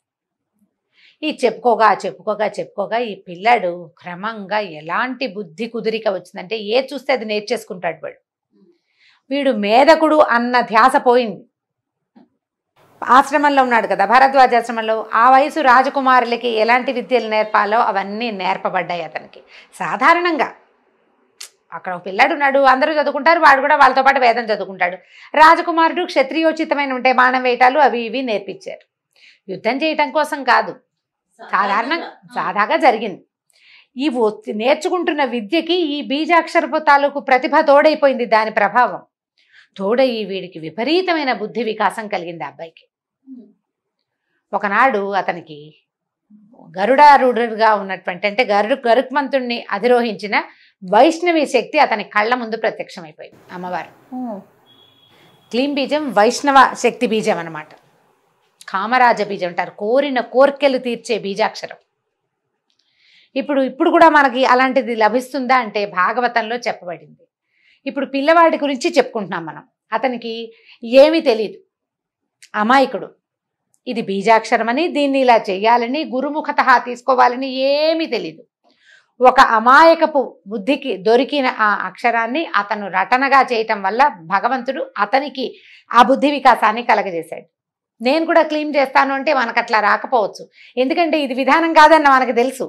ఈ చెప్పుకోగా ఈ పిల్లాడు క్రమంగా ఎలాంటి బుద్ధి కుదిరిక వచ్చిందంటే ఏ చూస్తే అది నేర్చేసుకుంటాడు. వీడు మేధకుడు అన్న ధ్యాస పోయింది. ఆశ్రమంలో ఉన్నాడు కదా, భరద్వాజాశ్రమంలో. ఆ వయసు రాజకుమారులకి ఎలాంటి విద్యలు నేర్పాలో అవన్నీ నేర్పబడ్డాయి అతనికి. సాధారణంగా అక్కడ ఒక పిల్లాడు ఉన్నాడు, అందరూ చదువుకుంటారు, వాడు కూడా వాళ్ళతో పాటు వేదం చదువుకుంటాడు. రాజకుమారుడు క్షత్రియోచితమైన ఉంటే బాణం వేయటాలు అవి ఇవి నేర్పించారు. యుద్ధం చేయటం కోసం కాదు, సాదాగా జరిగింది. ఈ నేర్చుకుంటున్న విద్యకి ఈ బీజాక్షరపు తాలూకు ప్రతిభ తోడైపోయింది. దాని ప్రభావం తోడయి వీడికి విపరీతమైన బుద్ధి వికాసం కలిగింది. ఆ అబ్బాయికి ఒకనాడు అతనికి గరుడారూఢుడుగా ఉన్నటువంటి, అంటే గరుక్మంతుణ్ణి అధిరోహించిన వైష్ణవి శక్తి అతని కళ్ళ ముందు ప్రత్యక్షమైపోయింది. అమ్మవారు క్లీం బీజం వైష్ణవ శక్తి బీజం అన్నమాట. కామరాజ బీజం అంటారు, కోరిన కోర్కెలు తీర్చే బీజాక్షరం. ఇప్పుడు కూడా మనకి అలాంటిది లభిస్తుందా అంటే భాగవతంలో చెప్పబడింది. ఇప్పుడు పిల్లవాడి గురించి చెప్పుకుంటున్నాం మనం. అతనికి ఏమీ తెలియదు, అమాయకుడు. ఇది బీజాక్షరం అని, దీన్ని ఇలా చెయ్యాలని, గురుముఖత తీసుకోవాలని ఏమీ తెలీదు. ఒక అమాయకపు బుద్ధికి దొరికిన ఆ అక్షరాన్ని అతను రటనగా చేయటం వల్ల భగవంతుడు అతనికి ఆ బుద్ధి వికాసాన్ని కలగజేశాడు. నేను కూడా క్లీమ్ చేస్తాను అంటే మనకు అట్లా రాకపోవచ్చు, ఎందుకంటే ఇది విధానం కాదన్న మనకు తెలుసు.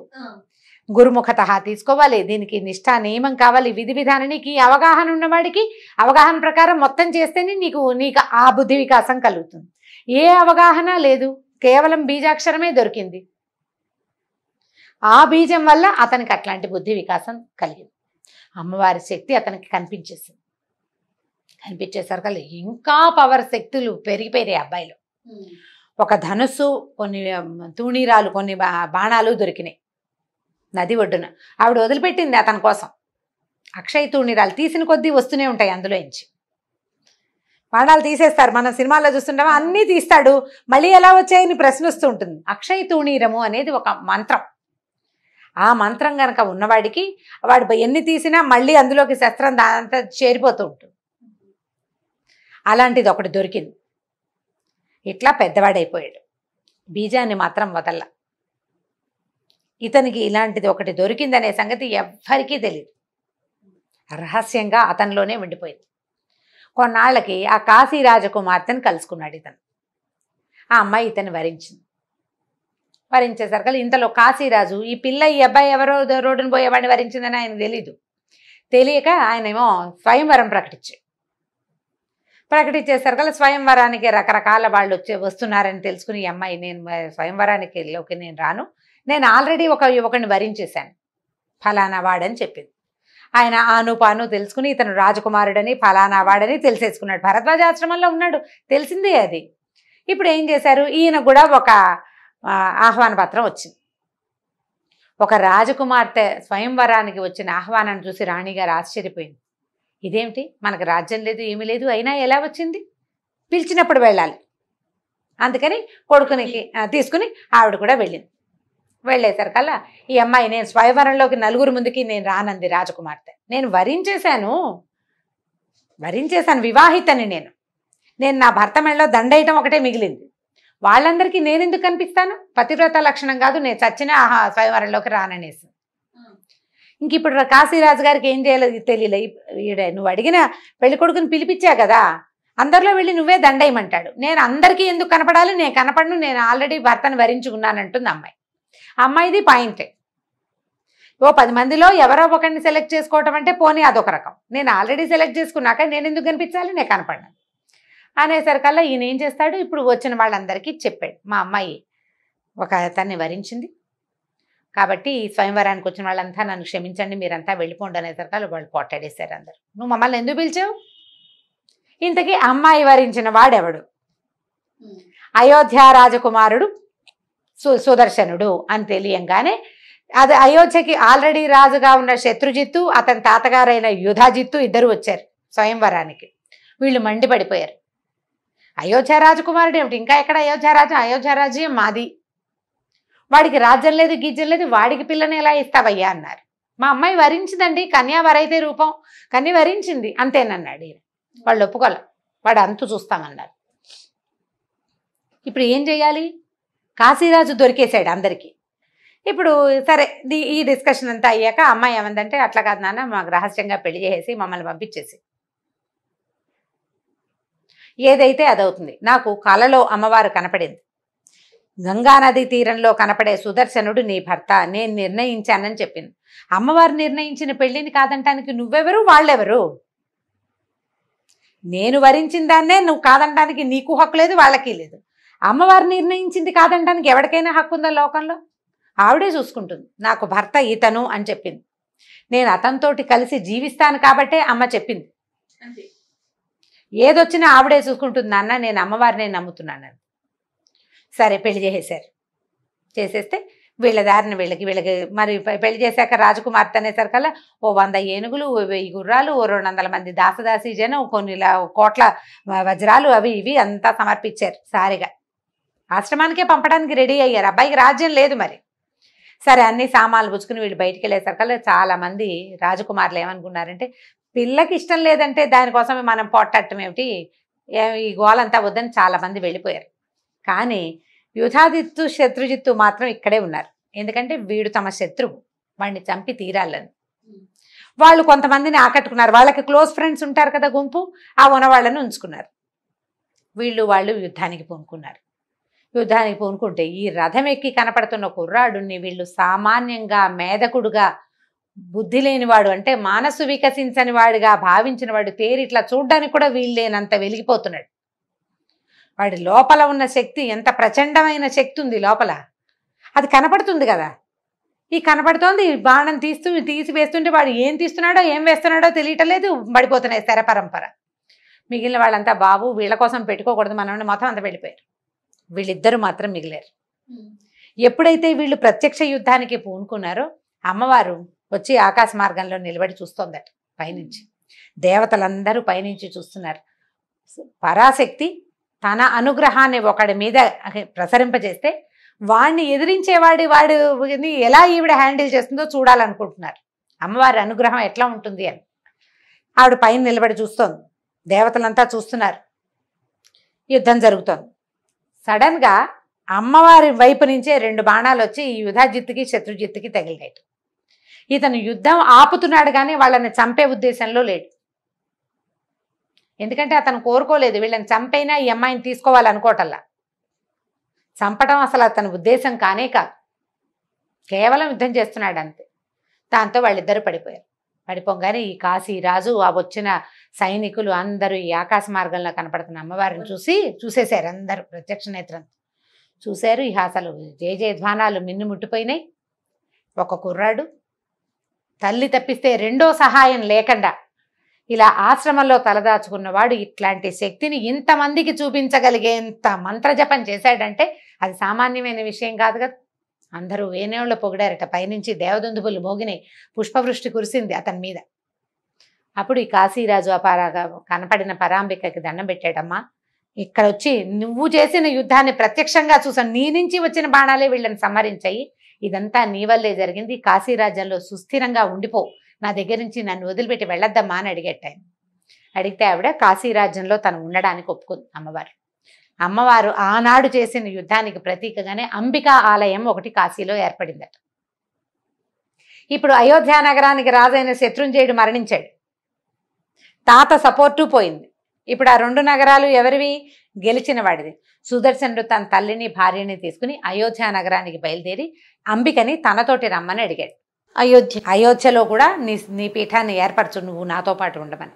గురుముఖత తీసుకోవాలి, దీనికి నిష్ఠా నియమం కావాలి, విధి విధానం. నీకు ఈ అవగాహన ఉన్నవాడికి అవగాహన ప్రకారం మొత్తం చేస్తేనే నీకు ఆ బుద్ధి వికాసం కలుగుతుంది. ఏ అవగాహన లేదు, కేవలం బీజాక్షరమే దొరికింది. ఆ బీజం వల్ల అతనికి అట్లాంటి బుద్ధి వికాసం కలిగింది. అమ్మవారి శక్తి అతనికి కనిపించేసరికి ఇంకా పవర్ శక్తులు పెరిగిపోయాయి అబ్బాయిలో. ఒక ధనుస్సు, కొన్ని తూణీరాలు, కొన్ని బాణాలు దొరికినాయి నది ఒడ్డున. ఆవిడ వదిలిపెట్టింది అతని కోసం. అక్షయ తూణీరాలు తీసిన కొద్దీ వస్తూనే ఉంటాయి అందులో నుంచి. బాణాలు తీసేస్తారు, మన సినిమాల్లో చూస్తుంటామా, అన్నీ తీస్తాడు, మళ్ళీ ఎలా వచ్చాయని ప్రశ్న వస్తూ ఉంటుంది. అక్షయ తూణీరము అనేది ఒక మంత్రం. ఆ మంత్రం కనుక ఉన్నవాడికి వాడు ఎన్ని తీసినా మళ్ళీ అందులోకి శస్త్రం దాంతా చేరిపోతూ ఉంటుంది. అలాంటిది ఒకటి దొరికింది. ఇట్లా పెద్దవాడైపోయాడు. బీజాన్ని మాత్రం వదల్ల. ఇతనికి ఇలాంటిది ఒకటి దొరికిందనే సంగతి ఎవ్వరికీ తెలియదు, రహస్యంగా అతనిలోనే ఉండిపోయింది. కొన్నాళ్ళకి ఆ కాశీ రాజకుమార్తెను కలుసుకున్నాడు ఇతను. ఆ అమ్మాయి ఇతను వరించేసరికి ఇంతలో కాశీరాజు ఈ పిల్ల ఈ అబ్బాయి ఎవరో రోడ్డును పోయేవాడిని వరించిందని ఆయన తెలియక ఆయనేమో స్వయంవరం ప్రకటించేసరికి స్వయంవరానికి రకరకాల వాళ్ళు వస్తున్నారని తెలుసుకుని ఈ అమ్మాయి, నేను స్వయంవరానికి నేను రాను, నేను ఆల్రెడీ ఒక యువకుడిని వరించేశాను, ఫలానా వాడని చెప్పింది. ఆయన ఆనుపాను తెలుసుకుని ఇతను రాజకుమారుడని ఫలానా వాడని తెలిసేసుకున్నాడు. భరద్వాజాశ్రమంలో ఉన్నాడు, తెలిసిందే అది. ఇప్పుడు ఏం చేశారు, ఈయన కూడా ఒక ఆహ్వాన పత్రం వచ్చింది. ఒక రాజకుమార్తె స్వయంవరానికి వచ్చిన ఆహ్వానాన్ని చూసి రాణిగారు ఆశ్చర్యపోయింది. ఇదేమిటి, మనకు రాజ్యం లేదు ఏమీ లేదు, అయినా ఎలా వచ్చింది, పిలిచినప్పుడు వెళ్ళాలి. అందుకని కొడుకుని తీసుకుని ఆవిడ కూడా వెళ్ళింది. వెళ్ళేసరికల్లా ఈ అమ్మాయి, నేను స్వయంవరంలోకి నలుగురు ముందుకి నేను రానంది రాజకుమార్తె. నేను వరించేశాను, వివాహితని నేను నా భర్త మెడలో దండేయటం ఒకటే మిగిలింది. వాళ్ళందరికీ నేను ఎందుకు కనిపిస్తాను, పతివ్రత లక్షణం కాదు, నేను చచ్చినా స్వయంవరంలోకి రాననేసి. ఇంక ఇప్పుడు కాశీరాజు గారికి ఏం చేయాలో తెలియలే. నువ్వు అడిగిన పెళ్లి కొడుకుని పిలిపించా కదా, అందరిలో వెళ్ళి నువ్వే దండేయమంటాడు. నేను అందరికీ ఎందుకు కనపడాలి, నేను కనపడను, నేను ఆల్రెడీ భర్తను వరించుకున్నానంటుంది అమ్మాయి. అమ్మాయిది పాయింటే. 10 మందిలో ఎవరో ఒకరిని సెలెక్ట్ చేసుకోవటం అంటే పోనీ అదొక రకం, నేను ఆల్రెడీ సెలెక్ట్ చేసుకున్నాక నేను ఎందుకు కనిపించాలి, నేను కనపడను అనేసరికల్లా ఈయన ఏం చేస్తాడు, ఇప్పుడు వచ్చిన వాళ్ళందరికీ చెప్పాడు, మా అమ్మాయి ఒక అతన్ని వరించింది కాబట్టి స్వయంవరానికి వచ్చిన వాళ్ళంతా నన్ను క్షమించండి, మీరంతా వెళ్ళిపోండి అనేసరికల్లా వాళ్ళు పోట్లాడేశారు అందరు. నువ్వు మమ్మల్ని ఎందుకు పిలిచావు, ఇంతకీ అమ్మాయి వరించిన వాడెవడు, అయోధ్య రాజకుమారుడు సుదర్శనుడు అని తెలియంగానే, అది అయోధ్యకి ఆల్రెడీ రాజుగా ఉన్న శత్రుజిత్తు, అతని తాతగారైన యుధాజిత్తు ఇద్దరు వచ్చారు స్వయంవరానికి. వీళ్ళు మండిపడిపోయారు, అయోధ్య రాజకుమారుడు ఏమిటి, ఇంకా ఎక్కడ అయోధ్య రాజ్యం మాది, వాడికి రాజ్యం లేదు గీజ్యం లేదు, వాడికి పిల్లని ఎలా ఇస్తావయ్యా అన్నారు. మా అమ్మాయి వరించిందండి, కన్యా వరైతే రూపం, కన్య వరించింది అంతేనన్నాడు ఈయన. వాళ్ళు ఒప్పుకోలే, వాడు అంతు చూస్తామన్నారు. ఇప్పుడు ఏం చేయాలి? కాశీరాజు దొరికేశాడు అందరికీ. ఇప్పుడు సరే ఈ డిస్కషన్ అంతా అయ్యాక అమ్మాయి ఏమందంటే, అట్లా కాదు నాన్న, మాకు రహస్యంగా పెళ్లి చేసేసి మమ్మల్ని పంపించేసి, ఏదైతే అదవుతుంది. నాకు కలలో అమ్మవారు కనపడింది, గంగానది తీరంలో కనపడే సుదర్శనుడు నీ భర్త, నేను నిర్ణయించానని చెప్పింది. అమ్మవారు నిర్ణయించిన పెళ్లిని కాదంటానికి నువ్వెవరు, వాళ్ళెవరు? నేను వరించిన దాన్నే నువ్వు కాదంటానికి నీకు హక్కు లేదు, వాళ్ళకి లేదు. అమ్మవారు నిర్ణయించింది కాదంటానికి ఎవరికైనా హక్కు ఉందా లోకంలో? ఆవిడే చూసుకుంటుంది. నాకు భర్త ఇతను అని చెప్పింది. నేను అతనితోటి కలిసి జీవిస్తాను కాబట్టే అమ్మ చెప్పింది. ఏదొచ్చినా ఆవిడే చూసుకుంటుంది నాన్న, నేను అమ్మవారినే నమ్ముతున్నాను. సరే పెళ్లి చేసేసారు. చేసేస్తే వీళ్ళ దారిని వీళ్ళకి మరి పెళ్లి చేశాక రాజకుమార్తె అనేసరికల్లా 100 ఏనుగులు, 1000 గుర్రాలు, 200 మంది దాసదాసి జనం, కొన్ని కోట్ల వజ్రాలు అవి ఇవి అంతా సమర్పించారు. సారిగా ఆశ్రమానికే పంపడానికి రెడీ అయ్యారు. అబ్బాయికి రాజ్యం లేదు మరి. సరే అన్ని సామాన్లు పుచ్చుకుని వీళ్ళు బయటికి వెళ్ళేసరికల్లా చాలా మంది రాజకుమారులు ఏమనుకున్నారంటే, పిల్లకి ఇష్టం లేదంటే దానికోసమే మనం పోట్టట్టం ఏమిటి, ఈ గోలంతా వద్దని చాలా మంది వెళ్ళిపోయారు. కానీ యుధాజిత్తు శత్రుజిత్తు మాత్రం ఇక్కడే ఉన్నారు. ఎందుకంటే వీడు తమ శత్రువు, వాడిని చంపి తీరాలని. వాళ్ళు కొంతమందిని ఆకట్టుకున్నారు. వాళ్ళకి క్లోజ్ ఫ్రెండ్స్ ఉంటారు కదా, గుంపు, ఆ ఉన్నవాళ్ళని ఉంచుకున్నారు. వాళ్ళు యుద్ధానికి పూనుకున్నారు. యుద్ధానికి పూనుకుంటే ఈ రథం ఎక్కి కనపడుతున్న కుర్రాడుని వీళ్ళు సామాన్యంగా మేధకుడుగా, బుద్ధి లేనివాడు అంటే మనసు వికసించని వాడిగా భావించిన వాడు తేరి ఇట్లా చూడ్డానికి కూడా వీళ్ళేనంత వెలిగిపోతున్నాడు. వాడి లోపల ఉన్న శక్తి ఎంత ప్రచండమైన శక్తి ఉంది లోపల, అది కనపడుతుంది కదా. ఈ కనపడుతోంది, బాణం తీసి వేస్తుంటే వాడు ఏం తీస్తున్నాడో ఏం వేస్తున్నాడో తెలియటం లేదు, పడిపోతున్నాయి శర పరంపర. మిగిలిన వాళ్ళంతా బాబు వీళ్ళ కోసం పెట్టుకోకూడదు మనం మొత్తం అంతా వెళ్ళిపోయారు. వీళ్ళిద్దరూ మాత్రం మిగిలారు. ఎప్పుడైతే వీళ్ళు ప్రత్యక్ష యుద్ధానికి పూనుకున్నారో అమ్మవారు వచ్చి ఆకాశ మార్గంలో నిలబడి చూస్తోందట పైనుంచి. దేవతలందరూ పైనుంచి చూస్తున్నారు. పరాశక్తి తన అనుగ్రహాన్ని ఒకడి మీద ప్రసరింపజేస్తే వాడిని వాడిని ఎలా ఈవిడ హ్యాండిల్ చేస్తుందో చూడాలనుకుంటున్నారు. అమ్మవారి అనుగ్రహం ఎట్లా ఉంటుంది అని ఆవిడ పైన నిలబడి చూస్తోంది. దేవతలంతా చూస్తున్నారు. యుద్ధం జరుగుతోంది. సడన్గా అమ్మవారి వైపు నుంచే 2 బాణాలు వచ్చి ఈ యుధాజిత్తుకి శత్రుజిత్తుకి తగిలినాయి. ఇతను యుద్ధం ఆపుతున్నాడు కానీ వాళ్ళని చంపే ఉద్దేశంలో లేడు. ఎందుకంటే అతను కోరుకోలేదు వీళ్ళని చంపైనా ఈ అమ్మాయిని తీసుకోవాలనుకోవటల్లా. చంపడం అసలు అతని ఉద్దేశం కానే కాదు, కేవలం యుద్ధం చేస్తున్నాడు అంతే. దాంతో వాళ్ళిద్దరూ పడిపోయారు. పడిపోగానే ఈ కాశీరాజు ఆ వచ్చిన సైనికులు అందరూ ఈ ఆకాశ మార్గంలో కనపడుతున్న అమ్మవారిని చూసేశారు. అందరూ ప్రత్యక్ష నేత్రంతో చూశారు. ఇక అసలు జయధ్వానాలు మిన్ను ముట్టిపోయినాయి. ఒక కుర్రాడు తల్లి తప్పిస్తే రెండో సహాయం లేకుండా ఇలా ఆశ్రమంలో తలదాచుకున్నవాడు ఇట్లాంటి శక్తిని ఇంతమందికి చూపించగలిగేంత మంత్రజపం చేశాడంటే అది సామాన్యమైన విషయం కాదు కదా. అందరూ వేణేళ్ళు పొగిడారట. పైనుంచి దేవదుందుబులు మోగినాయి, పుష్పవృష్టి కురిసింది అతని మీద. అప్పుడు ఈ కాశీరాజు కనపడిన పరాంబికకి దండం పెట్టాడమ్మా, ఇక్కడ వచ్చి నువ్వు చేసిన యుద్ధాన్ని ప్రత్యక్షంగా చూసాను, నీ నుంచి వచ్చిన బాణాలే వీళ్ళని సంహరించాయి, ఇదంతా నీ వల్లే జరిగింది, కాశీరాజ్యంలో సుస్థిరంగా ఉండిపో, నా దగ్గర నుంచి నన్ను వదిలిపెట్టి వెళ్ళొద్దమ్మా అని అడిగేటాయన. అడిగితే ఆవిడ కాశీరాజ్యంలో తను ఉండడానికి ఒప్పుకుంది. అమ్మవారు ఆనాడు చేసిన యుద్ధానికి ప్రతీకగానే అంబికా ఆలయం ఒకటి కాశీలో ఏర్పడిందట. ఇప్పుడు అయోధ్య నగరానికి రాజైన శత్రుంజయుడు మరణించాడు, తాత సపోర్టు పోయింది. ఇప్పుడు ఆ 2 నగరాలు ఎవరివి? గెలిచిన వాడిది. సుదర్శనుడు తన తల్లిని భార్యని తీసుకుని అయోధ్య నగరానికి బయలుదేరి అంబికని తనతోటి రమ్మని అడిగాడు. అయోధ్యలో కూడా నీ పీఠాన్ని ఏర్పరచు, నువ్వు నాతో పాటు ఉండమని.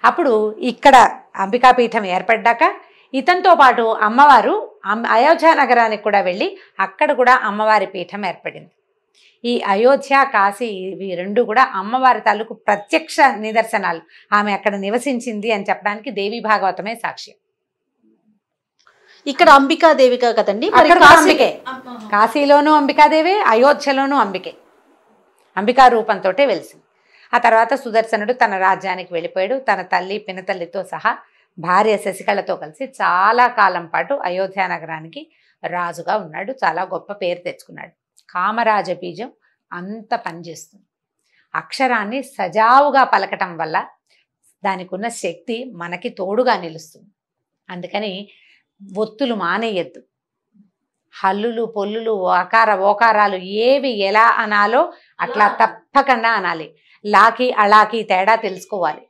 అప్పుడు ఇక్కడ అంబికా పీఠం ఏర్పడ్డాక ఇతనితో పాటు అమ్మవారు అయోధ్య నగరానికి కూడా వెళ్ళి అక్కడ కూడా అమ్మవారి పీఠం ఏర్పడింది. ఈ అయోధ్య కాశీ ఇవి 2 కూడా అమ్మవారి తాలూకు ప్రత్యక్ష నిదర్శనాలు. ఆమె అక్కడ నివసించింది అని చెప్పడానికి దేవి భాగవతమే సాక్ష్యం. ఇక్కడ అంబికాదేవిగా కదండి, అంబికే. కాశీలోనూ అంబికాదేవి, అయోధ్యలోనూ అంబికే. అంబికా రూపంతో వెలిసింది. ఆ తర్వాత సుదర్శనుడు తన రాజ్యానికి వెళ్ళిపోయాడు. తన తల్లి పినతల్లితో సహా భార్య శశికళతో కలిసి చాలా కాలం పాటు అయోధ్య నగరానికి రాజుగా ఉన్నాడు. చాలా గొప్ప పేరు తెచ్చుకున్నాడు. కామరాజ బీజం అంత పనిచేస్తుంది. అక్షరాన్ని సజావుగా పలకటం వల్ల దానికి ఉన్న శక్తి మనకి తోడుగా నిలుస్తుంది. అందుకని ఒత్తులు మానేయద్దు. హల్లులు పొల్లులు ఓకారాలు ఏవి ఎలా అనాలో అట్లా తప్పకుండా అనాలి. లాకి అలాకి తేడా తెలుసుకోవాలి.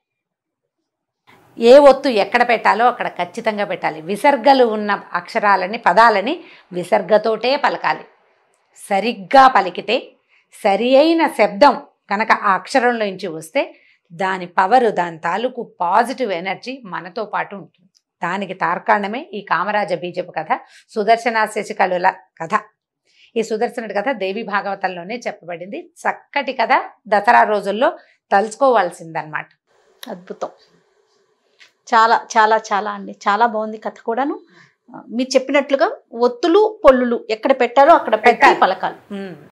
ఏ ఒత్తు ఎక్కడ పెట్టాలో అక్కడ ఖచ్చితంగా పెట్టాలి. విసర్గలు ఉన్న అక్షరాలని పదాలని విసర్గతోటే పలకాలి. సరిగ్గా పలికితే సరి అయిన శబ్దం కనుక ఆ అక్షరంలో నుంచి వస్తే దాని పవరు, దాని తాలూకు పాజిటివ్ ఎనర్జీ మనతో పాటు ఉంటుంది. దానికి తార్కాణమే ఈ కామరాజ బీజపు కథ, సుదర్శన శశికళుల కథ. ఈ సుదర్శనుడి కథ దేవి భాగవతంలోనే చెప్పబడింది. చక్కటి కథ, దసరా రోజుల్లో తలుచుకోవాల్సిందన్నమాట. అద్భుతం. చాలా చాలా చాలా అండి, చాలా బాగుంది కథ కూడాను. మీరు చెప్పినట్లుగా ఒత్తులు పొల్లులు ఎక్కడ పెట్టాలో అక్కడ పెట్టి పలకాలి.